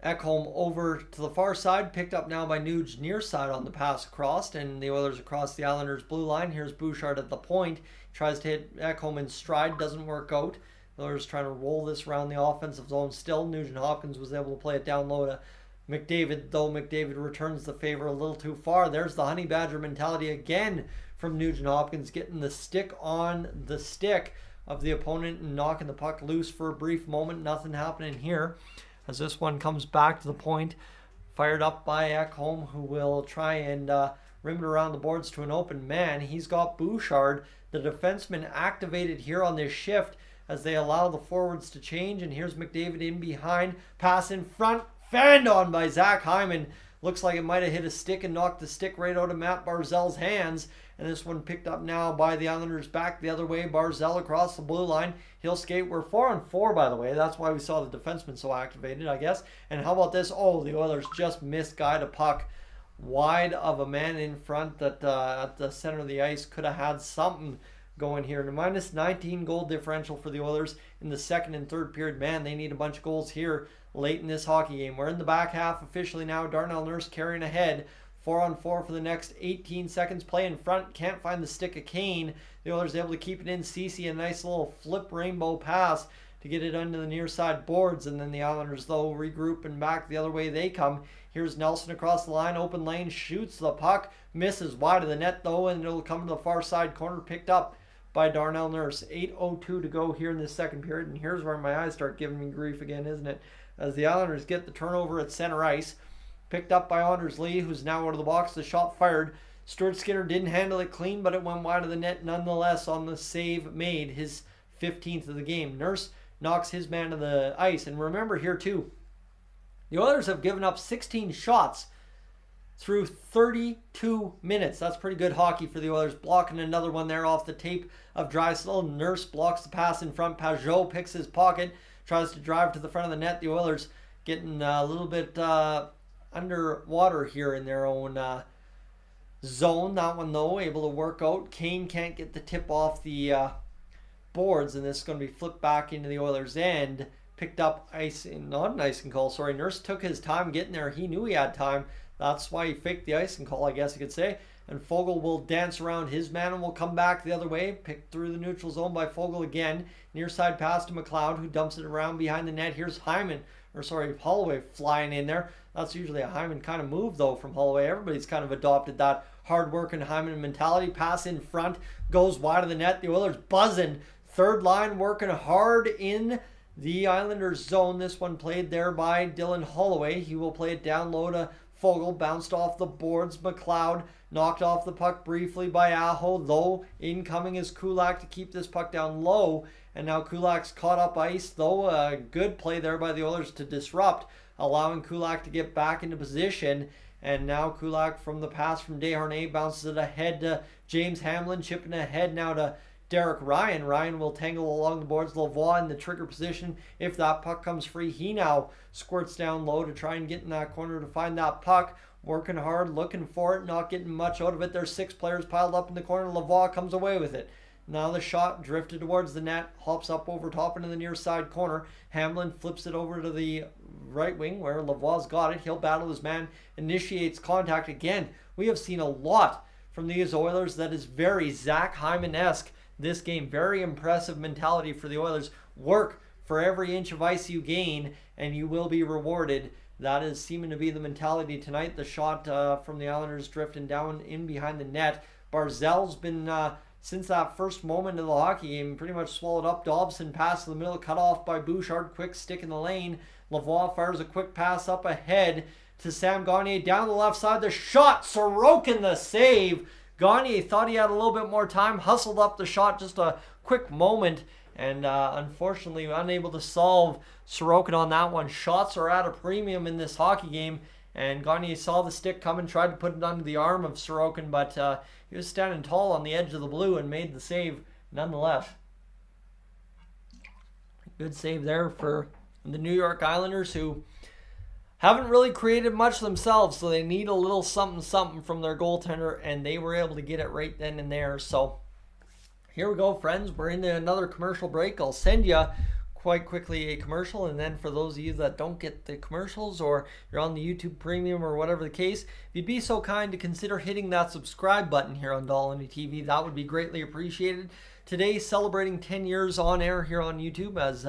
Ekholm over to the far side, picked up now by Nuge near side on the pass across, and the Oilers across the Islanders' blue line. Here's Bouchard at the point, tries to hit Ekholm in stride, doesn't work out. The Oilers trying to roll this around the offensive zone still. Nugent Hopkins was able to play it down low to McDavid, though McDavid returns the favor a little too far. There's the Honey Badger mentality again from Nugent Hopkins, getting the stick on the stick of the opponent and knocking the puck loose for a brief moment. Nothing happening here as this one comes back to the point. Fired up by Ekholm, who will try and rim it around the boards to an open man. He's got Bouchard, the defenseman, activated here on this shift as they allow the forwards to change. And here's McDavid in behind. Pass in front. Fanned on by Zach Hyman. Looks like it might have hit a stick and knocked the stick right out of Matt Barzal's hands. And this one picked up now by the Islanders back the other way. Barzal across the blue line. He'll skate. We're 4-on-4, by the way. That's why we saw the defenseman so activated, I guess. And how about this? Oh, the Oilers just misguided a puck wide of a man in front that at the center of the ice could have had something going here. And a minus 19 goal differential for the Oilers in the second and third period. Man, they need a bunch of goals here late in this hockey game. We're in the back half officially now. Darnell Nurse carrying ahead. 4-on-4 for the next 18 seconds. Play in front. Can't find the stick of Kane. The Oilers able to keep it in. Ceci, a nice little flip rainbow pass to get it under the near side boards. And then the Islanders, though, regroup and back the other way they come. Here's Nelson across the line. Open lane. Shoots the puck. Misses wide of the net, though, and it'll come to the far side corner. Picked up by Darnell Nurse. 8:02 to go here in this second period. And here's where my eyes start giving me grief again, isn't it? As the Islanders get the turnover at center ice. Picked up by Anders Lee, who's now out of the box. The shot fired. Stuart Skinner didn't handle it clean, but it went wide of the net nonetheless on the save made, his 15th of the game. Nurse knocks his man to the ice. And remember here, too, the Oilers have given up 16 shots through 32 minutes. That's pretty good hockey for the Oilers. Blocking another one there off the tape of Draisaitl. Nurse blocks the pass in front. Pajot picks his pocket. Tries to drive to the front of the net. The Oilers getting a little bit underwater here in their own zone. That one, though, able to work out. Kane can't get the tip off the boards, and this is going to be flipped back into the Oilers' end. Picked up not an icing call, sorry. Nurse took his time getting there. He knew he had time. That's why he faked the icing call, I guess you could say. And Fogle will dance around his man and will come back the other way. Picked through the neutral zone by Fogle again. Near side pass to McLeod, who dumps it around behind the net. Here's Holloway flying in there. That's usually a Hyman kind of move, though, from Holloway. Everybody's kind of adopted that hard-working Hyman mentality. Pass in front, goes wide of the net. The Oilers buzzing. Third line working hard in the Islanders zone. This one played there by Dylan Holloway. He will play it down low to Fogle. Bounced off the boards. McLeod knocked off the puck briefly by Aho, though incoming is Kulak to keep this puck down low. And now Kulak's caught up ice, though a good play there by the Oilers to disrupt, allowing Kulak to get back into position. And now Kulak from the pass from Desharnais bounces it ahead to James Hamlin, chipping ahead now to Derek Ryan. Ryan will tangle along the boards. Lavoie in the trigger position. If that puck comes free, he now squirts down low to try and get in that corner to find that puck. Working hard, looking for it, not getting much out of it. There's 6 players piled up in the corner. Lavoie comes away with it. Now the shot drifted towards the net, hops up over top into the near side corner. Hamlin flips it over to the right wing where Lavoie's got it. He'll battle his man, initiates contact again. We have seen a lot from these Oilers that is very Zach Hyman-esque this game. Very impressive mentality for the Oilers. Work for every inch of ice you gain, and you will be rewarded. That is seeming to be the mentality tonight. The shot from the Islanders drifting down in behind the net. Barzal's been, since that first moment of the hockey game, pretty much swallowed up. Dobson pass to the middle, cut off by Bouchard. Quick stick in the lane. Lavoie fires a quick pass up ahead to Sam Gagner down the left side. The shot, Sorokin the save. Gagner thought he had a little bit more time, hustled up the shot, just a quick moment, and unfortunately unable to solve Sorokin on that one. Shots are at a premium in this hockey game, and Gagner saw the stick coming, tried to put it under the arm of Sorokin, but he was standing tall on the edge of the blue and made the save nonetheless. Good save there for the New York Islanders, who haven't really created much themselves, so they need a little something from their goaltender, and they were able to get it right then and there. So here we go, friends. We're into another commercial break. I'll send you quite quickly a commercial, and then for those of you that don't get the commercials, or you're on the YouTube Premium or whatever the case, if you'd be so kind to consider hitting that subscribe button here on Dolynny TV, that would be greatly appreciated. Today, celebrating 10 years on air here on YouTube as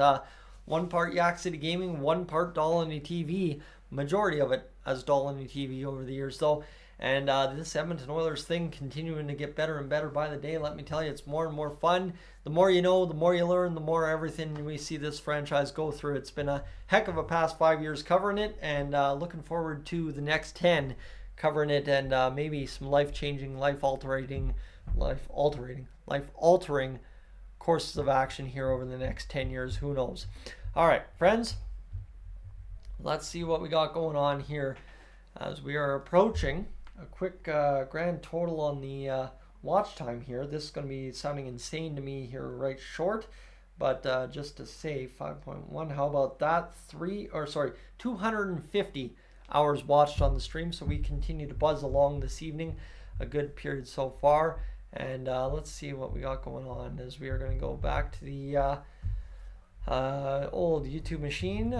one part Yak City Gaming, one part Dolynny TV. Majority of it as Dolynny TV over the years, though. And this Edmonton Oilers thing continuing to get better and better by the day. Let me tell you, it's more and more fun. The more you know, the more you learn, the more everything we see this franchise go through. It's been a heck of a past 5 years covering it, and looking forward to the next 10 covering it, and maybe some life-changing, life-altering courses of action here over the next 10 years. Who knows? All right, friends. Let's see what we got going on here as we are approaching a quick grand total on the watch time here. This is going to be sounding insane to me here right short, but just to say 5.1, how about that? 250 hours watched on the stream, so we continue to buzz along this evening. A good period so far, and let's see what we got going on as we are going to go back to the old YouTube machine.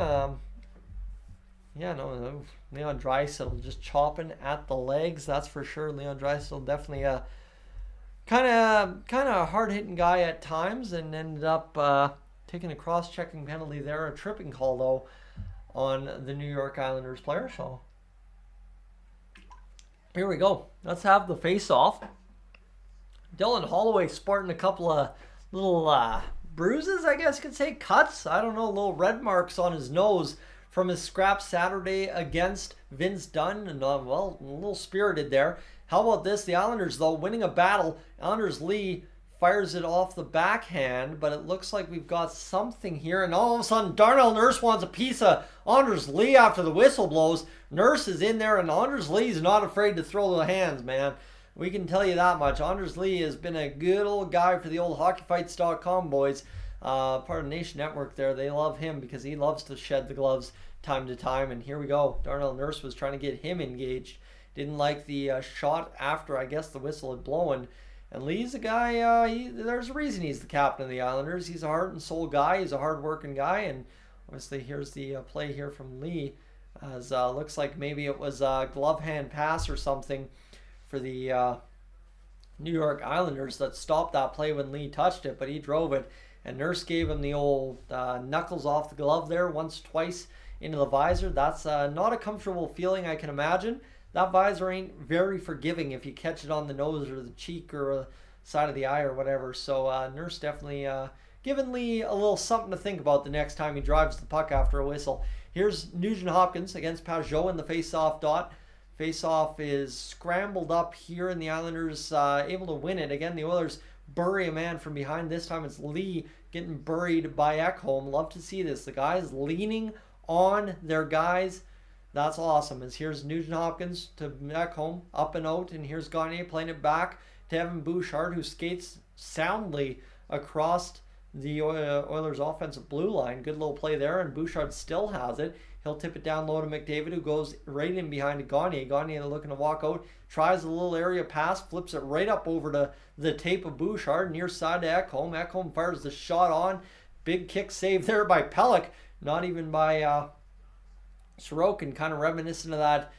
Leon Draisaitl just chopping at the legs, that's for sure. Leon Draisaitl definitely a kind of hard-hitting guy at times, and ended up taking a cross-checking penalty there, a tripping call though on the New York Islanders player. So here we go. Let's have the face-off. Dylan Holloway sporting a couple of little bruises, I guess you could say, cuts. I don't know, little red marks on his nose from his scrap Saturday against Vince Dunn, and well, a little spirited there. How about this? The Islanders, though, winning a battle. Anders Lee fires it off the backhand, but it looks like we've got something here, and all of a sudden, Darnell Nurse wants a piece of Anders Lee after the whistle blows. Nurse is in there, and Anders Lee's not afraid to throw the hands, man. We can tell you that much. Anders Lee has been a good old guy for the old hockeyfights.com boys. Part of Nation Network there. They love him because he loves to shed the gloves time to time. And here we go. Darnell Nurse was trying to get him engaged. Didn't like the shot after, I guess, the whistle had blown. And Lee's a guy, there's a reason he's the captain of the Islanders. He's a heart and soul guy. He's a hard-working guy. And obviously here's the play here from Lee. As looks like maybe it was a glove hand pass or something for the New York Islanders that stopped that play when Lee touched it. But he drove it. And Nurse gave him the old knuckles off the glove there once, twice into the visor. That's not a comfortable feeling, I can imagine. That visor ain't very forgiving if you catch it on the nose or the cheek or the side of the eye or whatever. So Nurse definitely giving Lee a little something to think about the next time he drives the puck after a whistle. Here's Nugent Hopkins against Pajot in the face-off dot. Face-off is scrambled up here, and the Islanders able to win it. Again, the Oilers bury a man from behind. This time it's Lee getting buried by Ekholm. Love to see this. The guys leaning on their guys. That's awesome. As here's Nugent Hopkins to Ekholm, up and out, and here's Gagner playing it back to Evan Bouchard, who skates soundly across the Oilers' offensive blue line. Good little play there, and Bouchard still has it. He'll tip it down low to McDavid, who goes right in behind to Gagner. Gagner looking to walk out, tries a little area pass, flips it right up over to the tape of Bouchard, near side to Ekholm. Ekholm fires the shot on. Big kick save there by Pelech, not even by Sorokin, kind of reminiscent of that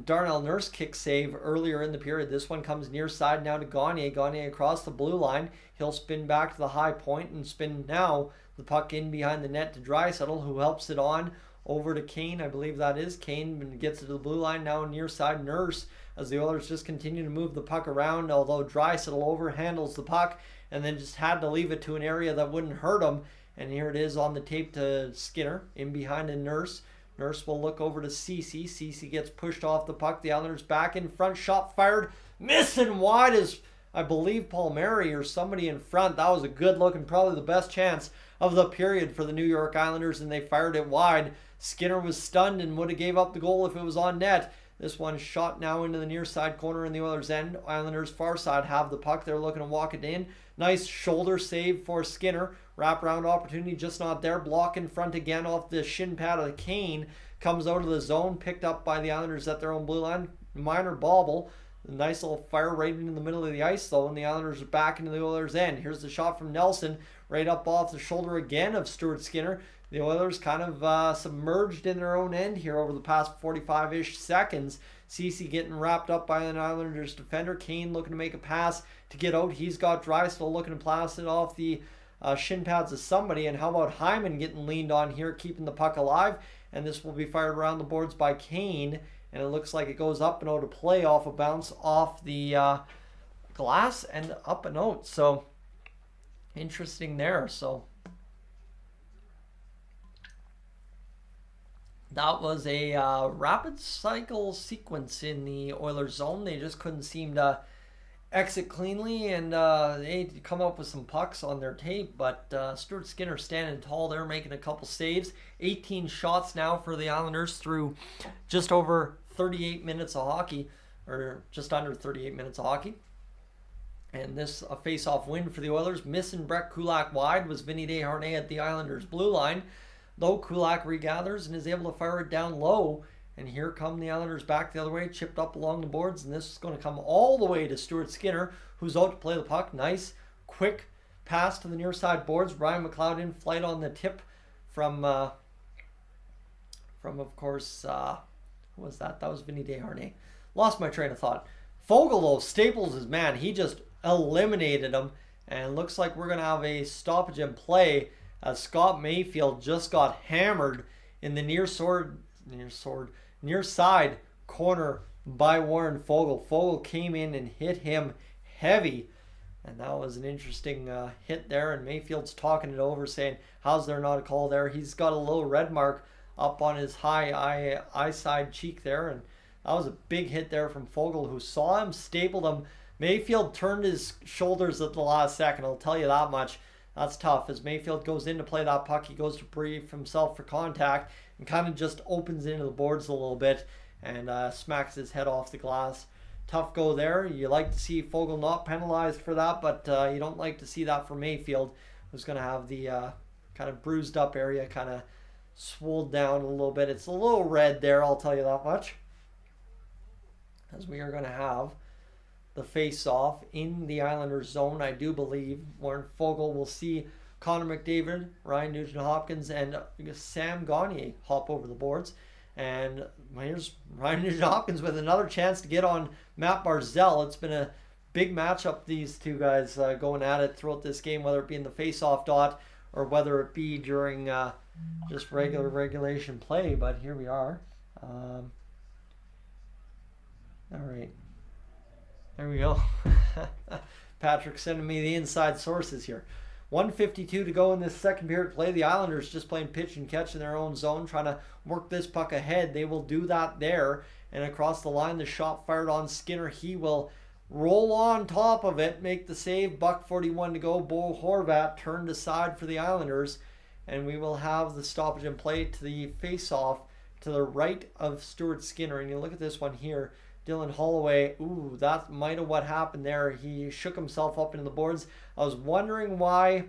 Darnell Nurse kick save earlier in the period. This one comes near side now to Gagner. Gagner across the blue line. He'll spin back to the high point and spin now the puck in behind the net to Draisaitl, who helps it on over to Kane. I believe that is Kane, gets it to the blue line now near side Nurse, as the Oilers just continue to move the puck around, although Draisaitl overhandles the puck and then just had to leave it to an area that wouldn't hurt him. And here it is on the tape to Skinner, in behind a Nurse. Nurse will look over to Ceci. Ceci gets pushed off the puck. The Islanders back in front. Shot fired. Missing wide is, I believe, Palmieri or somebody in front. That was a good look and probably the best chance of the period for the New York Islanders, and they fired it wide. Skinner was stunned and would have gave up the goal if it was on net. This one shot now into the near side corner in the Oilers' end. Islanders far side have the puck. They're looking to walk it in. Nice shoulder save for Skinner. Wraparound opportunity, just not there. Block in front again off the shin pad of Kane. Comes out of the zone, picked up by the Islanders at their own blue line. Minor bobble. A nice little fire right into the middle of the ice, though, and the Islanders are back into the Oilers' end. Here's the shot from Nelson, right up off the shoulder again of Stuart Skinner. The Oilers kind of submerged in their own end here over the past 45-ish seconds. Ceci getting wrapped up by an Islanders defender. Kane looking to make a pass to get out. He's got Draisaitl looking to pass it off the shin pads of somebody. And how about Hyman getting leaned on here, keeping the puck alive? And this will be fired around the boards by Kane. And it looks like it goes up and out of play off a bounce off the glass and up and out. So interesting there. So that was a rapid cycle sequence in the Oilers zone. They just couldn't seem to exit cleanly, and they come up with some pucks on their tape. But Stuart Skinner standing tall there, making a couple saves. 18 shots now for the Islanders through just over 38 minutes of hockey, or just under 38 minutes of hockey. And this a face-off win for the Oilers. Missing Brett Kulak wide was Vinny Desharnais at the Islanders' blue line. Though Kulak regathers and is able to fire it down low. And here come the Islanders back the other way, chipped up along the boards. And this is going to come all the way to Stuart Skinner, who's out to play the puck. Nice, quick pass to the near side boards. Ryan McLeod in flight on the tip from of course, who was that? That was Vinny Desharnais. Lost my train of thought. Fogle, though, staples his man. He just eliminated him. And looks like we're going to have a stoppage in play, as Scott Mayfield just got hammered in the near side corner by Warren Fogle. Fogle came in and hit him heavy, and that was an interesting hit there. And Mayfield's talking it over, saying, how's there not a call there? He's got a little red mark up on his high eye side cheek there, and that was a big hit there from Fogle, who saw him, stapled him. Mayfield turned his shoulders at the last second, I'll tell you that much. That's tough. As Mayfield goes in to play that puck, he goes to brief himself for contact and kind of just opens into the boards a little bit and smacks his head off the glass. Tough go there. You like to see Fogle not penalized for that, but you don't like to see that for Mayfield, who's going to have the kind of bruised up area kind of swolled down a little bit. It's a little red there, I'll tell you that much. As we are going to have the face-off in the Islanders zone, I do believe. Warren Fogle will see Connor McDavid, Ryan Nugent-Hopkins, and Sam Gagner hop over the boards. And here's Ryan Nugent-Hopkins with another chance to get on Matt Barzal. It's been a big matchup, these two guys going at it throughout this game, whether it be in the face-off dot or whether it be during just regular regulation play. But here we are. All right. There we go. Patrick sending me the inside sources here. 1:52 to go in this second period play. The Islanders just playing pitch and catch in their own zone, trying to work this puck ahead. They will do that there. And across the line, the shot fired on Skinner. He will roll on top of it, make the save. $1:41 to go. Bo Horvat turned aside for the Islanders. And we will have the stoppage in play to the face-off to the right of Stuart Skinner. And you look at this one here. Dylan Holloway, ooh, that might have what happened there. He shook himself up into the boards. I was wondering why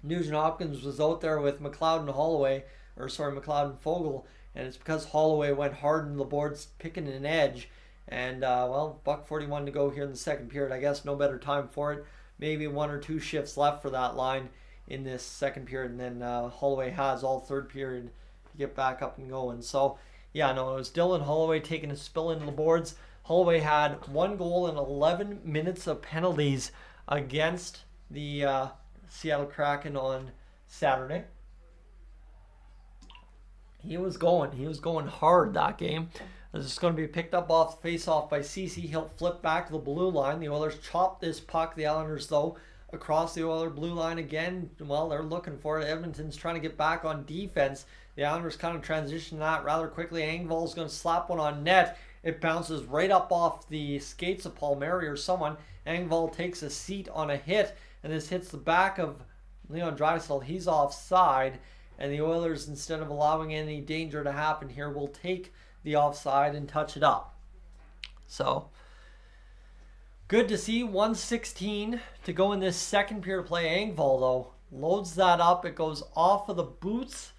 Nugent-Hopkins was out there with McLeod and Holloway, McLeod and Fogle, and it's because Holloway went hard into the boards, picking an edge. And, well, $1:41 to go here in the second period. I guess no better time for it. Maybe one or two shifts left for that line in this second period, and then Holloway has all third period to get back up and going. So, Yeah, no, it was Dylan Holloway taking a spill into the boards. Holloway had 1 goal in 11 minutes of penalties against the Seattle Kraken on Saturday. He was going hard that game. This is going to be picked up off the face-off by Ceci. He'll flip back to the blue line. The Oilers chop this puck. The Islanders, though, across the Oiler blue line again. Well, they're looking for it. Edmonton's trying to get back on defense. The Islanders kind of transition that rather quickly. Engvall's going to slap one on net. It bounces right up off the skates of Palmieri or someone. Engvall takes a seat on a hit, and this hits the back of Leon Draisaitl. He's offside, and the Oilers, instead of allowing any danger to happen here, will take the offside and touch it up. So, good to see. 1:16 to go in this second period of play. Engvall, though, loads that up. It goes off of the boots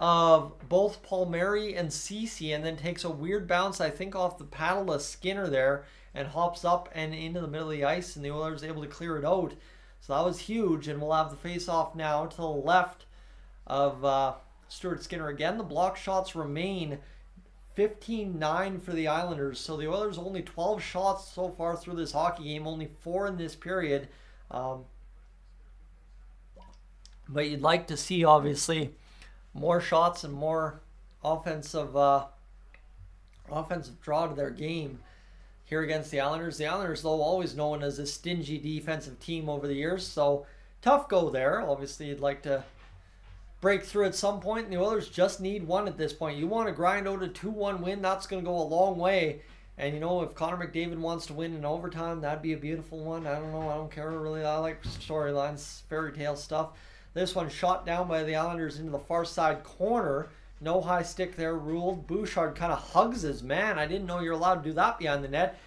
of both Palmieri and Ceci, and then takes a weird bounce, I think, off the paddle of Skinner there, and hops up and into the middle of the ice, and the Oilers able to clear it out. So that was huge, and we'll have the face-off now to the left of Stuart Skinner again. The block shots remain 15-9 for the Islanders. So the Oilers only 12 shots so far through this hockey game, only 4 in this period. But you'd like to see, obviously, more shots and more offensive draw to their game here against the Islanders. The Islanders, though, always known as a stingy defensive team over the years. So tough go there. Obviously, you'd like to break through at some point, and the Oilers just need one at this point. You want to grind out a 2-1 win, that's going to go a long way. And, you know, if Connor McDavid wants to win in overtime, that'd be a beautiful one. I don't know. I don't care really. I like storylines, fairy tale stuff. This one shot down by the Islanders into the far side corner. No high stick there ruled. Bouchard kind of hugs his man. I didn't know you're allowed to do that behind the net.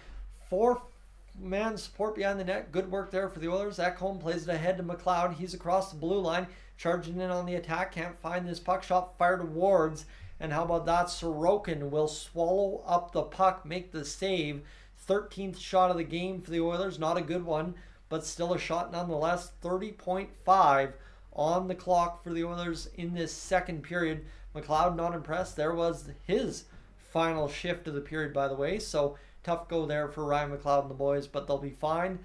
4-man support behind the net. Good work there for the Oilers. Ekholm plays it ahead to McLeod. He's across the blue line, charging in on the attack. Can't find this puck. Shot fired towards. And how about that? Sorokin will swallow up the puck, make the save. 13th shot of the game for the Oilers. Not a good one, but still a shot nonetheless. 30.5 on the clock for the Oilers in this second period. McLeod not impressed. There was his final shift of the period, by the way. So tough go there for Ryan McLeod and the boys, but they'll be fine.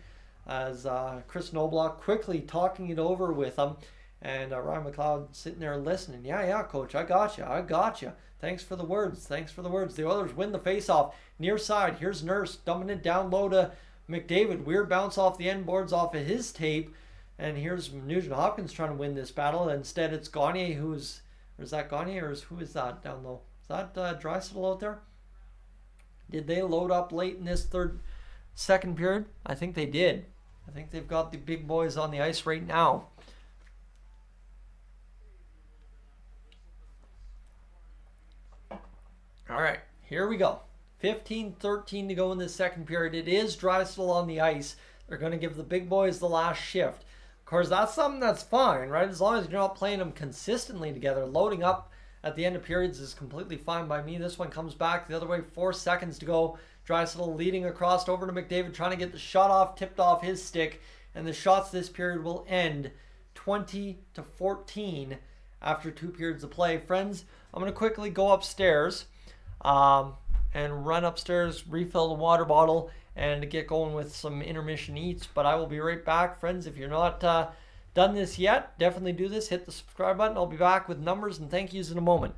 As Kris Knoblauch quickly talking it over with them. And Ryan McLeod sitting there listening. Yeah, coach, I got you. Thanks for the words. The Oilers win the faceoff. Near side, here's Nurse dumping it down low to McDavid. Weird bounce off the end boards off of his tape. And here's Nugent Hopkins trying to win this battle. Instead, it's Gagne who's... Or is that Gagne, or who is that down low? Is that Draisaitl out there? Did they load up late in this second period? I think they did. I think they've got the big boys on the ice right now. All right, here we go. 15-13 to go in this second period. It is Draisaitl on the ice. They're going to give the big boys the last shift. Of course, that's something that's fine, right? As long as you're not playing them consistently together. Loading up at the end of periods is completely fine by me. This one comes back the other way. 4 seconds to go. Draisaitl leading across over to McDavid, trying to get the shot off, tipped off his stick. And the shots this period will end 20-14 after 2 periods of play. Friends, I'm going to quickly go upstairs and run upstairs, refill the water bottle, and get going with some intermission eats. But I will be right back. Friends, if you're not done this yet, definitely do this. Hit the subscribe button. I'll be back with numbers and thank yous in a moment.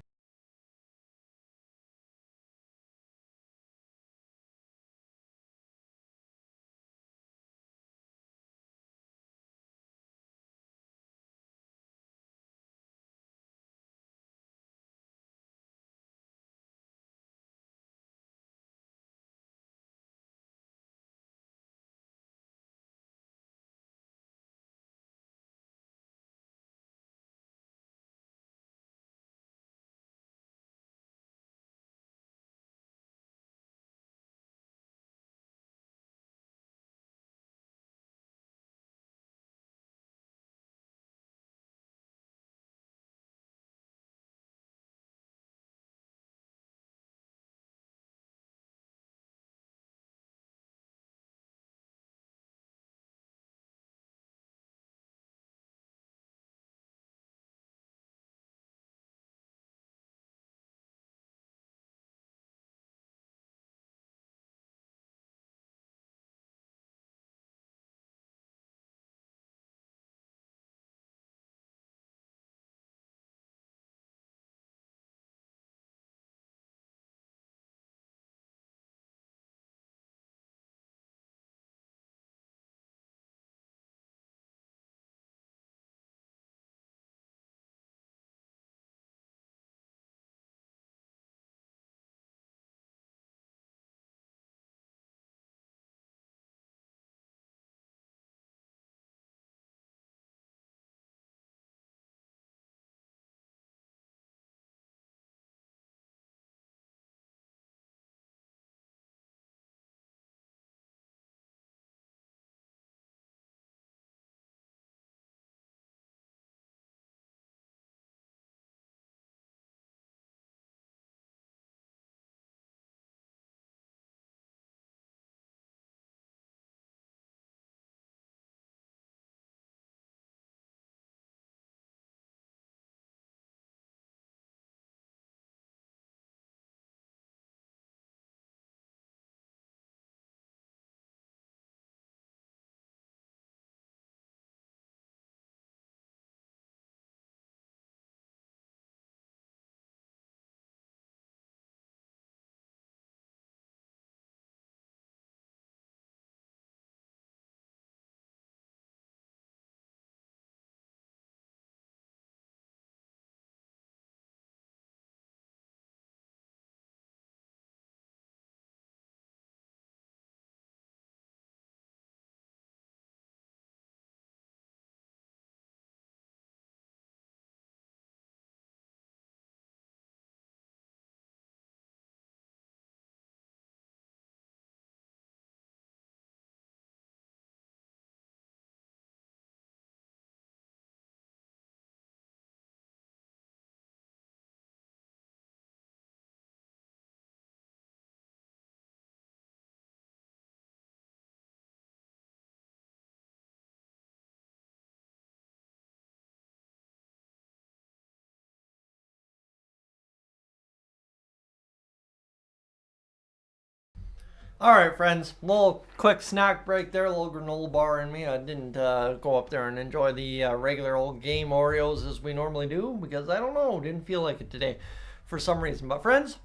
All right, friends. Little quick snack break there. A little granola bar in me. I didn't go up there and enjoy the regular old game Oreos as we normally do because I don't know, didn't feel like it today for some reason. But friends,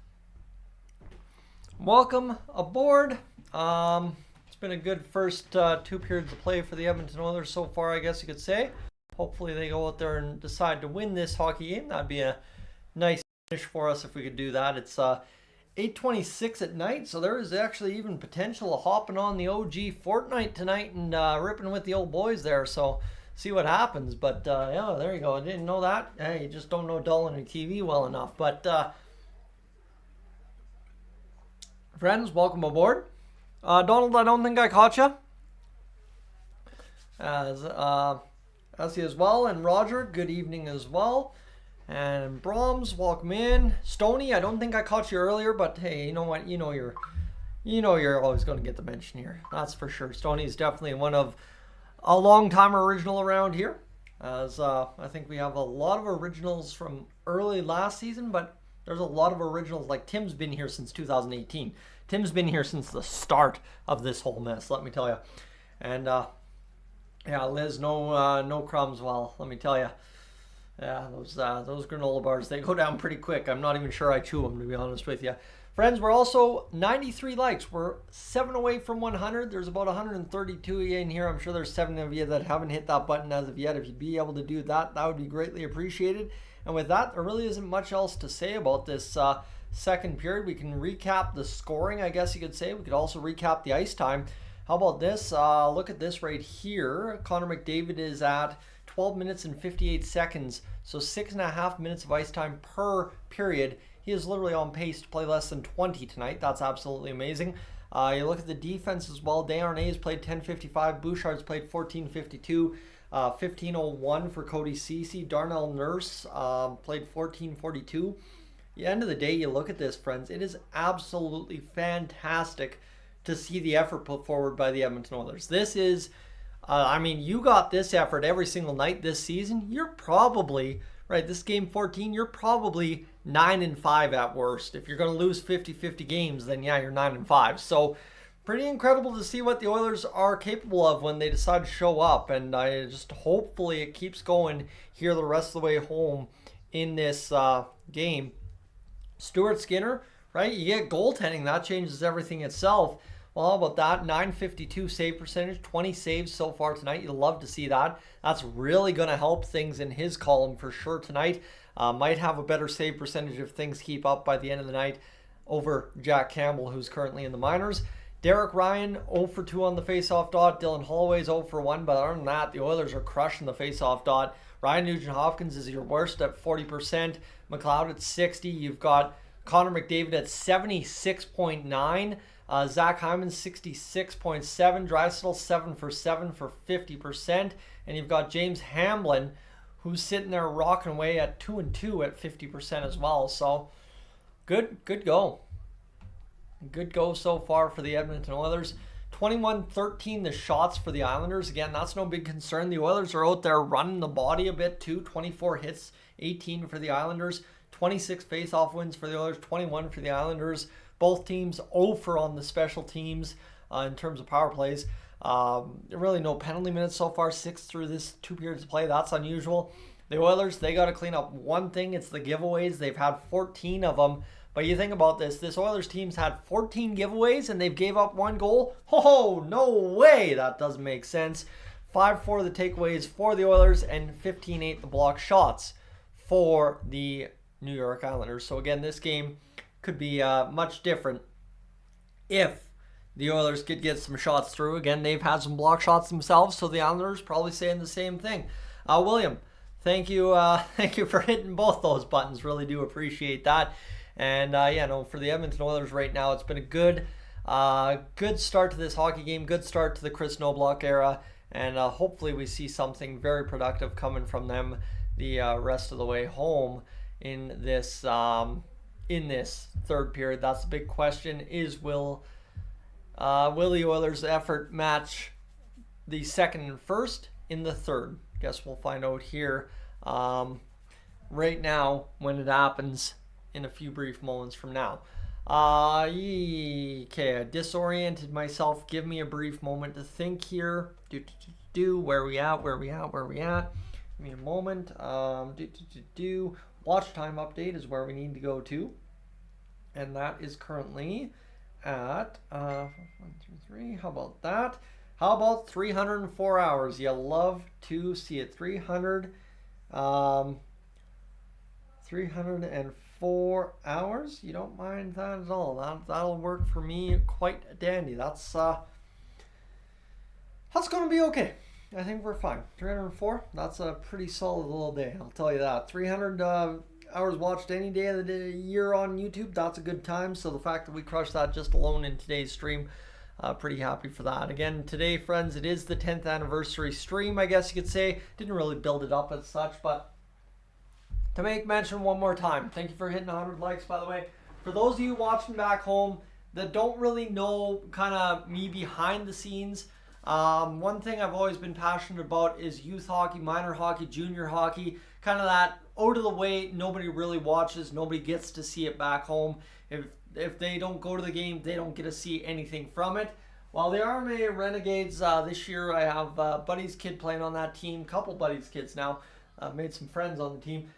welcome aboard. It's been a good first 2 periods of play for the Edmonton Oilers so far, I guess you could say. Hopefully they go out there and decide to win this hockey game. That'd be a nice finish for us if we could do that. It's 8:26 at night, so there is actually even potential of hopping on the OG Fortnite tonight and ripping with the old boys there. So see what happens. But yeah, there you go. I didn't know that. Hey, you just don't know Dolynny TV well enough. But friends, welcome aboard. Donald, I don't think I caught you. As you as well, and Roger, good evening as well. And Brahms, welcome in. Stoney, I don't think I caught you earlier, but hey, you know what? You know you're always going to get the mention here. That's for sure. Stoney is definitely one of a long-time original around here. As I think we have a lot of originals from early last season, but there's a lot of originals. Like Tim's been here since 2018. Tim's been here since the start of this whole mess, let me tell you. And yeah, Liz, no crumbs. Well, let me tell you. Yeah, those granola bars, they go down pretty quick. I'm not even sure I chew them, to be honest with you. Friends, we're also 93 likes. We're 7 away from 100. There's about 132 of you in here. I'm sure there's 7 of you that haven't hit that button as of yet. If you'd be able to do that, that would be greatly appreciated. And with that, there really isn't much else to say about this second period. We can recap the scoring, I guess you could say. We could also recap the ice time. How about this? Look at this right here. Connor McDavid is at 12 minutes and 58 seconds, so 6.5 minutes of ice time per period. He is literally on pace to play less than 20 tonight. That's absolutely amazing. You look at the defense as well. Desharnais played 10:55. Bouchard's played 14:52. 15:01 for Cody Ceci. Darnell Nurse played 14:42. At the end of the day, you look at this, friends. It is absolutely fantastic to see the effort put forward by the Edmonton Oilers. This is I mean, you got this effort every single night this season. You're probably, right, this game 14, you're probably 9-5 at worst. If you're going to lose 50-50 games, then yeah, you're 9-5. So pretty incredible to see what the Oilers are capable of when they decide to show up. And I just hopefully it keeps going here the rest of the way home in this game. Stuart Skinner, right, you get goaltending. That changes everything itself. Well, how about that? 952 save percentage, 20 saves so far tonight. You'd love to see that. That's really going to help things in his column for sure tonight. Might have a better save percentage if things keep up by the end of the night over Jack Campbell, who's currently in the minors. Derek Ryan, 0 for 2 on the faceoff dot. Dylan Holloway's 0 for 1, but other than that, the Oilers are crushing the faceoff dot. Ryan Nugent-Hopkins is your worst at 40%. McLeod at 60. You've got Connor McDavid at 76.9. Zach Hyman 66.7, Draisaitl 7 for 7 for 50%, and you've got James Hamblin who's sitting there rocking away at 2-2 at 50% as well. So good go so far for the Edmonton Oilers. 21-13 the shots for the Islanders. Again, that's no big concern. The Oilers are out there running the body a bit too. 24 hits, 18 for the Islanders, 26 face-off wins for the Oilers, 21 for the Islanders. Both teams 0 for on the special teams in terms of power plays. Really no penalty minutes so far, 6 through this 2 periods of play. That's unusual. The Oilers, they got to clean up one thing. It's the giveaways. They've had 14 of them. But you think about this. This Oilers team's had 14 giveaways and they've gave up 1 goal. Oh, no way. That doesn't make sense. 5-4 the takeaways for the Oilers and 15-8 the block shots for the New York Islanders. So again, this game could be much different if the Oilers could get some shots through. Again, they've had some block shots themselves, so the Islanders probably saying the same thing. William, thank you for hitting both those buttons. Really do appreciate that. And yeah, no, for the Edmonton Oilers right now, it's been a good start to this hockey game. Good start to the Kris Knoblauch era, and hopefully we see something very productive coming from them the rest of the way home in this. In this third period. That's the big question, is will the Oilers' effort match the second and first in the third? Guess we'll find out here right now when it happens in a few brief moments from now. Okay, I disoriented myself. Give me a brief moment to think here. Where we at? Give me a moment. Watch time update is where we need to go to. And that is currently at 1, 2, 3. How about that? How about 304 hours? You love to see it. 304 hours. You don't mind that at all. That'll work for me quite dandy. That's going to be okay. I think we're fine. 304. That's a pretty solid little day. I'll tell you that. 300 hours watched any day of the year on YouTube. That's a good time. So the fact that we crushed that just alone in today's stream, pretty happy for that. Again, today, friends, it is the 10th anniversary stream, I guess you could say. Didn't really build it up as such, but to make mention one more time, thank you for hitting 100 likes, by the way. For those of you watching back home that don't really know kind of me behind the scenes, one thing I've always been passionate about is youth hockey, minor hockey, junior hockey, kind of that out of the way, nobody really watches, nobody gets to see it back home. If they don't go to the game, they don't get to see anything from it. Well, the RMA Renegades, this year I have Buddy's kid playing on that team, couple Buddy's kids now. I've made some friends on the team.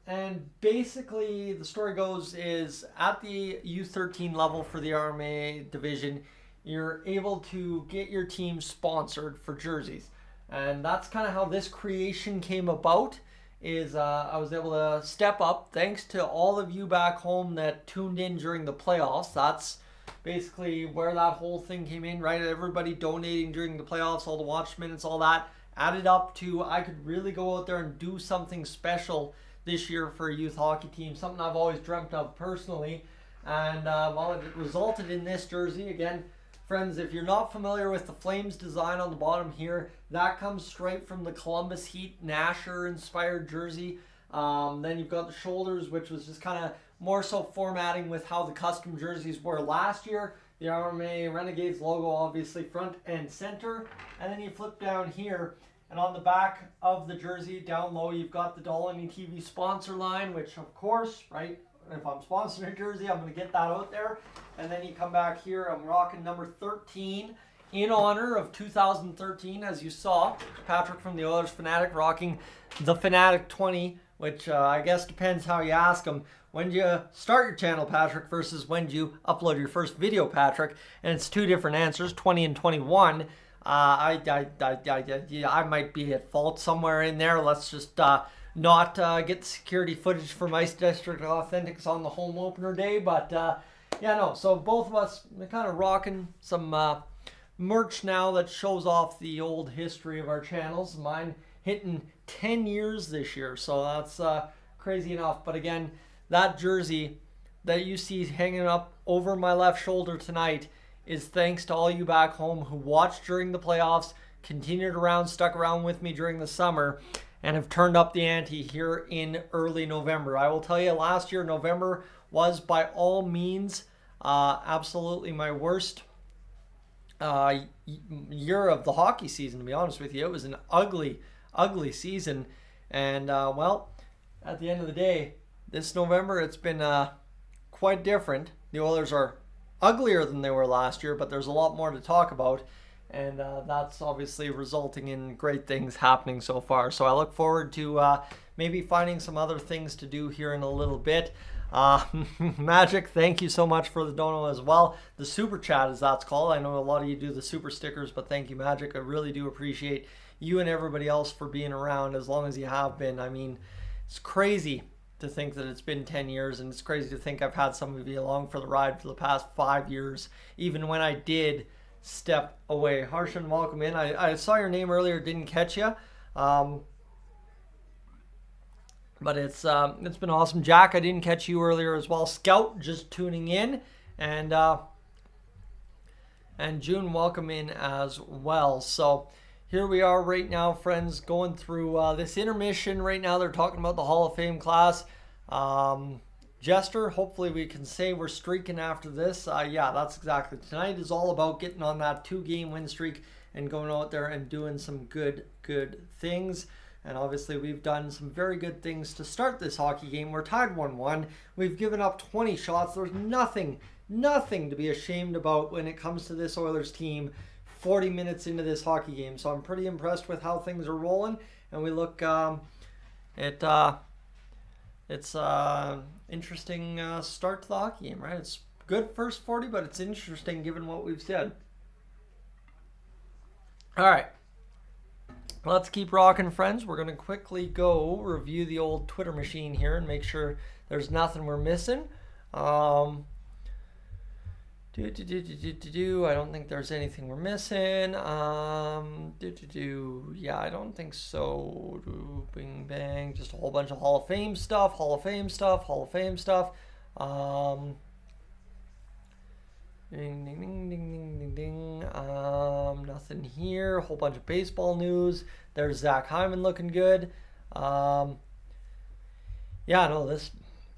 And basically the story goes is at the U13 level for the RMA division, you're able to get your team sponsored for jerseys. And that's kind of how this creation came about. Is I was able to step up thanks to all of you back home that tuned in during the playoffs. That's basically where that whole thing came in, right? Everybody donating during the playoffs, all the watch minutes, all that added up to I could really go out there and do something special this year for a youth hockey team, something I've always dreamt of personally. And well, it resulted in this jersey. Again, friends, if you're not familiar with the Flames design on the bottom here, that comes straight from the Columbus Heat Nasher inspired jersey. Then you've got the shoulders, which was just kind of more so formatting with how the custom jerseys were last year. The RMA Renegades logo, obviously front and center. And then you flip down here, and on the back of the jersey, down low, you've got the Dolynny TV sponsor line, which of course, right, if I'm sponsoring a jersey, I'm going to get that out there. And then you come back here, I'm rocking number 13 in honor of 2013, as you saw. Patrick from the Oilers Fanatic rocking the Fanatic 20, which I guess depends how you ask him. When do you start your channel, Patrick, versus when do you upload your first video, Patrick? And it's two different answers, 20 and 21. I might be at fault somewhere in there. Let's just not get the security footage from Ice District Authentics on the home opener day. But yeah, no. So both of us are kind of rocking some merch now that shows off the old history of our channels. Mine hitting 10 years this year, so that's crazy enough. But again, that jersey that you see hanging up over my left shoulder tonight is thanks to all you back home who watched during the playoffs, continued around, stuck around with me during the summer, and have turned up the ante here in early November. I will tell you, last year, November was by all means absolutely my worst year of the hockey season, to be honest with you. It was an ugly season. And, well, at the end of the day, this November, it's been quite different. The Oilers are uglier than they were last year, but there's a lot more to talk about. And that's obviously resulting in great things happening so far. So I look forward to maybe finding some other things to do here in a little bit. Magic, thank you so much for the dono as well. The super chat, as that's called. I know a lot of you do the super stickers, but thank you, Magic. I really do appreciate you and everybody else for being around as long as you have been. I mean, it's crazy to think that it's been 10 years, and it's crazy to think I've had some of you along for the ride for the past 5 years, even when I did step away. Harshan, welcome in. I saw your name earlier, didn't catch you. But it's been awesome. Jack, I didn't catch you earlier as well. Scout, just tuning in. And June, welcome in as well. So here we are right now, friends, going through this intermission. Right now they're talking about the Hall of Fame class. Jester, hopefully we can say we're streaking after this. Yeah, that's exactly. Tonight is all about getting on that 2-game win streak and going out there and doing some good things. And obviously we've done some very good things to start this hockey game. We're tied 1-1. We've given up 20 shots. There's nothing to be ashamed about when it comes to this Oilers team 40 minutes into this hockey game. So I'm pretty impressed with how things are rolling. And we look it's interesting start to the hockey game, right? It's good first 40, but it's interesting given what we've said. All right. Let's keep rocking, friends. We're going to quickly go review the old Twitter machine here and make sure there's nothing we're missing. I don't think there's anything we're missing. Yeah, I don't think so. Bing, bang. Just a whole bunch of Hall of Fame stuff. Ding, ding, ding, ding, ding, ding. Nothing here. A whole bunch of baseball news. There's Zach Hyman looking good. Yeah, no, this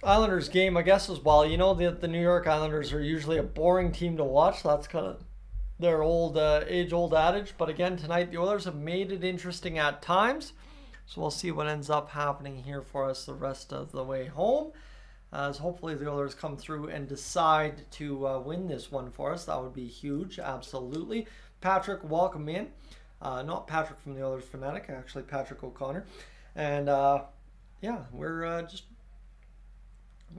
Islanders game, I guess, as well. You know, the New York Islanders are usually a boring team to watch. That's kind of their old age-old adage. But again, tonight the Oilers have made it interesting at times. So we'll see what ends up happening here for us the rest of the way home. As hopefully the Oilers come through and decide to win this one for us. That would be huge, absolutely. Patrick, welcome in. Not Patrick from the Oilers Fanatic, actually Patrick O'Connor. And yeah, we're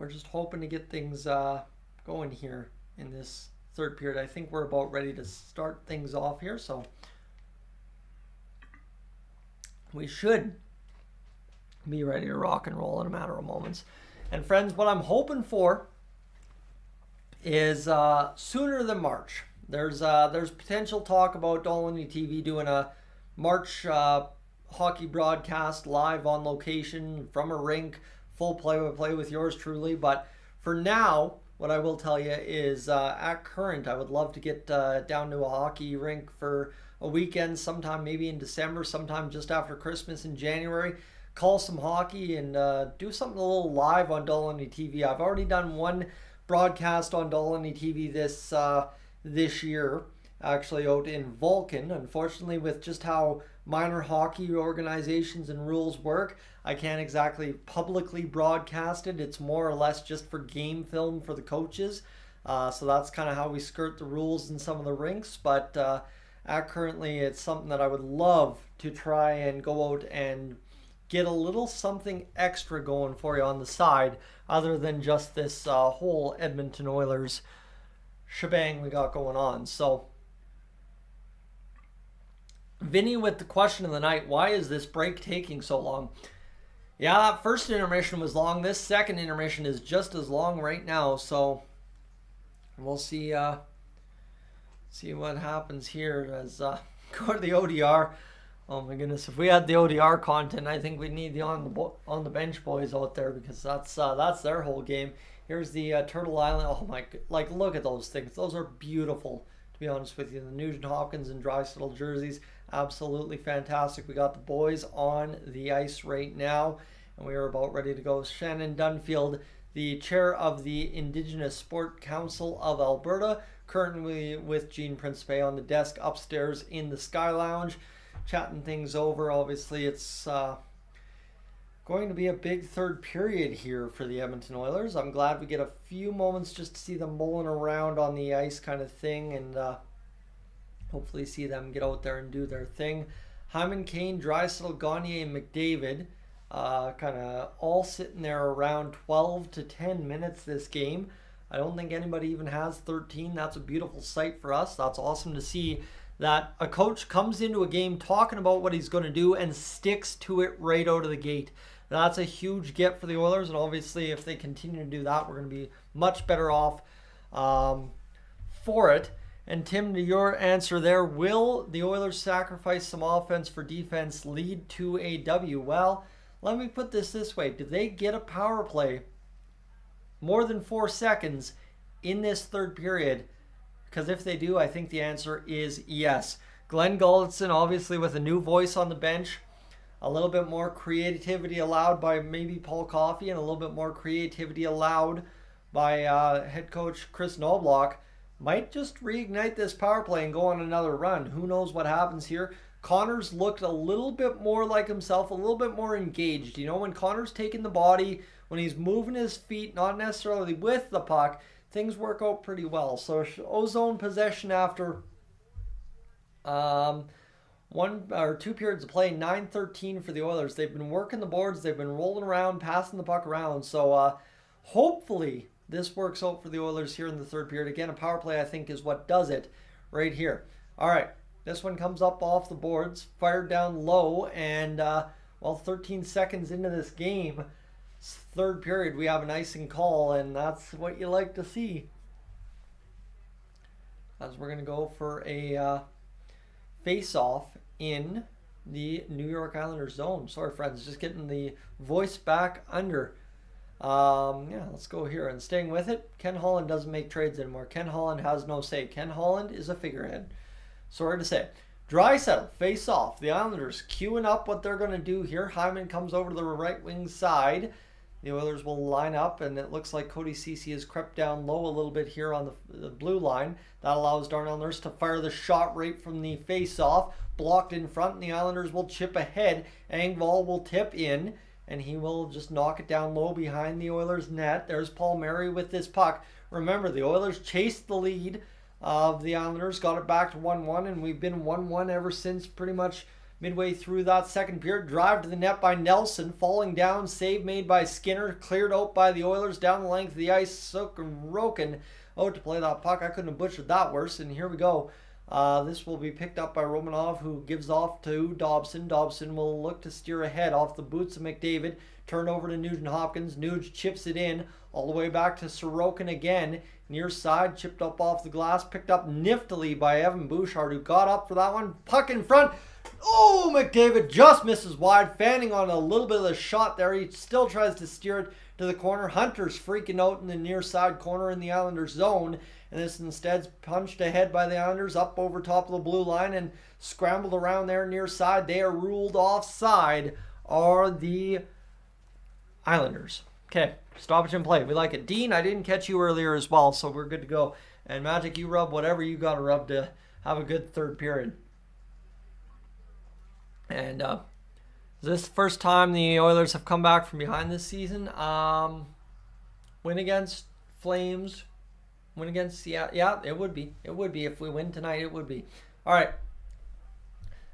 just hoping to get things going here in this third period. I think we're about ready to start things off here, so we should be ready to rock and roll in a matter of moments. And friends, what I'm hoping for is sooner than March. There's potential talk about Dolynny TV doing a March hockey broadcast live on location from a rink, full play-by-play with yours truly. But for now, what I will tell you is at current, I would love to get down to a hockey rink for a weekend sometime, maybe in December, sometime just after Christmas in January. Call some hockey and do something a little live on Dolynny TV. I've already done one broadcast on Dolynny TV this year, actually out in Vulcan. Unfortunately, with just how minor hockey organizations and rules work, I can't exactly publicly broadcast it. It's more or less just for game film for the coaches. So that's kind of how we skirt the rules in some of the rinks. But currently, it's something that I would love to try and go out and get a little something extra going for you on the side other than just this whole Edmonton Oilers shebang we got going on. So, Vinny with the question of the night, why is this break taking so long? Yeah, that first intermission was long. This second intermission is just as long right now. So, we'll see what happens here as go to the ODR. Oh my goodness! If we had the ODR content, I think we'd need the on the bench boys out there because that's their whole game. Here's the Turtle Island. Oh my! Like look at those things. Those are beautiful. To be honest with you, the Nugent Hopkins and Draisaitl jerseys, absolutely fantastic. We got the boys on the ice right now, and we are about ready to go. Shannon Dunfield, the chair of the Indigenous Sport Council of Alberta, currently with Gene Principe on the desk upstairs in the Sky Lounge. Chatting things over. Obviously, it's going to be a big third period here for the Edmonton Oilers. I'm glad we get a few moments just to see them mulling around on the ice kind of thing and hopefully see them get out there and do their thing. Hyman, Kane, Draisaitl, Gagner, and McDavid kind of all sitting there around 12 to 10 minutes this game. I don't think anybody even has 13. That's a beautiful sight for us. That's awesome to see that a coach comes into a game talking about what he's going to do and sticks to it right out of the gate. That's a huge get for the Oilers, and obviously if they continue to do that, we're going to be much better off for it. And Tim, to your answer there, will the Oilers sacrifice some offense for defense lead to a W? Well, let me put this way. Do they get a power play more than 4 seconds in this third period? Because if they do, I think the answer is yes. Glenn Gulletson, obviously with a new voice on the bench, a little bit more creativity allowed by maybe Paul Coffey and a little bit more creativity allowed by head coach Kris Knoblauch, might just reignite this power play and go on another run. Who knows what happens here? Connor's looked a little bit more like himself, a little bit more engaged. You know, when Connor's taking the body, when he's moving his feet, not necessarily with the puck, things work out pretty well. So Ozone possession after 1 or 2 periods of play, 9-13 for the Oilers. They've been working the boards. They've been rolling around, passing the puck around. So hopefully this works out for the Oilers here in the third period. Again, a power play I think is what does it right here. All right, this one comes up off the boards, fired down low, and 13 seconds into this game, third period, we have an icing call, and that's what you like to see. As we're going to go for a face-off in the New York Islanders zone. Sorry, friends, just getting the voice back under. Let's go here. And staying with it, Ken Holland doesn't make trades anymore. Ken Holland has no say. Ken Holland is a figurehead. Sorry to say. Draisaitl, face off. The Islanders queuing up what they're going to do here. Hyman comes over to the right wing side. The Oilers will line up, and it looks like Cody Ceci has crept down low a little bit here on the blue line. That allows Darnell Nurse to fire the shot right from the face-off. Blocked in front, and the Islanders will chip ahead. Engvall will tip in, and he will just knock it down low behind the Oilers' net. There's Paul Mary with this puck. Remember, the Oilers chased the lead of the Islanders, got it back to 1-1, and we've been 1-1 ever since pretty much midway through that second period. Drive to the net by Nelson, falling down, save made by Skinner, cleared out by the Oilers down the length of the ice. Sorokin out to play that puck. I couldn't have butchered that worse, and here we go. This will be picked up by Romanov, who gives off to Dobson. Dobson will look to steer ahead off the boots of McDavid. Turn over to Nugent Hopkins. Nuge chips it in all the way back to Sorokin again. Near side, chipped up off the glass, picked up niftily by Evan Bouchard, who got up for that one. Puck in front. Oh, McDavid just misses wide, fanning on a little bit of the shot there. He still tries to steer it to the corner. Hunter's freaking out in the near side corner in the Islanders zone. And this instead's punched ahead by the Islanders up over top of the blue line and scrambled around there near side. They are ruled offside, are the Islanders. Okay, stoppage and play. We like it. Dean, I didn't catch you earlier as well, so we're good to go. And Magic, you rub whatever you got to rub to have a good third period. And is this the first time the Oilers have come back from behind this season? Win against Flames. Win against Seattle. Yeah, it would be. It would be. If we win tonight, it would be. All right.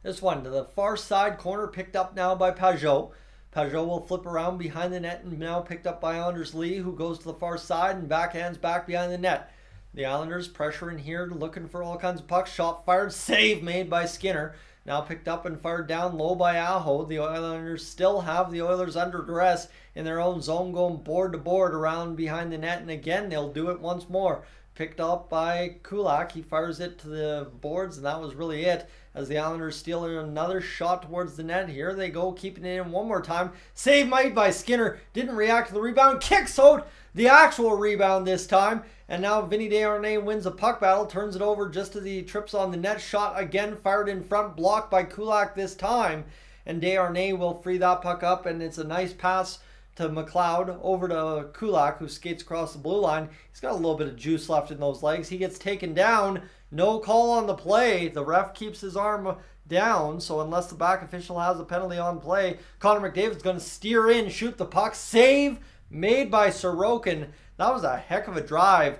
This one to the far side corner, picked up now by Pajot. Pajot will flip around behind the net and now picked up by Anders Lee, who goes to the far side and backhands back behind the net. The Islanders pressuring here, looking for all kinds of pucks. Shot fired, save made by Skinner. Now picked up and fired down low by Aho. The Islanders still have the Oilers under duress in their own zone, going board to board around behind the net. And again, they'll do it once more. Picked up by Kulak. He fires it to the boards, and that was really it. As the Islanders steal another shot towards the net. Here they go, keeping it in one more time. Save made by Skinner. Didn't react to the rebound. Kicks out the actual rebound this time. And now Vinny Desharnais wins a puck battle. Turns it over just as he trips on the net. Shot again fired in front. Blocked by Kulak this time. And Desharnais will free that puck up. And it's a nice pass to McLeod over to Kulak, who skates across the blue line. He's got a little bit of juice left in those legs. He gets taken down. No call on the play. The ref keeps his arm down, so unless the back official has a penalty on play, Connor McDavid's going to steer in, shoot the puck. Save made by Sorokin. That was a heck of a drive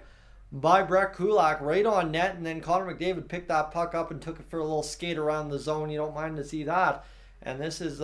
by Brett Kulak right on net, and then Connor McDavid picked that puck up and took it for a little skate around the zone. You don't mind to see that. And this is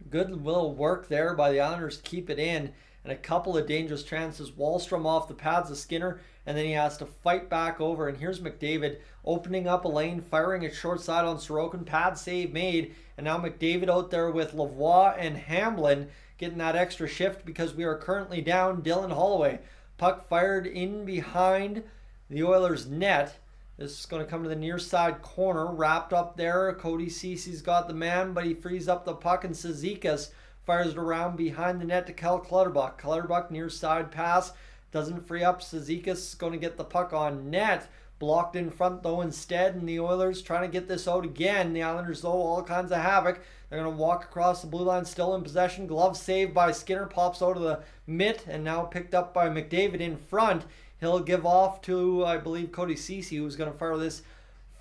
good little work there by the Islanders to keep it in, and a couple of dangerous chances. Wallstrom off the pads of Skinner, and then he has to fight back over. And here's McDavid opening up a lane, firing it short side on Sorokin. Pad save made, and now McDavid out there with Lavoie and Hamblin getting that extra shift because we are currently down Dylan Holloway. Puck fired in behind the Oilers' net. This is going to come to the near side corner, wrapped up there. Cody Ceci's got the man, but he frees up the puck, and Cizikas fires it around behind the net to Kel Clutterbuck. Clutterbuck near side pass, doesn't free up. Cizikas is going to get the puck on net. Blocked in front though instead, and the Oilers trying to get this out again. The Islanders though, all kinds of havoc. They're going to walk across the blue line, still in possession. Glove saved by Skinner, pops out of the mitt, and now picked up by McDavid in front. He'll give off to, I believe, Cody Ceci, who's going to fire this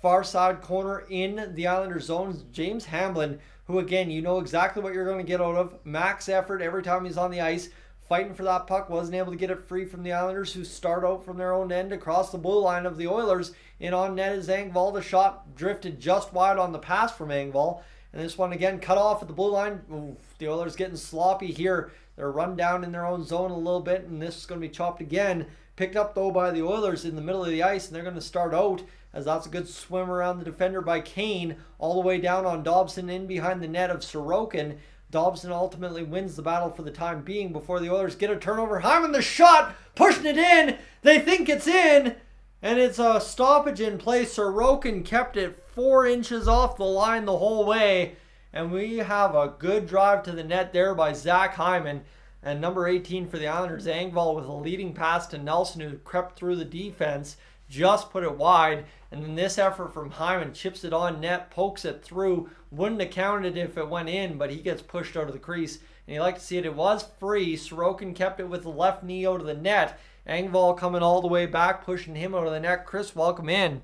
far side corner in the Islanders zone. James Hamblin, who again, you know exactly what you're going to get out of. Max effort every time he's on the ice. Fighting for that puck, wasn't able to get it free from the Islanders, who start out from their own end across the blue line of the Oilers. In on net is Engvall. The shot drifted just wide on the pass from Engvall. And this one again cut off at the blue line. Oof, the Oilers getting sloppy here. They're run down in their own zone a little bit, and this is going to be chopped again. Picked up though by the Oilers in the middle of the ice, and they're going to start out as that's a good swim around the defender by Kane, all the way down on Dobson in behind the net of Sorokin. Dobson ultimately wins the battle for the time being before the Oilers get a turnover. Hyman the shot, pushing it in. They think it's in, and it's a stoppage in play. Sorokin kept it 4 inches off the line the whole way, and we have a good drive to the net there by Zach Hyman. And number 18 for the Islanders, Engvall, with a leading pass to Nelson, who crept through the defense, just put it wide. And then this effort from Hyman, chips it on net, pokes it through. Wouldn't have counted if it went in, but he gets pushed out of the crease. And you like to see it. It was free. Sorokin kept it with the left knee out of the net. Engvall coming all the way back, pushing him out of the net. Chris, welcome in.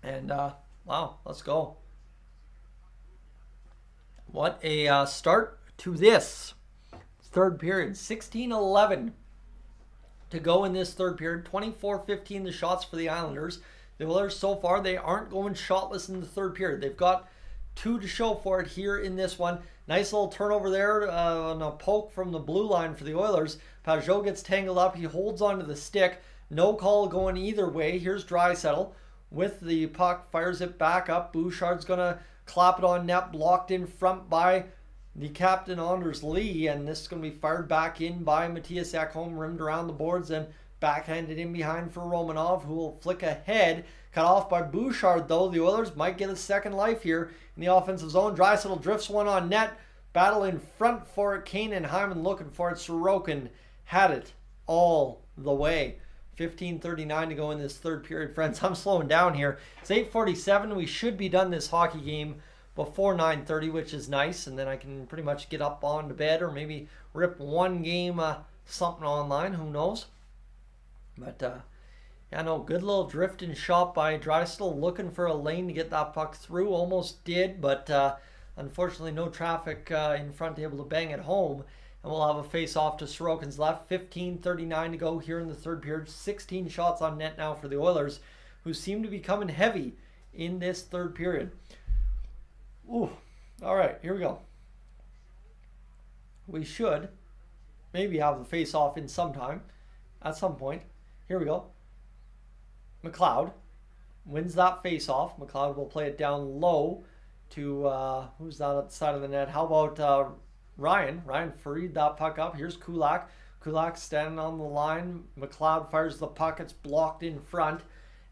And, wow, let's go. What a start to this third period. 16-11 to go in this third period. 24-15 the shots for the Islanders. The Oilers so far, they aren't going shotless in the third period. They've got 2 to show for it here in this one. Nice little turnover there on a poke from the blue line for the Oilers. Pajot gets tangled up. He holds onto the stick. No call going either way. Here's Draisaitl with the puck. Fires it back up. Bouchard's going to clap it on net. Blocked in front by the captain, Anders Lee. And this is going to be fired back in by Matthias Ekholm. Rimmed around the boards and backhanded in behind for Romanov, who will flick ahead. Cut off by Bouchard, though. The Oilers might get a second life here in the offensive zone. Draisaitl drifts one on net. Battle in front for it. Kane and Hyman looking for it. Sorokin had it all the way. 15:39 to go in this third period, friends. I'm slowing down here. It's 8:47. We should be done this hockey game before 9:30, which is nice. And then I can pretty much get up on to bed or maybe rip one game something online. Who knows? But, yeah, no, good little drifting shot by Draisaitl, looking for a lane to get that puck through. Almost did, but unfortunately no traffic in front able to bang it home. And we'll have a face-off to Sorokin's left. 15:39 to go here in the third period. 16 shots on net now for the Oilers, who seem to be coming heavy in this third period. Ooh, all right, here we go. We should maybe have the face-off in sometime, at some point. Here we go. McLeod wins that face-off. McLeod will play it down low to, who's that at the side of the net? How about Ryan? Ryan freed that puck up. Here's Kulak. Kulak standing on the line. McLeod fires the puck. It's blocked in front.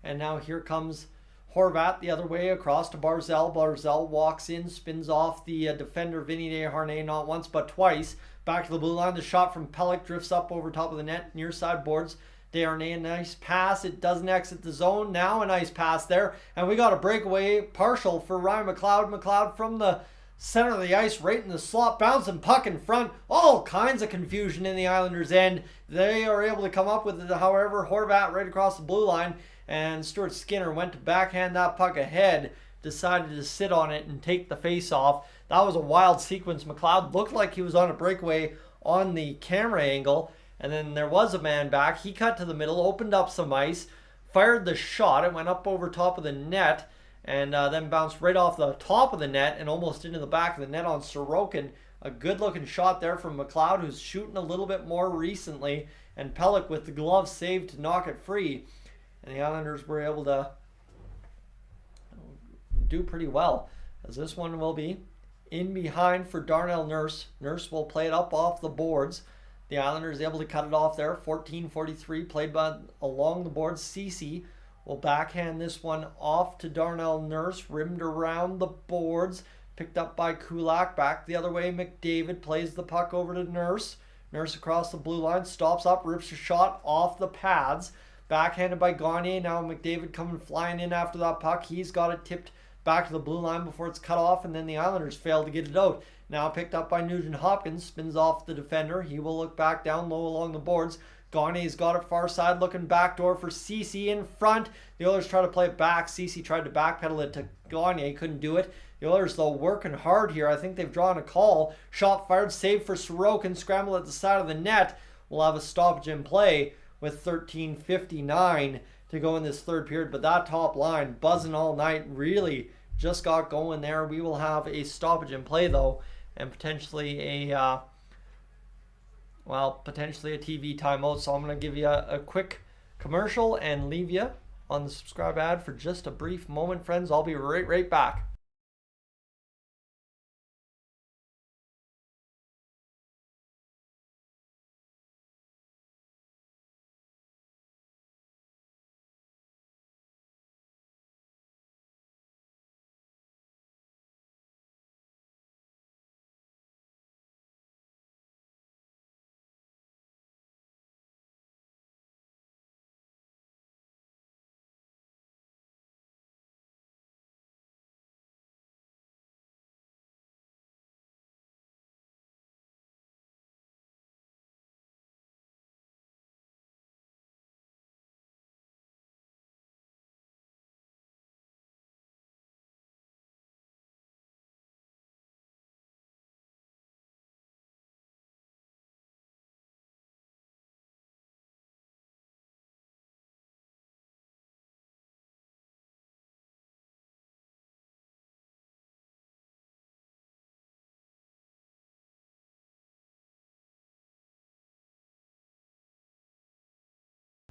And now here comes Horvat the other way across to Barzal. Barzal walks in, spins off the defender Vinny Desharnais not once but twice. Back to the blue line. The shot from Pelech drifts up over top of the net, near side boards. Desharnais, a nice pass. It doesn't exit the zone. Now a nice pass there. And we got a breakaway partial for Ryan McLeod. McLeod from the center of the ice, right in the slot, bouncing puck in front. All kinds of confusion in the Islanders' end. They are able to come up with it, however. Horvat right across the blue line. And Stuart Skinner went to backhand that puck ahead. Decided to sit on it and take the face off. That was a wild sequence. McLeod looked like he was on a breakaway on the camera angle. And then there was a man back. He cut to the middle, opened up some ice, fired the shot. It went up over top of the net and then bounced right off the top of the net and almost into the back of the net on Sorokin. A good-looking shot there from McLeod, who's shooting a little bit more recently. And Pelech with the glove saved to knock it free. And the Islanders were able to do pretty well, as this one will be in behind for Darnell Nurse. Nurse will play it up off the boards. The Islanders able to cut it off there. 14:43 played by along the boards. Ceci will backhand this one off to Darnell Nurse. Rimmed around the boards. Picked up by Kulak. Back the other way. McDavid plays the puck over to Nurse. Nurse across the blue line. Stops up. Rips a shot off the pads. Backhanded by Gagne. Now McDavid coming flying in after that puck. He's got it tipped back to the blue line before it's cut off. And then the Islanders fail to get it out. Now picked up by Nugent Hopkins, spins off the defender. He will look back down low along the boards. Gagne's got it far side, looking backdoor for Ceci in front. The Oilers try to play it back. Ceci tried to backpedal it to Gagne, couldn't do it. The Oilers, though, working hard here. I think they've drawn a call. Shot fired, save for Sorokin, scramble at the side of the net. We'll have a stoppage in play with 13:59 to go in this third period. But that top line, buzzing all night, really just got going there. We will have a stoppage in play, though, and potentially a potentially a TV timeout. So I'm going to give you a quick commercial and leave you on the subscribe ad for just a brief moment, friends. I'll be right back.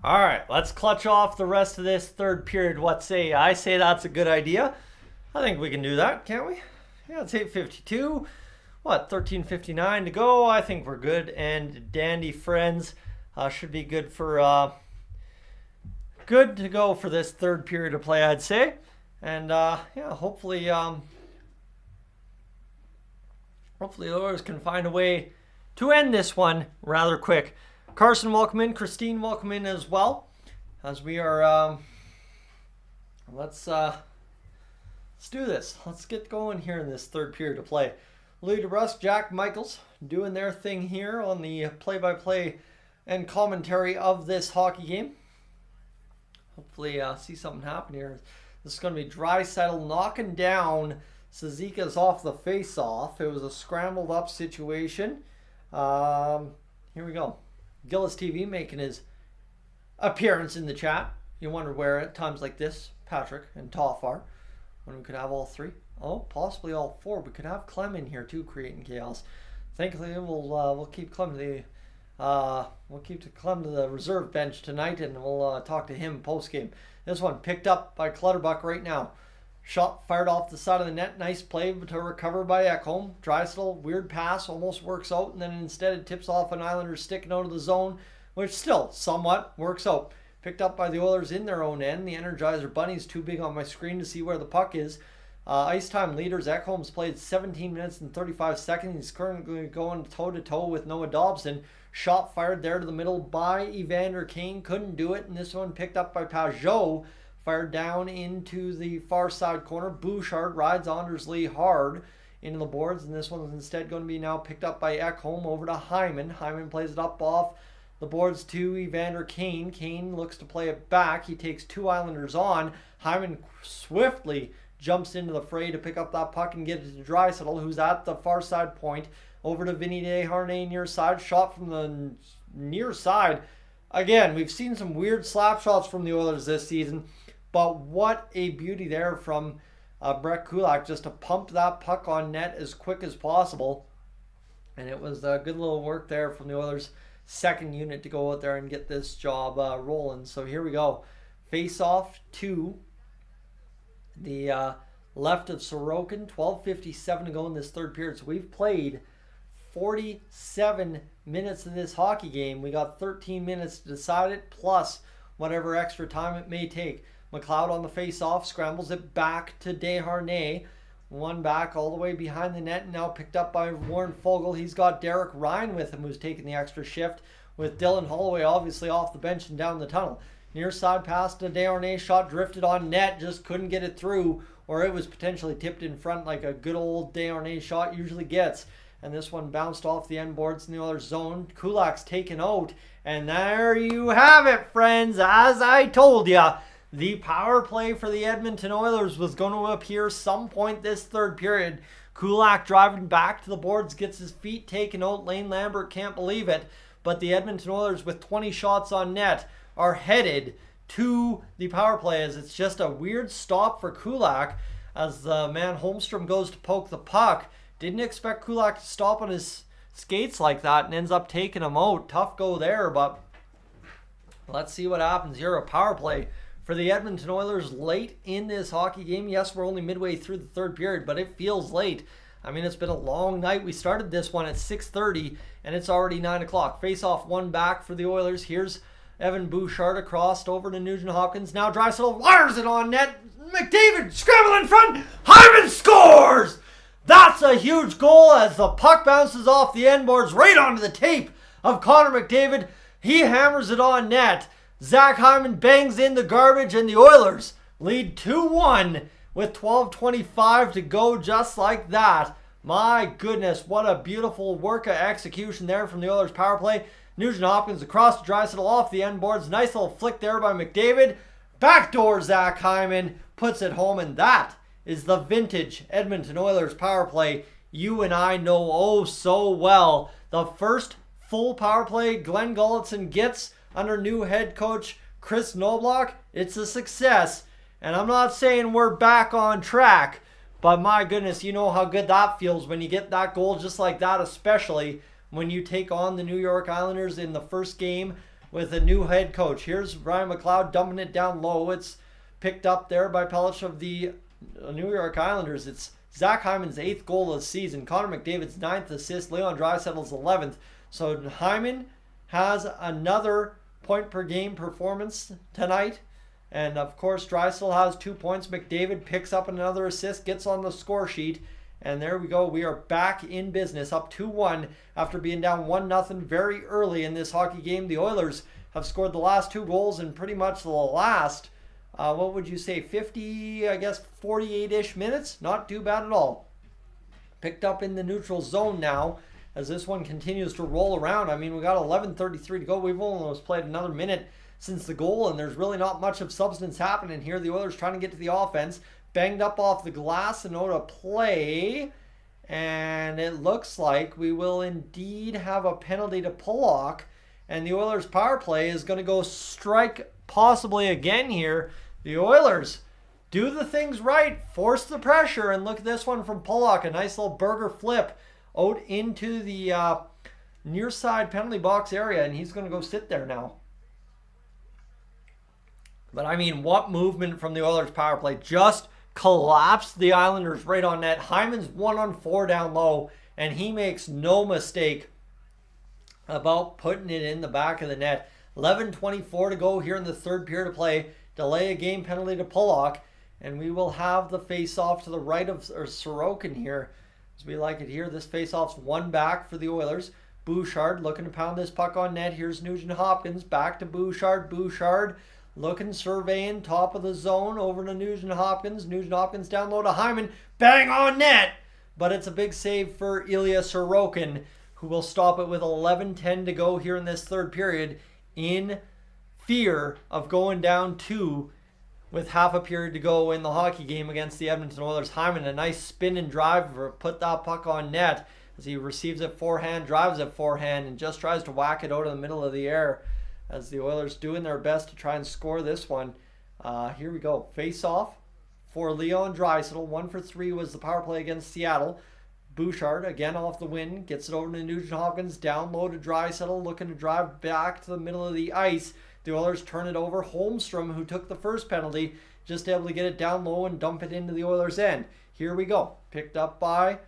All right, let's clutch off the rest of this third period. What say? I say that's a good idea. I think we can do that, can't we? Yeah, it's 8:52. 13:59 to go. I think we're good and dandy, friends. Should be good for good to go for this third period of play, I'd say. And hopefully the Oilers can find a way to end this one rather quick. Carson, welcome in. Christine, welcome in as well. As we are, let's do this. Let's get going here in this third period of play. Louis DeBrusque, Jack Michaels doing their thing here on the play-by-play and commentary of this hockey game. Hopefully see something happen here. This is going to be Draisaitl knocking down Cizikas off the face-off. It was a scrambled up situation. Here we go. Gillis TV making his appearance in the chat. You wonder where at times like this, Patrick and Toff are, when we could have all three. Oh, possibly all four. We could have Clem in here too, creating chaos. Thankfully, we'll keep Clem to the reserve bench tonight, and we'll talk to him post game. This one picked up by Clutterbuck right now. Shot fired off the side of the net. Nice play to recover by Ekholm. Draisaitl, weird pass, almost works out, and then instead it tips off an Islanders sticking out of the zone, which still somewhat works out. Picked up by the Oilers in their own end. The Energizer Bunny's too big on my screen to see where the puck is. Ice time leaders. Ekholm's played 17 minutes and 35 seconds. He's currently going toe-to-toe with Noah Dobson. Shot fired there to the middle by Evander Kane. Couldn't do it, and this one picked up by Pajot. Fired down into the far side corner. Bouchard rides Anders Lee hard into the boards, and this one is instead going to be now picked up by Ekholm over to Hyman. Hyman plays it up off the boards to Evander Kane. Kane looks to play it back. He takes two Islanders on. Hyman swiftly jumps into the fray to pick up that puck and get it to Draisaitl, who's at the far side point. Over to Vinny Desharnais near side. Shot from the near side. Again, we've seen some weird slap shots from the Oilers this season. But what a beauty there from Brett Kulak, just to pump that puck on net as quick as possible. And it was a good little work there from the Oilers' second unit to go out there and get this job rolling. So here we go. Face off to the left of Sorokin. 12:57 to go in this third period. So we've played 47 minutes of this hockey game. We got 13 minutes to decide it, plus whatever extra time it may take. McLeod on the face-off, scrambles it back to Desharnais. One back all the way behind the net, and now picked up by Warren Foegele. He's got Derek Ryan with him, who's taking the extra shift, with Dylan Holloway obviously off the bench and down the tunnel. Near side pass to Desharnais, shot drifted on net, just couldn't get it through, or it was potentially tipped in front like a good old Desharnais shot usually gets. And this one bounced off the end boards in the other zone. Kulak's taken out. And there you have it, friends. As I told you, the power play for the Edmonton Oilers was going to appear some point this third period. Kulak driving back to the boards, gets his feet taken out. Lane Lambert can't believe it. But the Edmonton Oilers, with 20 shots on net, are headed to the power play, as it's just a weird stop for Kulak as the man Holmstrom goes to poke the puck. Didn't expect Kulak to stop on his skates like that and ends up taking him out. Tough go there, but let's see what happens here. A power play for the Edmonton Oilers late in this hockey game. Yes, we're only midway through the third period, but it feels late. I mean, it's been a long night. We started this one at 6:30, and it's already 9 o'clock. Face-off one back for the Oilers. Here's Evan Bouchard across over to Nugent Hopkins. Now Draisaitl wires it on net. McDavid scramble in front. Hyman scores! That's a huge goal as the puck bounces off the end boards right onto the tape of Connor McDavid. He hammers it on net. Zach Hyman bangs in the garbage, and the Oilers lead 2-1 with 12:25 to go, just like that. My goodness, what a beautiful work of execution there from the Oilers power play. Nugent Hopkins across to Draisaitl off the end boards. Nice little flick there by McDavid. Backdoor Zach Hyman puts it home, and that is the vintage Edmonton Oilers power play you and I know oh so well. The first full power play Glenn Gulutzan gets under new head coach Kris Knoblauch. It's a success, and I'm not saying we're back on track, but my goodness, you know how good that feels when you get that goal just like that, especially when you take on the New York Islanders in the first game with a new head coach. Here's Ryan McLeod dumping it down low. It's picked up there by Pelech of the New York Islanders. It's Zach Hyman's 8th goal of the season. Connor McDavid's 9th assist. Leon Draisaitl's 11th. So Hyman has another point per game performance tonight. And of course, Draisaitl has 2 points. McDavid picks up another assist, gets on the score sheet. And there we go. We are back in business, up 2-1 after being down 1-0 very early in this hockey game. The Oilers have scored the last 2 goals in pretty much the last, what would you say, 50, I guess 48-ish minutes? Not too bad at all. Picked up in the neutral zone now as this one continues to roll around. I mean, we got 11:33 to go. We've almost played another minute since the goal, and there's really not much of substance happening here. The Oilers trying to get to the offense. Banged up off the glass and out of play. And it looks like we will indeed have a penalty to Pollock. And the Oilers power play is going to go strike possibly again here. The Oilers do the things right. Force the pressure. And look at this one from Pollock. A nice little burger flip out into the near side penalty box area. And he's going to go sit there now. But I mean, what movement from the Oilers power play. Just collapsed the Islanders right on net. Hyman's 1-on-4 down low, and he makes no mistake about putting it in the back of the net. 11:24 to go here in the third period of play. Delay a game penalty to Pollock, and we will have the face-off to the right of Sorokin here, as we like it here. This face-off's one back for the Oilers. Bouchard looking to pound this puck on net. Here's Nugent Hopkins back to Bouchard. Bouchard looking, surveying, top of the zone, over to Nugent Hopkins. Nugent Hopkins down low to Hyman. Bang on net! But it's a big save for Ilya Sorokin, who will stop it with 11:10 to go here in this third period, in fear of going down 2 with half a period to go in the hockey game against the Edmonton Oilers. Hyman, a nice spin and drive for put that puck on net as he receives it forehand, drives it forehand, and just tries to whack it out of the middle of the air, as the Oilers doing their best to try and score this one. Here we go. Face off for Leon Draisaitl. 1 for 3 was the power play against Seattle. Bouchard again off the win. Gets it over to Nugent Hopkins. Down low to Draisaitl. Looking to drive back to the middle of the ice. The Oilers turn it over. Holmstrom, who took the first penalty, just able to get it down low and dump it into the Oilers' end. Here we go. Picked up by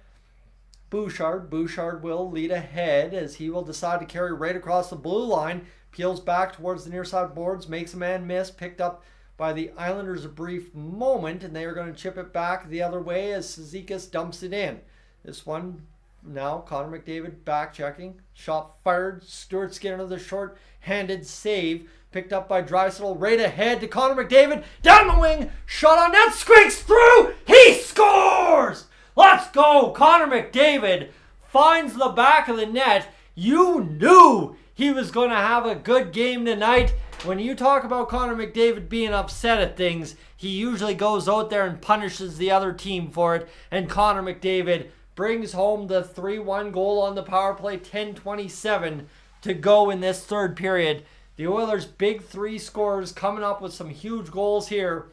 Bouchard. Bouchard will lead ahead as he will decide to carry right across the blue line. Peels back towards the near side boards, makes a man miss, picked up by the Islanders a brief moment, and they are going to chip it back the other way as Cizikas dumps it in. This one now, Connor McDavid back checking, shot fired, Stuart Skinner the short-handed save, picked up by Draisaitl right ahead to Connor McDavid, down the wing, shot on net, squeaks through, he scores! Let's go, Connor McDavid. finds the back of the net. You knew he was going to have a good game tonight. When you talk about Connor McDavid being upset at things, he usually goes out there and punishes the other team for it. And Connor McDavid brings home the 3-1 goal on the power play, 10:27 to go in this third period. The Oilers' big three scorers coming up with some huge goals here.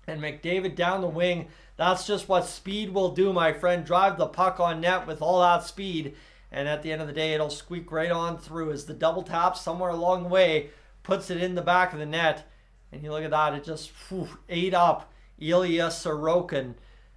And McDavid down the wing. That's just what speed will do, my friend. Drive the puck on net with all that speed. And at the end of the day, it'll squeak right on through as the double tap somewhere along the way puts it in the back of the net. And you look at that, it just ate up Ilya Sorokin.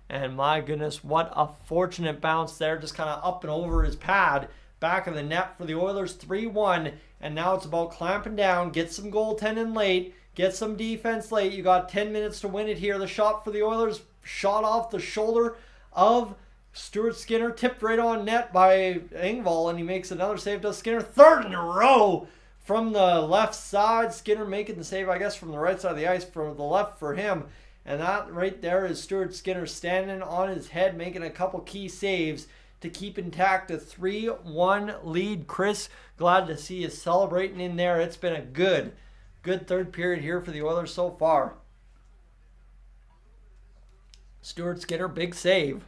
And my goodness, what a fortunate bounce there. Just kind of up and over his pad. Back of the net for the Oilers, 3-1. And now it's about clamping down, get some goaltending late, get some defense late. You got 10 minutes to win it here. The shot for the Oilers, shot off the shoulder of Stuart Skinner, tipped right on net by Engvall, and he makes another save. Does Skinner, third in a row from the left side. Skinner making the save, I guess, from the right side of the ice, from the left for him. And that right there is Stuart Skinner standing on his head, making a couple key saves to keep intact a 3-1 lead. Chris, glad to see you celebrating in there. It's been a good third period here for the Oilers so far. Stuart Skinner, big save.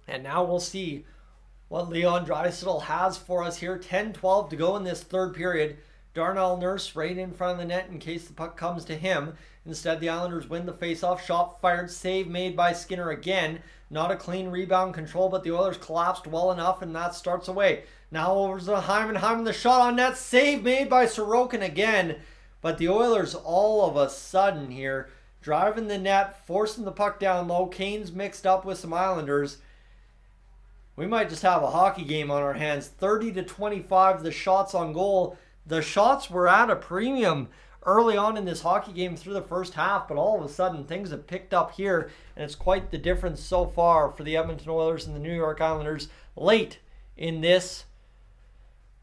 And now we'll see what Leon Draisaitl has for us here. 10-12 to go in this third period. Darnell Nurse right in front of the net in case the puck comes to him. Instead, the Islanders win the faceoff. Shot fired, save made by Skinner again. Not a clean rebound control, but the Oilers collapsed well enough, and that starts away. Now over to Hyman. Hyman, the shot on net. Save made by Sorokin again. But the Oilers all of a sudden here, driving the net, forcing the puck down low. Kane's mixed up with some Islanders. We might just have a hockey game on our hands. 30-25, the shots on goal. The shots were at a premium early on in this hockey game through the first half, but all of a sudden things have picked up here, and it's quite the difference so far for the Edmonton Oilers and the New York Islanders late in this,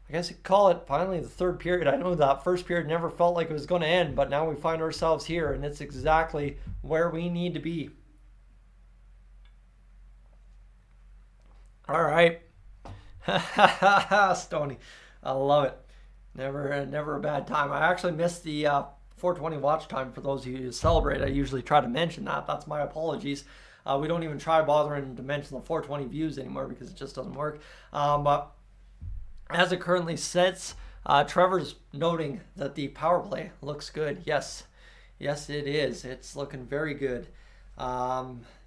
I guess you could call it finally the third period. I know that first period never felt like it was going to end, but now we find ourselves here, and it's exactly where we need to be. All right. Stoney. I love it. Never a bad time. I actually missed the 420 watch time for those of you who celebrate. I usually try to mention that. That's my apologies. We don't even try bothering to mention the 420 views anymore because it just doesn't work. But as it currently sits, Trevor's noting that the power play looks good. Yes, it is. It's looking very good.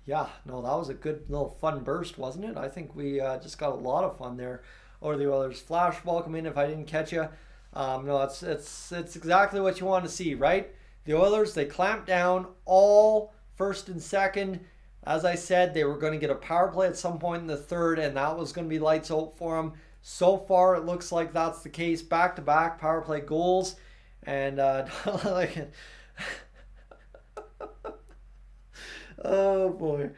Yeah, no, that was a good little fun burst, wasn't it? I think we just got a lot of fun there over the Oilers. Flash, welcome in if I didn't catch you. No, it's exactly what you want to see, right? The Oilers, they clamped down all first and second. As I said, they were going to get a power play at some point in the third, and that was going to be lights out for them. So far, it looks like that's the case. Back-to-back power play goals. And, like, oh, boy.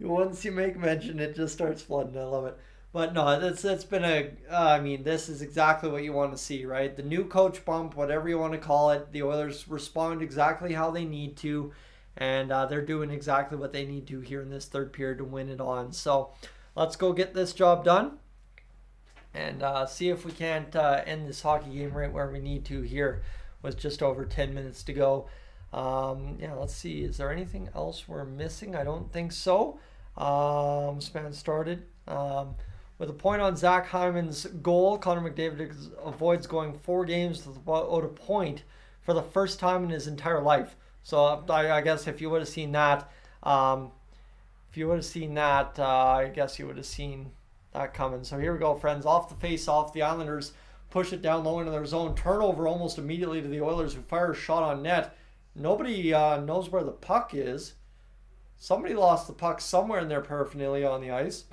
Once you make mention, it just starts flooding. I love it. But no, it's been I mean, this is exactly what you want to see, right? The new coach bump, whatever you want to call it. The Oilers respond exactly how they need to. And they're doing exactly what they need to here in this third period to win it on. So let's go get this job done. And see if we can't end this hockey game right where we need to here with just over 10 minutes to go. Yeah, let's see. Is there anything else we're missing? I don't think so. Span started. With a point on Zach Hyman's goal, Connor McDavid avoids going 4 games without a point for the first time in his entire life. So I guess if you would have seen that, I guess you would have seen that coming. So here we go, friends. Off the face-off, the Islanders push it down low into their zone. Turnover almost immediately to the Oilers, who fire a shot on net. Nobody knows where the puck is. Somebody lost the puck somewhere in their paraphernalia on the ice.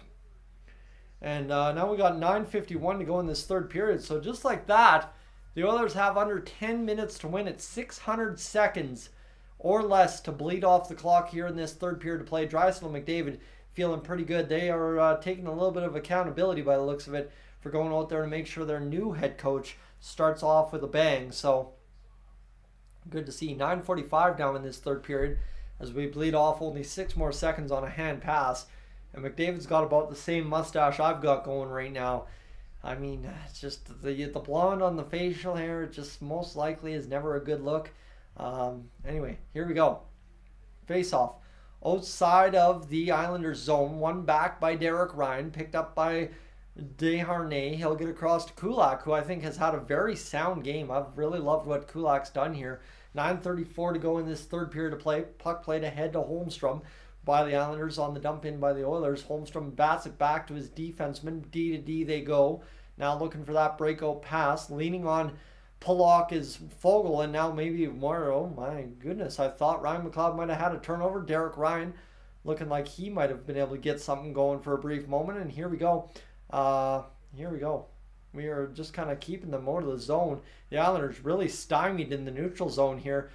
And now we got 9:51 to go in this third period. So just like that, the Oilers have under 10 minutes to win it. 600 seconds or less to bleed off the clock here in this third period to play. Draisaitl and McDavid feeling pretty good. They are taking a little bit of accountability by the looks of it for going out there to make sure their new head coach starts off with a bang. So good to see. 9:45 down in this third period as we bleed off only 6 more seconds on a hand pass. And McDavid's got about the same mustache I've got going right now. I mean, it's just the blonde on the facial hair. It just most likely is never a good look. Anyway, here we go. Face off. Outside of the Islanders zone, one back by Derek Ryan, picked up by Desharnais. He'll get across to Kulak, who I think has had a very sound game. I've really loved what Kulak's done here. 9:34 to go in this third period of play. Puck played ahead to Holmstrom by the Islanders on the dump in by the Oilers. Holmstrom bats it back to his defenseman. D to D they go. Now looking for that breakout pass. Leaning on Pollock is Fogle, and now maybe more. Oh my goodness, I thought Ryan McLeod might have had a turnover. Derek Ryan looking like he might have been able to get something going for a brief moment, and here we go. We are just kind of keeping them out of the zone. The Islanders really stymied in the neutral zone here.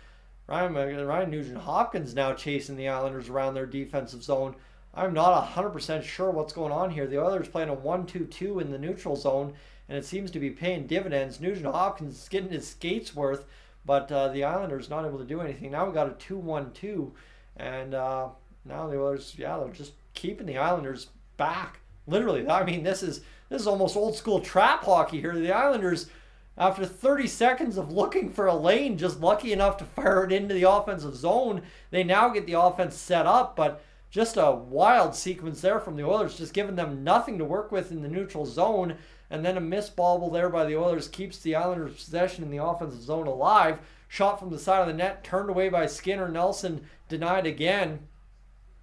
Ryan Nugent-Hopkins now chasing the Islanders around their defensive zone. I'm not 100% sure what's going on here. The Oilers playing a 1-2-2 in the neutral zone, and it seems to be paying dividends. Nugent-Hopkins is getting his skates worth, but the Islanders not able to do anything. Now we got a 2-1-2, and now the Oilers, they're just keeping the Islanders back. Literally, I mean, this is almost old school trap hockey here. The Islanders, after 30 seconds of looking for a lane, just lucky enough to fire it into the offensive zone. They now get the offense set up, but just a wild sequence there from the Oilers, just giving them nothing to work with in the neutral zone. And then a missed bobble there by the Oilers keeps the Islanders' possession in the offensive zone alive. Shot from the side of the net, turned away by Skinner. Nelson denied again.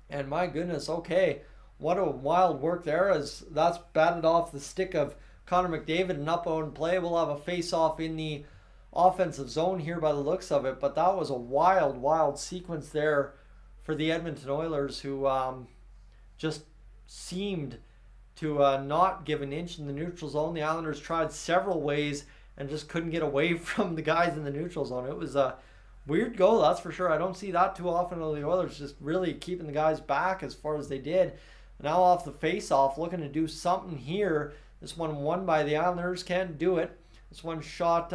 And my goodness, okay. What a wild work there, as that's batted off the stick of Connor McDavid and up on play. We'll have a face-off in the offensive zone here by the looks of it, but that was a wild sequence there for the Edmonton Oilers, who just seemed to not give an inch in the neutral zone. The Islanders tried several ways and just couldn't get away from the guys in the neutral zone. It was a weird goal, that's for sure. I don't see that too often of the Oilers just really keeping the guys back as far as they did. Now off the face-off, looking to do something here. This one won by the Islanders, can't do it. This one shot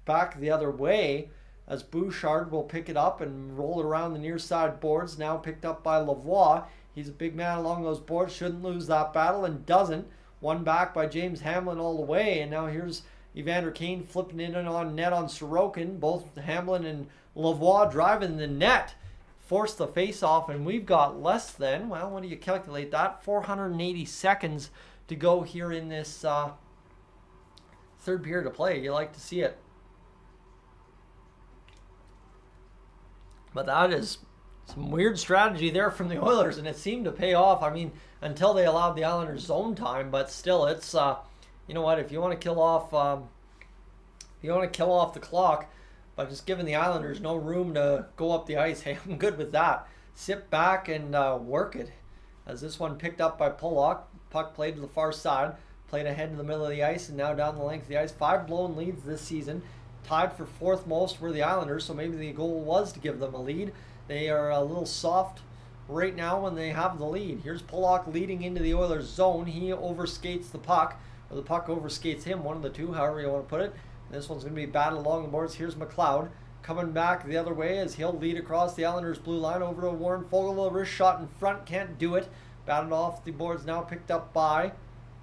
back the other way as Bouchard will pick it up and roll it around the near side boards. Now picked up by Lavoie. He's a big man along those boards, shouldn't lose that battle and doesn't. One back by James Hamlin all the way, and now here's Evander Kane flipping it in on net on Sorokin. Both Hamlin and Lavoie driving the net. Force the face-off, and we've got less than, well, what do you calculate that? 480 seconds to go here in this third period of play. You like to see it. But that is some weird strategy there from the Oilers, and it seemed to pay off. I mean, until they allowed the Islanders zone time, but still, it's you know what? If you want to kill off, the clock by just giving the Islanders no room to go up the ice, hey, I'm good with that. Sit back and work it. As this one picked up by Pollock, puck played to the far side, played ahead to the middle of the ice and now down the length of the ice. 5 blown leads this season. Tied for 4th most were the Islanders, so maybe the goal was to give them a lead. They are a little soft right now when they have the lead. Here's Pollock leading into the Oilers zone. He overskates the puck, or the puck overskates him, one of the two, however you want to put it. This one's going to be batted along the boards. Here's McLeod coming back the other way as he'll lead across the Islanders' blue line over to Warren Fogle. A wrist shot in front, can't do it. Batted off the boards, now picked up by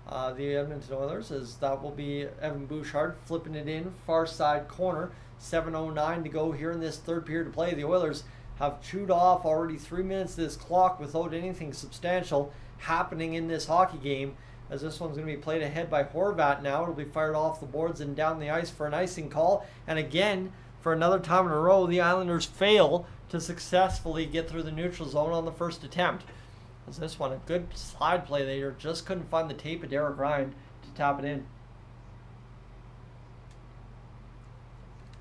the Edmonton Oilers, as that will be Evan Bouchard flipping it in, far side corner. 7:09 to go here in this third period of play. The Oilers have chewed off already 3 minutes of this clock without anything substantial happening in this hockey game, as this one's going to be played ahead by Horvat now. It'll be fired off the boards and down the ice for an icing call. And again, for another time in a row, the Islanders fail to successfully get through the neutral zone on the first attempt. As this one, a good slide play there, just couldn't find the tape of Derek Ryan to tap it in.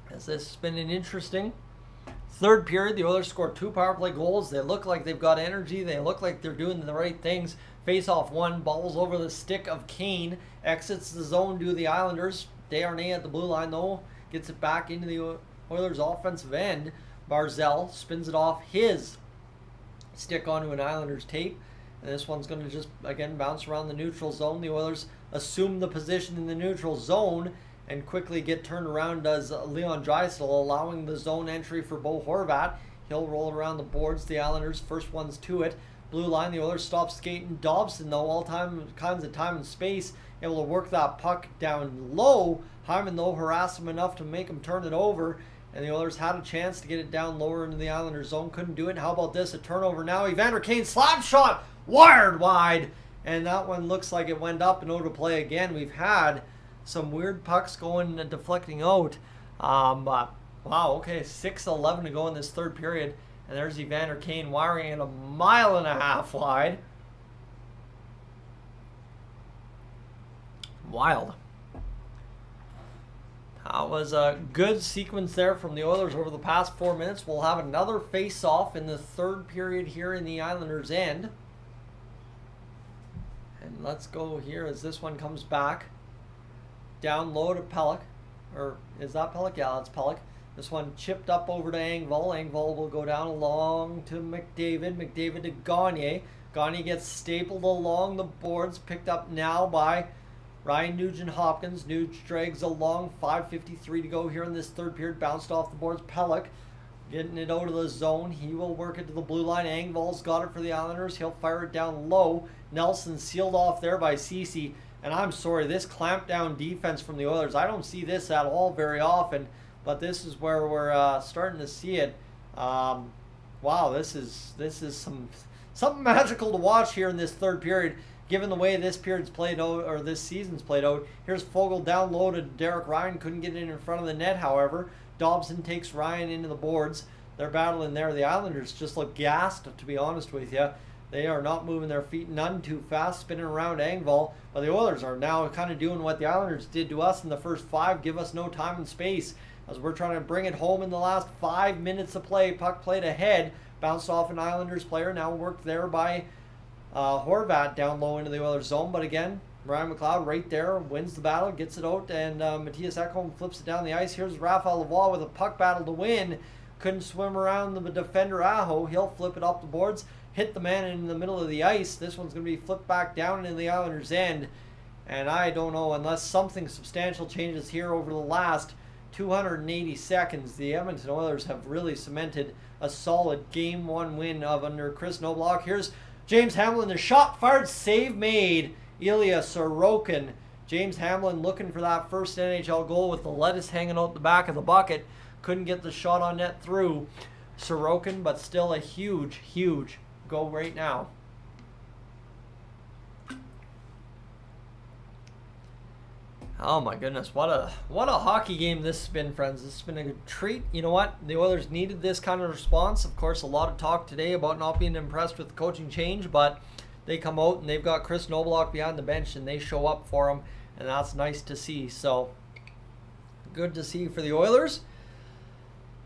As this has been an interesting third period. The Oilers scored 2 power play goals. They look like they've got energy. They look like they're doing the right things. Face-off one, balls over the stick of Kane. Exits the zone to the Islanders. Desharnais at the blue line, though, gets it back into the Oilers' offensive end. Barzal spins it off his stick onto an Islanders tape. And this one's going to just, again, bounce around the neutral zone. The Oilers assume the position in the neutral zone and quickly get turned around as Leon Draisaitl, allowing the zone entry for Bo Horvat. He'll roll it around the boards. The Islanders, first ones to it. Blue line, the Oilers stop skating. Dobson, though, all kinds of time and space, able to work that puck down low. Hyman, though, harassed him enough to make him turn it over. And the Oilers had a chance to get it down lower into the Islanders' zone. Couldn't do it. How about this? A turnover now. Evander Kane slap shot. Wired wide. And that one looks like it went up and out of play again. We've had some weird pucks going and deflecting out. But, wow, okay, 6:11 to go in this third period. And there's Evander Kane wiring it 1.5 miles wide. Wild. That was a good sequence there from the Oilers over the past 4 minutes. We'll have another face-off in the third period here in the Islanders' end. And let's go here as this one comes back. Down low to Pelech. Or is that Pelech? Yeah, that's Pelech. This one chipped up over to Engvall. Engvall will go down along to McDavid. McDavid to Gagne. Gagne gets stapled along the boards. Picked up now by Ryan Nugent-Hopkins. Nuge drags along. 5:53 to go here in this third period. Bounced off the boards. Pelech getting it out of the zone. He will work it to the blue line. Engvall's got it for the Islanders. He'll fire it down low. Nelson sealed off there by Ceci. And I'm sorry, this clamp down defense from the Oilers, I don't see this at all very often. But this is where we're starting to see it. Wow, this is something magical to watch here in this third period, given the way this period's played out, or this season's played out. Here's Fogle down low to Derek Ryan. Couldn't get it in front of the net, however. Dobson takes Ryan into the boards. They're battling there. The Islanders just look gassed, to be honest with you. They are not moving their feet none too fast, spinning around Engvall. But the Oilers are now kind of doing what the Islanders did to us in the first 5, give us no time and space. As we're trying to bring it home in the last 5 minutes of play. Puck played ahead. Bounced off an Islanders player. Now worked there by Horvat down low into the Oilers zone. But again, Ryan McLeod right there. Wins the battle. Gets it out. And Matthias Ekholm flips it down the ice. Here's Raphael Lavoie with a puck battle to win. Couldn't swim around the defender Aho. He'll flip it up the boards. Hit the man in the middle of the ice. This one's going to be flipped back down into the Islanders' end. And I don't know, unless something substantial changes here over the last 280 seconds, the Edmonton Oilers have really cemented a solid Game 1 win under Kris Knoblauch. Here's James Hamlin, the shot fired, save made. Ilya Sorokin. James Hamlin looking for that first NHL goal with the lettuce hanging out the back of the bucket. Couldn't get the shot on net through Sorokin, but still a huge, huge goal right now. Oh my goodness, what a hockey game this has been, friends. This has been a good treat. You know what? The Oilers needed this kind of response. Of course, a lot of talk today about not being impressed with the coaching change, but they come out and they've got Kris Knoblauch behind the bench and they show up for him, and that's nice to see. So, good to see for the Oilers.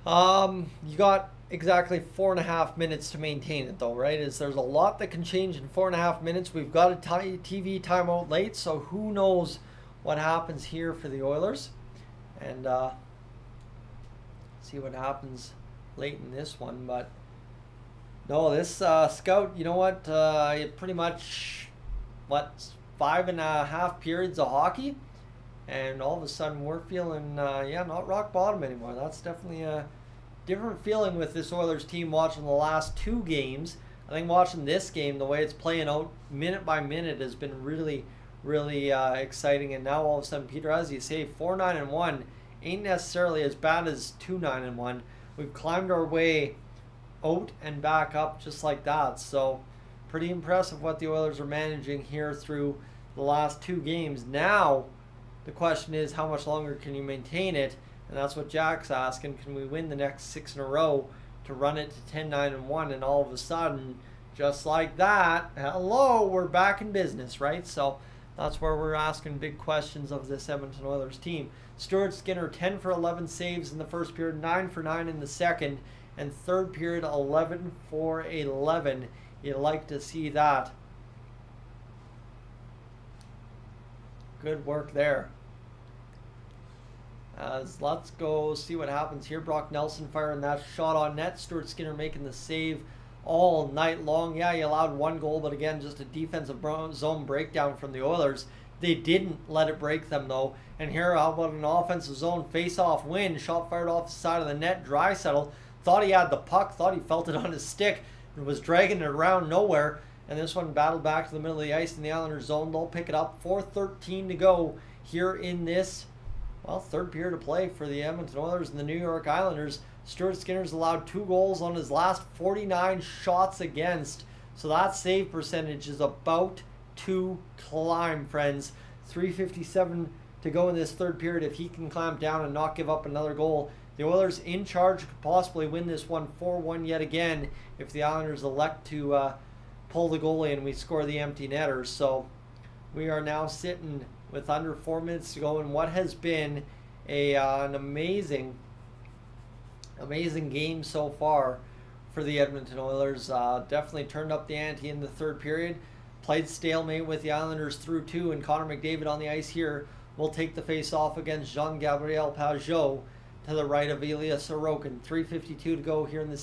You got exactly 4.5 minutes to maintain it, though, right? There's a lot that can change in 4.5 minutes. We've got a TV timeout late, so who knows what happens here for the Oilers. And see what happens late in this one. But no, this scout, you know what? Pretty much, 5.5 periods of hockey. And all of a sudden we're feeling, not rock bottom anymore. That's definitely a different feeling with this Oilers team watching the last 2 games. I think watching this game, the way it's playing out minute by minute, has been really exciting. And now all of a sudden, Peter, as you say, 4-9-1 ain't necessarily as bad as 2-9-1. We've climbed our way out and back up just like that. So pretty impressive what the Oilers are managing here through the last 2 games. Now the question is, how much longer can you maintain it? And that's what Jack's asking. Can we win the next 6 in a row to run it to 10-9-1? And all of a sudden, just like that, hello, we're back in business, right? So that's where we're asking big questions of this Edmonton Oilers team. Stuart Skinner, 10 for 11 saves in the first period, 9 for 9 in the second, and third period, 11 for 11. You like to see that. Good work there. Let's go see what happens here. Brock Nelson firing that shot on net. Stuart Skinner making the save all night long. Yeah, he allowed 1 goal, but again, just a defensive zone breakdown from the Oilers. They didn't let it break them, though. And here, how about an offensive zone face-off win? Shot fired off the side of the net. Draisaitl thought he had the puck, thought he felt it on his stick, and was dragging it around nowhere. And this one battled back to the middle of the ice in the Islanders zone. They'll pick it up. 4:13 to go here in this, well, third period of play for the Edmonton Oilers and the New York Islanders. Stuart Skinner's allowed 2 goals on his last 49 shots against. So that save percentage is about to climb, friends. 3:57 to go in this third period. If he can clamp down and not give up another goal, the Oilers in charge could possibly win this one 4-1 yet again if the Islanders elect to pull the goalie and we score the empty netter. So we are now sitting with under 4 minutes to go in what has been an amazing game so far for the Edmonton Oilers. Definitely turned up the ante in the third period. Played stalemate with the Islanders through 2, and Connor McDavid on the ice here will take the face-off against Jean-Gabriel Pageau to the right of Ilya Sorokin. 3:52 to go here in the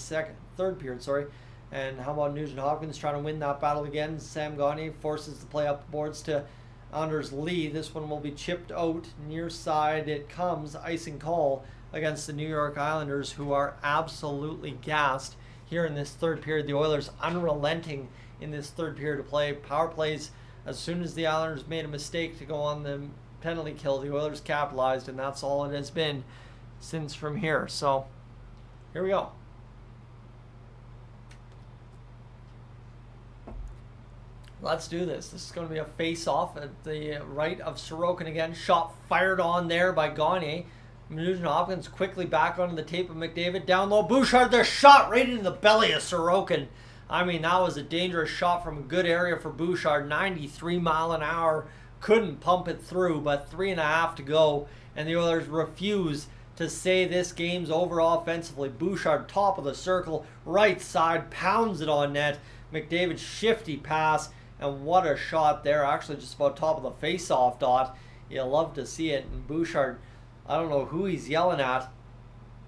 third period. And how about Nugent Hopkins trying to win that battle again? Sam Gagner forces the play up the boards to Anders Lee. This one will be chipped out. Near side it comes. Icing call against the New York Islanders, who are absolutely gassed here in this third period. The Oilers unrelenting in this third period of play. Power plays, as soon as the Islanders made a mistake to go on the penalty kill, the Oilers capitalized, and that's all it has been since from here. So here we go. Let's do this. This is going to be a face-off at the right of Sorokin again. Shot fired on there by Gagner. Nugent Hopkins quickly back onto the tape of McDavid. Down low. Bouchard, the shot right into the belly of Sorokin. I mean, that was a dangerous shot from a good area for Bouchard. 93 mile an hour. Couldn't pump it through, but 3.5 to go. And the Oilers refuse to say this game's over offensively. Bouchard, top of the circle, right side, pounds it on net. McDavid's shifty pass. And what a shot there. Actually just about top of the face-off dot. You'll love to see it. And Bouchard, I don't know who he's yelling at.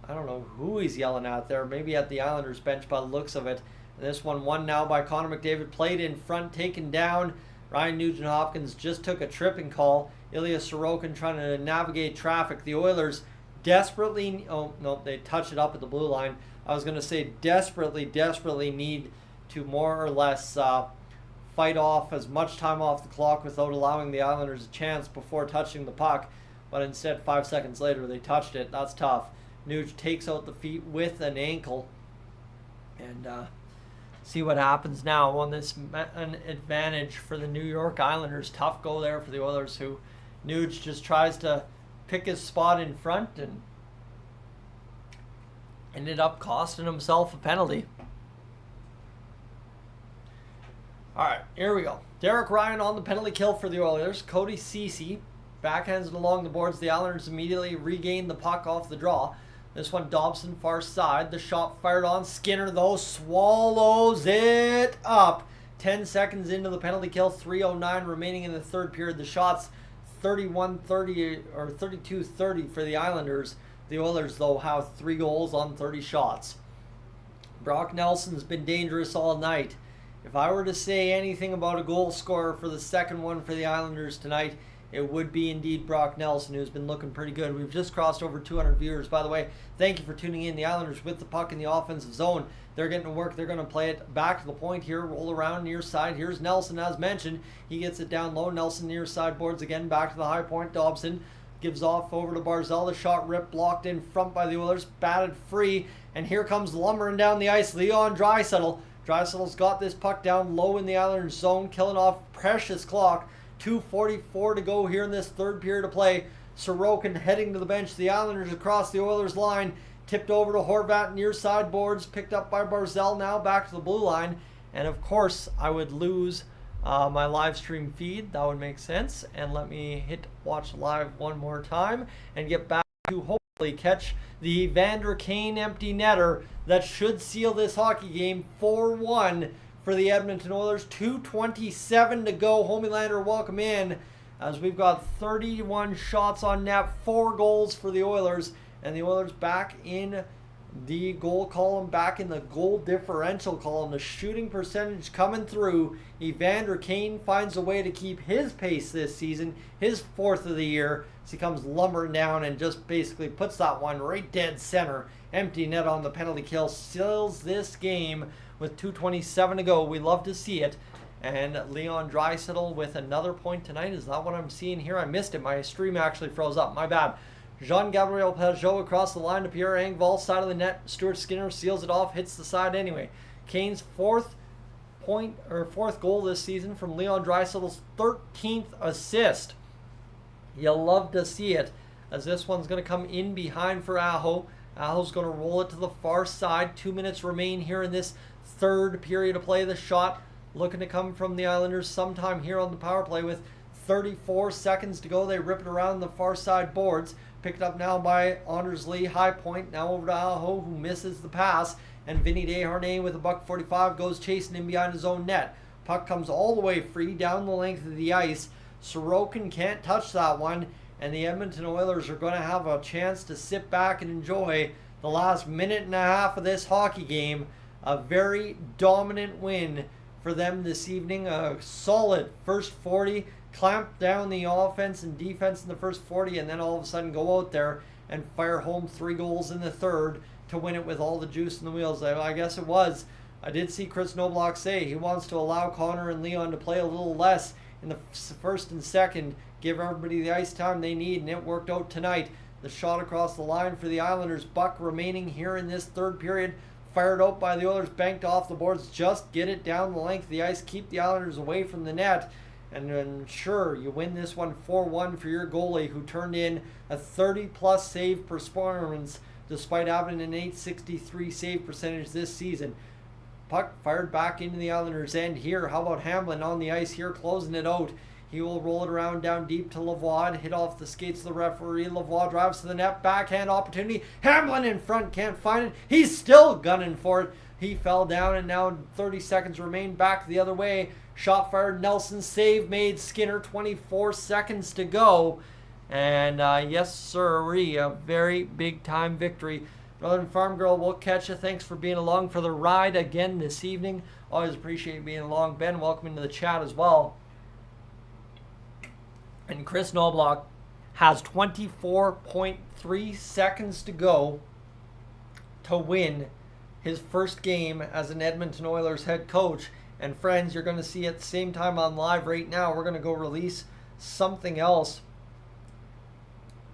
There. Maybe at the Islanders bench by the looks of it. And this one won now by Connor McDavid. Played in front, taken down. Ryan Nugent-Hopkins just took a tripping call. Ilya Sorokin trying to navigate traffic. The Oilers desperately... Oh, no, they touch it up at the blue line. I was going to say desperately need to more or less... fight off as much time off the clock without allowing the Islanders a chance before touching the puck. But instead, 5 seconds later, they touched it. That's tough. Nuge takes out the feet with an ankle. And see what happens now on this an advantage for the New York Islanders. Tough go there for the Oilers, who Nuge just tries to pick his spot in front and ended up costing himself a penalty. All right, here we go. Derek Ryan on the penalty kill for the Oilers. Cody Ceci backhands it along the boards. The Islanders immediately regain the puck off the draw. This one, Dobson, far side. The shot fired on. Skinner, though, swallows it up. 10 seconds into the penalty kill. 3:09 remaining in the third period. The shots 31-30 or 32-30 for the Islanders. The Oilers, though, have 3 goals on 30 shots. Brock Nelson's been dangerous all night. If I were to say anything about a goal scorer for the second one for the Islanders tonight, it would be indeed Brock Nelson, who's been looking pretty good. We've just crossed over 200 viewers. By the way, thank you for tuning in. The Islanders with the puck in the offensive zone. They're getting to work. They're going to play it back to the point here. Roll around near side. Here's Nelson, as mentioned. He gets it down low. Nelson near side boards again. Back to the high point. Dobson gives off over to Barzal. The shot ripped, blocked in front by the Oilers. Batted free. And here comes lumbering down the ice, Leon Draisaitl. Draisaitl's got this puck down low in the Islanders zone, killing off precious clock. 2:44 to go here in this third period of play. Sorokin heading to the bench. The Islanders across the Oilers line. Tipped over to Horvat near side boards. Picked up by Barzal, now back to the blue line. And of course, I would lose my live stream feed. That would make sense. And let me hit watch live one more time and get back to hopefully catch the Evander Kane empty netter that should seal this hockey game. 4-1 for the Edmonton Oilers. 2:27 to go. Homelander, welcome in, as we've got 31 shots on net, 4 goals for the Oilers, and the Oilers back in the goal column back in the goal differential column. The shooting percentage coming through. Evander Kane finds a way to keep his pace this season, his 4th of the year, as he comes lumbering down and just basically puts that one right dead center. Empty net on the penalty kill, seals this game with 2:27 to go. We love to see it. And Leon Draisaitl with another point tonight. Is that what I'm seeing here? I missed it. My stream actually froze up. My bad. Jean-Gabriel Pageau across the line to Pierre Engvall, side of the net. Stuart Skinner seals it off, hits the side anyway. Kane's 4th goal this season from Leon Draisaitl's 13th assist. You'll love to see it, as this one's going to come in behind for Aho. Aho's going to roll it to the far side. 2 minutes remain here in this 3rd period of play. The shot looking to come from the Islanders sometime here on the power play with 34 seconds to go. They rip it around the far side boards. Picked up now by Anders Lee. High point now over to Aho, who misses the pass. And Vinny Desharnais with a $1.45 goes chasing him behind his own net. Puck comes all the way free down the length of the ice. Sorokin can't touch that one. And the Edmonton Oilers are going to have a chance to sit back and enjoy the last minute and a half of this hockey game. A very dominant win for them this evening. A solid first 40. Clamp down the offense and defense in the first 40, and then all of a sudden go out there and fire home 3 goals in the 3rd to win it with all the juice in the wheels. I guess it was. I did see Kris Knoblauch say he wants to allow Connor and Leon to play a little less in the 1st and 2nd, give everybody the ice time they need, and it worked out tonight. The shot across the line for the Islanders. Buck remaining here in this 3rd period. Fired out by the Oilers, banked off the boards. Just get it down the length of the ice, keep the Islanders away from the net. And then sure, you win this one 4-1 for your goalie, who turned in a 30-plus save performance despite having an .863 save percentage this season. Puck fired back into the Islanders' end here. How about Hamblin on the ice here, closing it out? He will roll it around down deep to Lavoie, hit off the skates of the referee. Lavoie drives to the net, backhand opportunity. Hamblin in front, can't find it. He's still gunning for it. He fell down, and now 30 seconds remain. Back the other way. Shot fired, Nelson, save made, Skinner, 24 seconds to go. And yes, sir, a very big time victory. Northern Farm Girl, we'll catch you. Thanks for being along for the ride again this evening. Always appreciate being along. Ben, welcome into the chat as well. And Kris Knoblauch has 24.3 seconds to go to win his first game as an Edmonton Oilers head coach. And friends, you're going to see at the same time on live right now, we're going to go release something else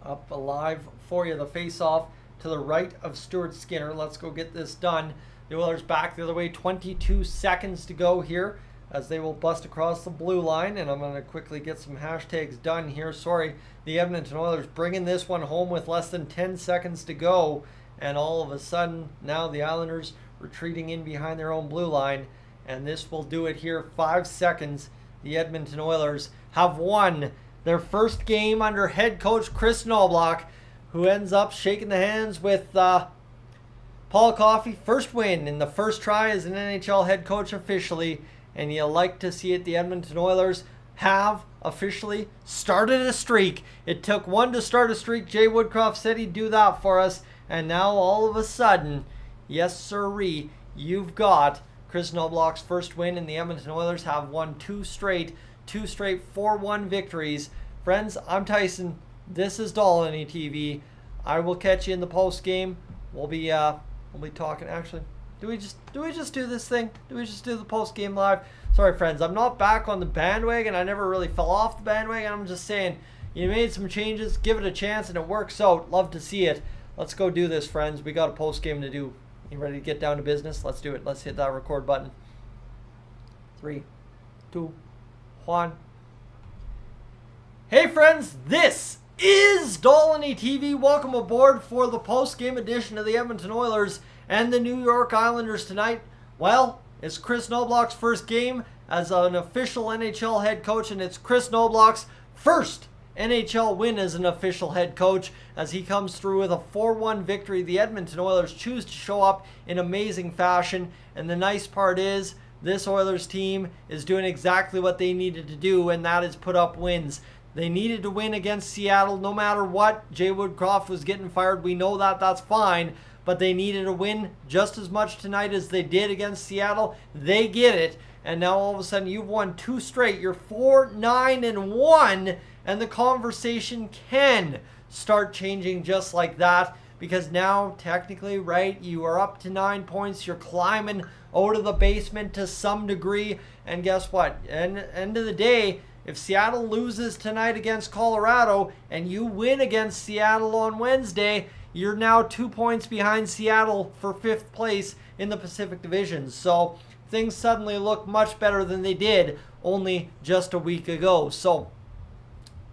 up live for you. The face-off to the right of Stuart Skinner. Let's go get this done. The Oilers back the other way. 22 seconds to go here as they will bust across the blue line. And I'm going to quickly get some hashtags done here. Sorry, the Edmonton Oilers bringing this one home with less than 10 seconds to go. And all of a sudden, now the Islanders retreating in behind their own blue line. And this will do it here. 5 seconds. The Edmonton Oilers have won their first game under head coach Kris Knoblauch, who ends up shaking the hands with Paul Coffey. First win in the first try as an NHL head coach officially. And you like to see it. The Edmonton Oilers have officially started a streak. It took one to start a streak. Jay Woodcroft said he'd do that for us. And now all of a sudden, yes sirree, you've got Kris Knoblauch's first win, and the Edmonton Oilers have won two straight 4-1 victories. Friends, I'm Tyson. This is Dolynny TV. I will catch you in the post game. We'll be talking. Actually, do we just do this thing? Do we just do the post game live? Sorry, friends. I'm not back on the bandwagon. I never really fell off the bandwagon. I'm just saying, you made some changes. Give it a chance, and it works out. Love to see it. Let's go do this, friends. We got a post game to do. You ready to get down to business? Let's do it. Let's hit that record button. 3, 2, 1. Hey friends, this is Dolynny TV. Welcome aboard for the post-game edition of the Edmonton Oilers and the New York Islanders tonight. Well, it's Kris Knoblauch's first game as an official NHL head coach, and it's Kris Knoblauch's first NHL win as an official head coach as he comes through with a 4-1 victory. The Edmonton Oilers choose to show up in amazing fashion, and the nice part is this Oilers team is doing exactly what they needed to do, and that is put up wins. They needed to win against Seattle no matter what. Jay Woodcroft was getting fired. We know that. That's fine. but they needed a win just as much tonight as they did against Seattle. They get it, and now all of a sudden you've won 2 straight. You're 4-9-1, and the conversation can start changing just like that, because now technically, right, you are up to 9 points. You're climbing out of the basement to some degree, and guess what? End of the day, if Seattle loses tonight against Colorado and you win against Seattle on Wednesday, you're now 2 points behind Seattle for 5th place in the Pacific Division. So things suddenly look much better than they did only just a week ago. So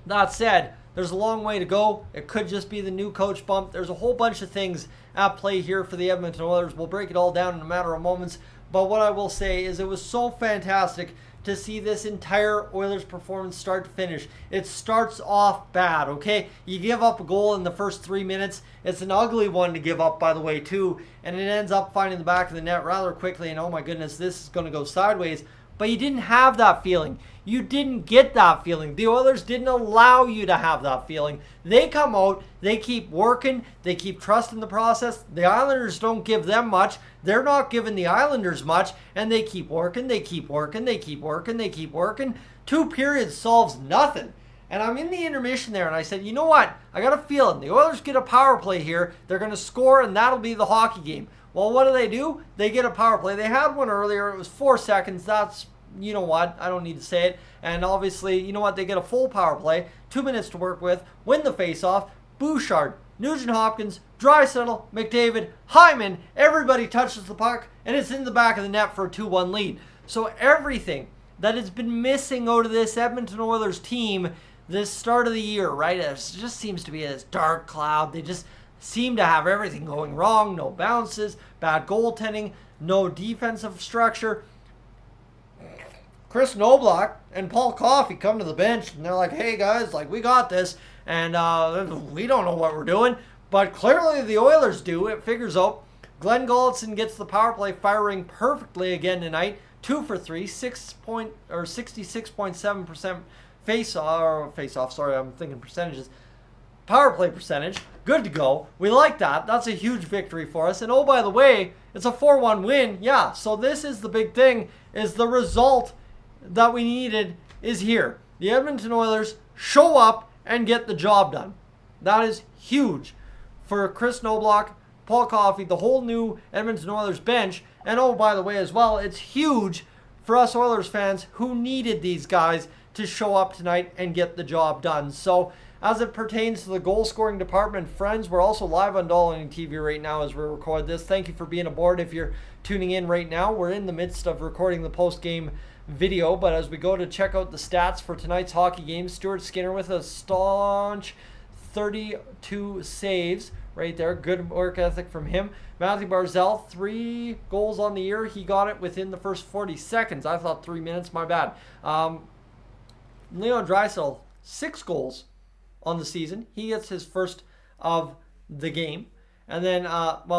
that said, there's a long way to go. It could just be the new coach bump. There's a whole bunch of things at play here for the Edmonton Oilers. We'll break it all down in a matter of moments. But what I will say is it was so fantastic to see this entire Oilers performance start to finish. It starts off bad, okay? You give up a goal in the first 3 minutes. It's an ugly one to give up, by the way, too. And it ends up finding the back of the net rather quickly. And oh my goodness, this is going to go sideways. But you didn't have that feeling. You didn't get that feeling. The Oilers didn't allow you to have that feeling. They come out, they keep working, they keep trusting the process. The Islanders don't give them much. They're not giving the Islanders much, and they keep working, they keep working, they keep working, they keep working. 2 periods solves nothing. And I'm in the intermission there, and I said, you know what? I got a feeling. The Oilers get a power play here. They're going to score, and that'll be the hockey game. Well, what do? They get a power play. They had one earlier. It was 4 seconds. That's, you know what? I don't need to say it. And obviously, you know what? They get a full power play. 2 minutes to work with. Win the faceoff. Bouchard, Nugent-Hopkins, Draisaitl, McDavid, Hyman. Everybody touches the puck, and it's in the back of the net for a 2-1 lead. So everything that has been missing out of this Edmonton Oilers team this start of the year, right? It just seems to be this dark cloud. They just seem to have everything going wrong. No bounces, bad goaltending, no defensive structure. Kris Knoblauch and Paul Coffey come to the bench, and they're like, hey guys, like, we got this, and we don't know what we're doing, but clearly the Oilers do. It figures out. Glenn Gulletson gets the power play firing perfectly again tonight. 2 for 3, 66.7% face-off, sorry, I'm thinking percentages. Power play percentage, good to go. We like that. That's a huge victory for us. And oh, by the way, it's a 4-1 win. Yeah, so this is the big thing, is the result that we needed is here. The Edmonton Oilers show up and get the job done. That is huge for Kris Knoblauch, Paul Coffey, the whole new Edmonton Oilers bench. And oh, by the way, as well, it's huge for us Oilers fans who needed these guys to show up tonight and get the job done. So as it pertains to the goal scoring department, friends, we're also live on Dolynny TV right now as we record this. Thank you for being aboard. If you're tuning in right now, we're in the midst of recording the post-game video, but as we go to check out the stats for tonight's hockey game, Stuart Skinner with a staunch 32 saves right there. Good work ethic from him. Matthew Barzal, 3 goals on the year. He got it within the first 40 seconds. I thought 3 minutes, my bad. Leon Draisaitl, 6 goals on the season. He gets his first of the game. And then,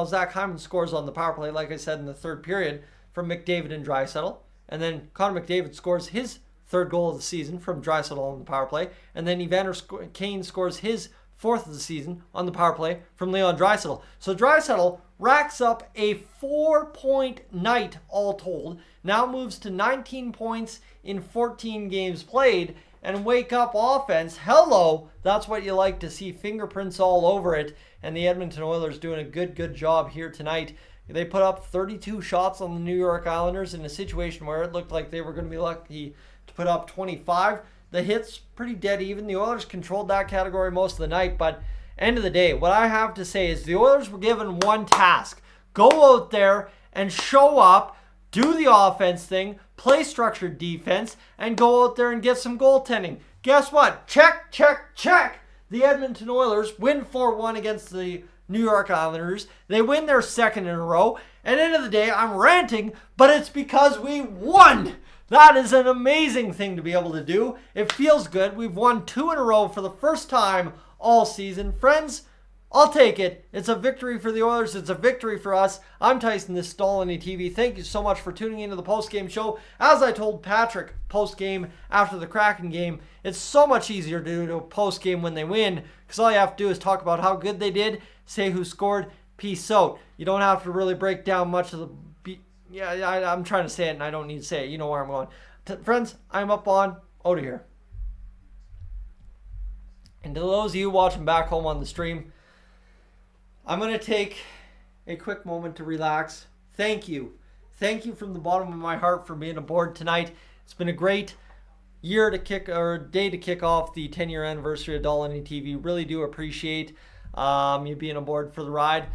Zach Hyman scores on the power play, like I said, in the third period from McDavid and Draisaitl. And then Connor McDavid scores his 3rd goal of the season from Draisaitl on the power play. And then Evander Kane scores his 4th of the season on the power play from Leon Draisaitl. So Draisaitl racks up a 4-point night all told. Now moves to 19 points in 14 games played. And wake up offense, hello, that's what you like to see. Fingerprints all over it. And the Edmonton Oilers doing a good job here tonight. They put up 32 shots on the New York Islanders in a situation where it looked like they were going to be lucky to put up 25. The hits pretty dead even. The Oilers controlled that category most of the night, but end of the day, what I have to say is the Oilers were given one task. Go out there and show up, do the offense thing, play structured defense, and go out there and get some goaltending. Guess what? Check. The Edmonton Oilers win 4-1 against the New York Islanders. They win their 2nd in a row. And end of the day, I'm ranting, but it's because we won. That is an amazing thing to be able to do. It feels good. We've won 2 in a row for the first time all season. Friends, I'll take it. It's a victory for the Oilers. It's a victory for us. I'm Tyson, this is Dolynny TV. Thank you so much for tuning into the post-game show. As I told Patrick post-game after the Kraken game, it's so much easier to do a post-game when they win because all you have to do is talk about how good they did, say who scored. Peace out. You don't have to really break down much of the... I'm trying to say it and I don't need to say it. You know where I'm going. Friends, I'm up on out of here. And to those of you watching back home on the stream, I'm going to take a quick moment to relax. Thank you. Thank you from the bottom of my heart for being aboard tonight. It's been a great day to kick off the 10-year anniversary of Dolynny TV. Really do appreciate you being aboard for the ride.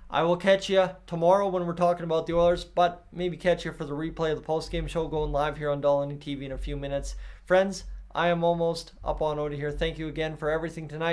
I will catch you tomorrow when we're talking about the Oilers, but maybe catch you for the replay of the postgame show going live here on Dolynny TV in a few minutes. Friends, I am almost up on out of here. Thank you again for everything tonight.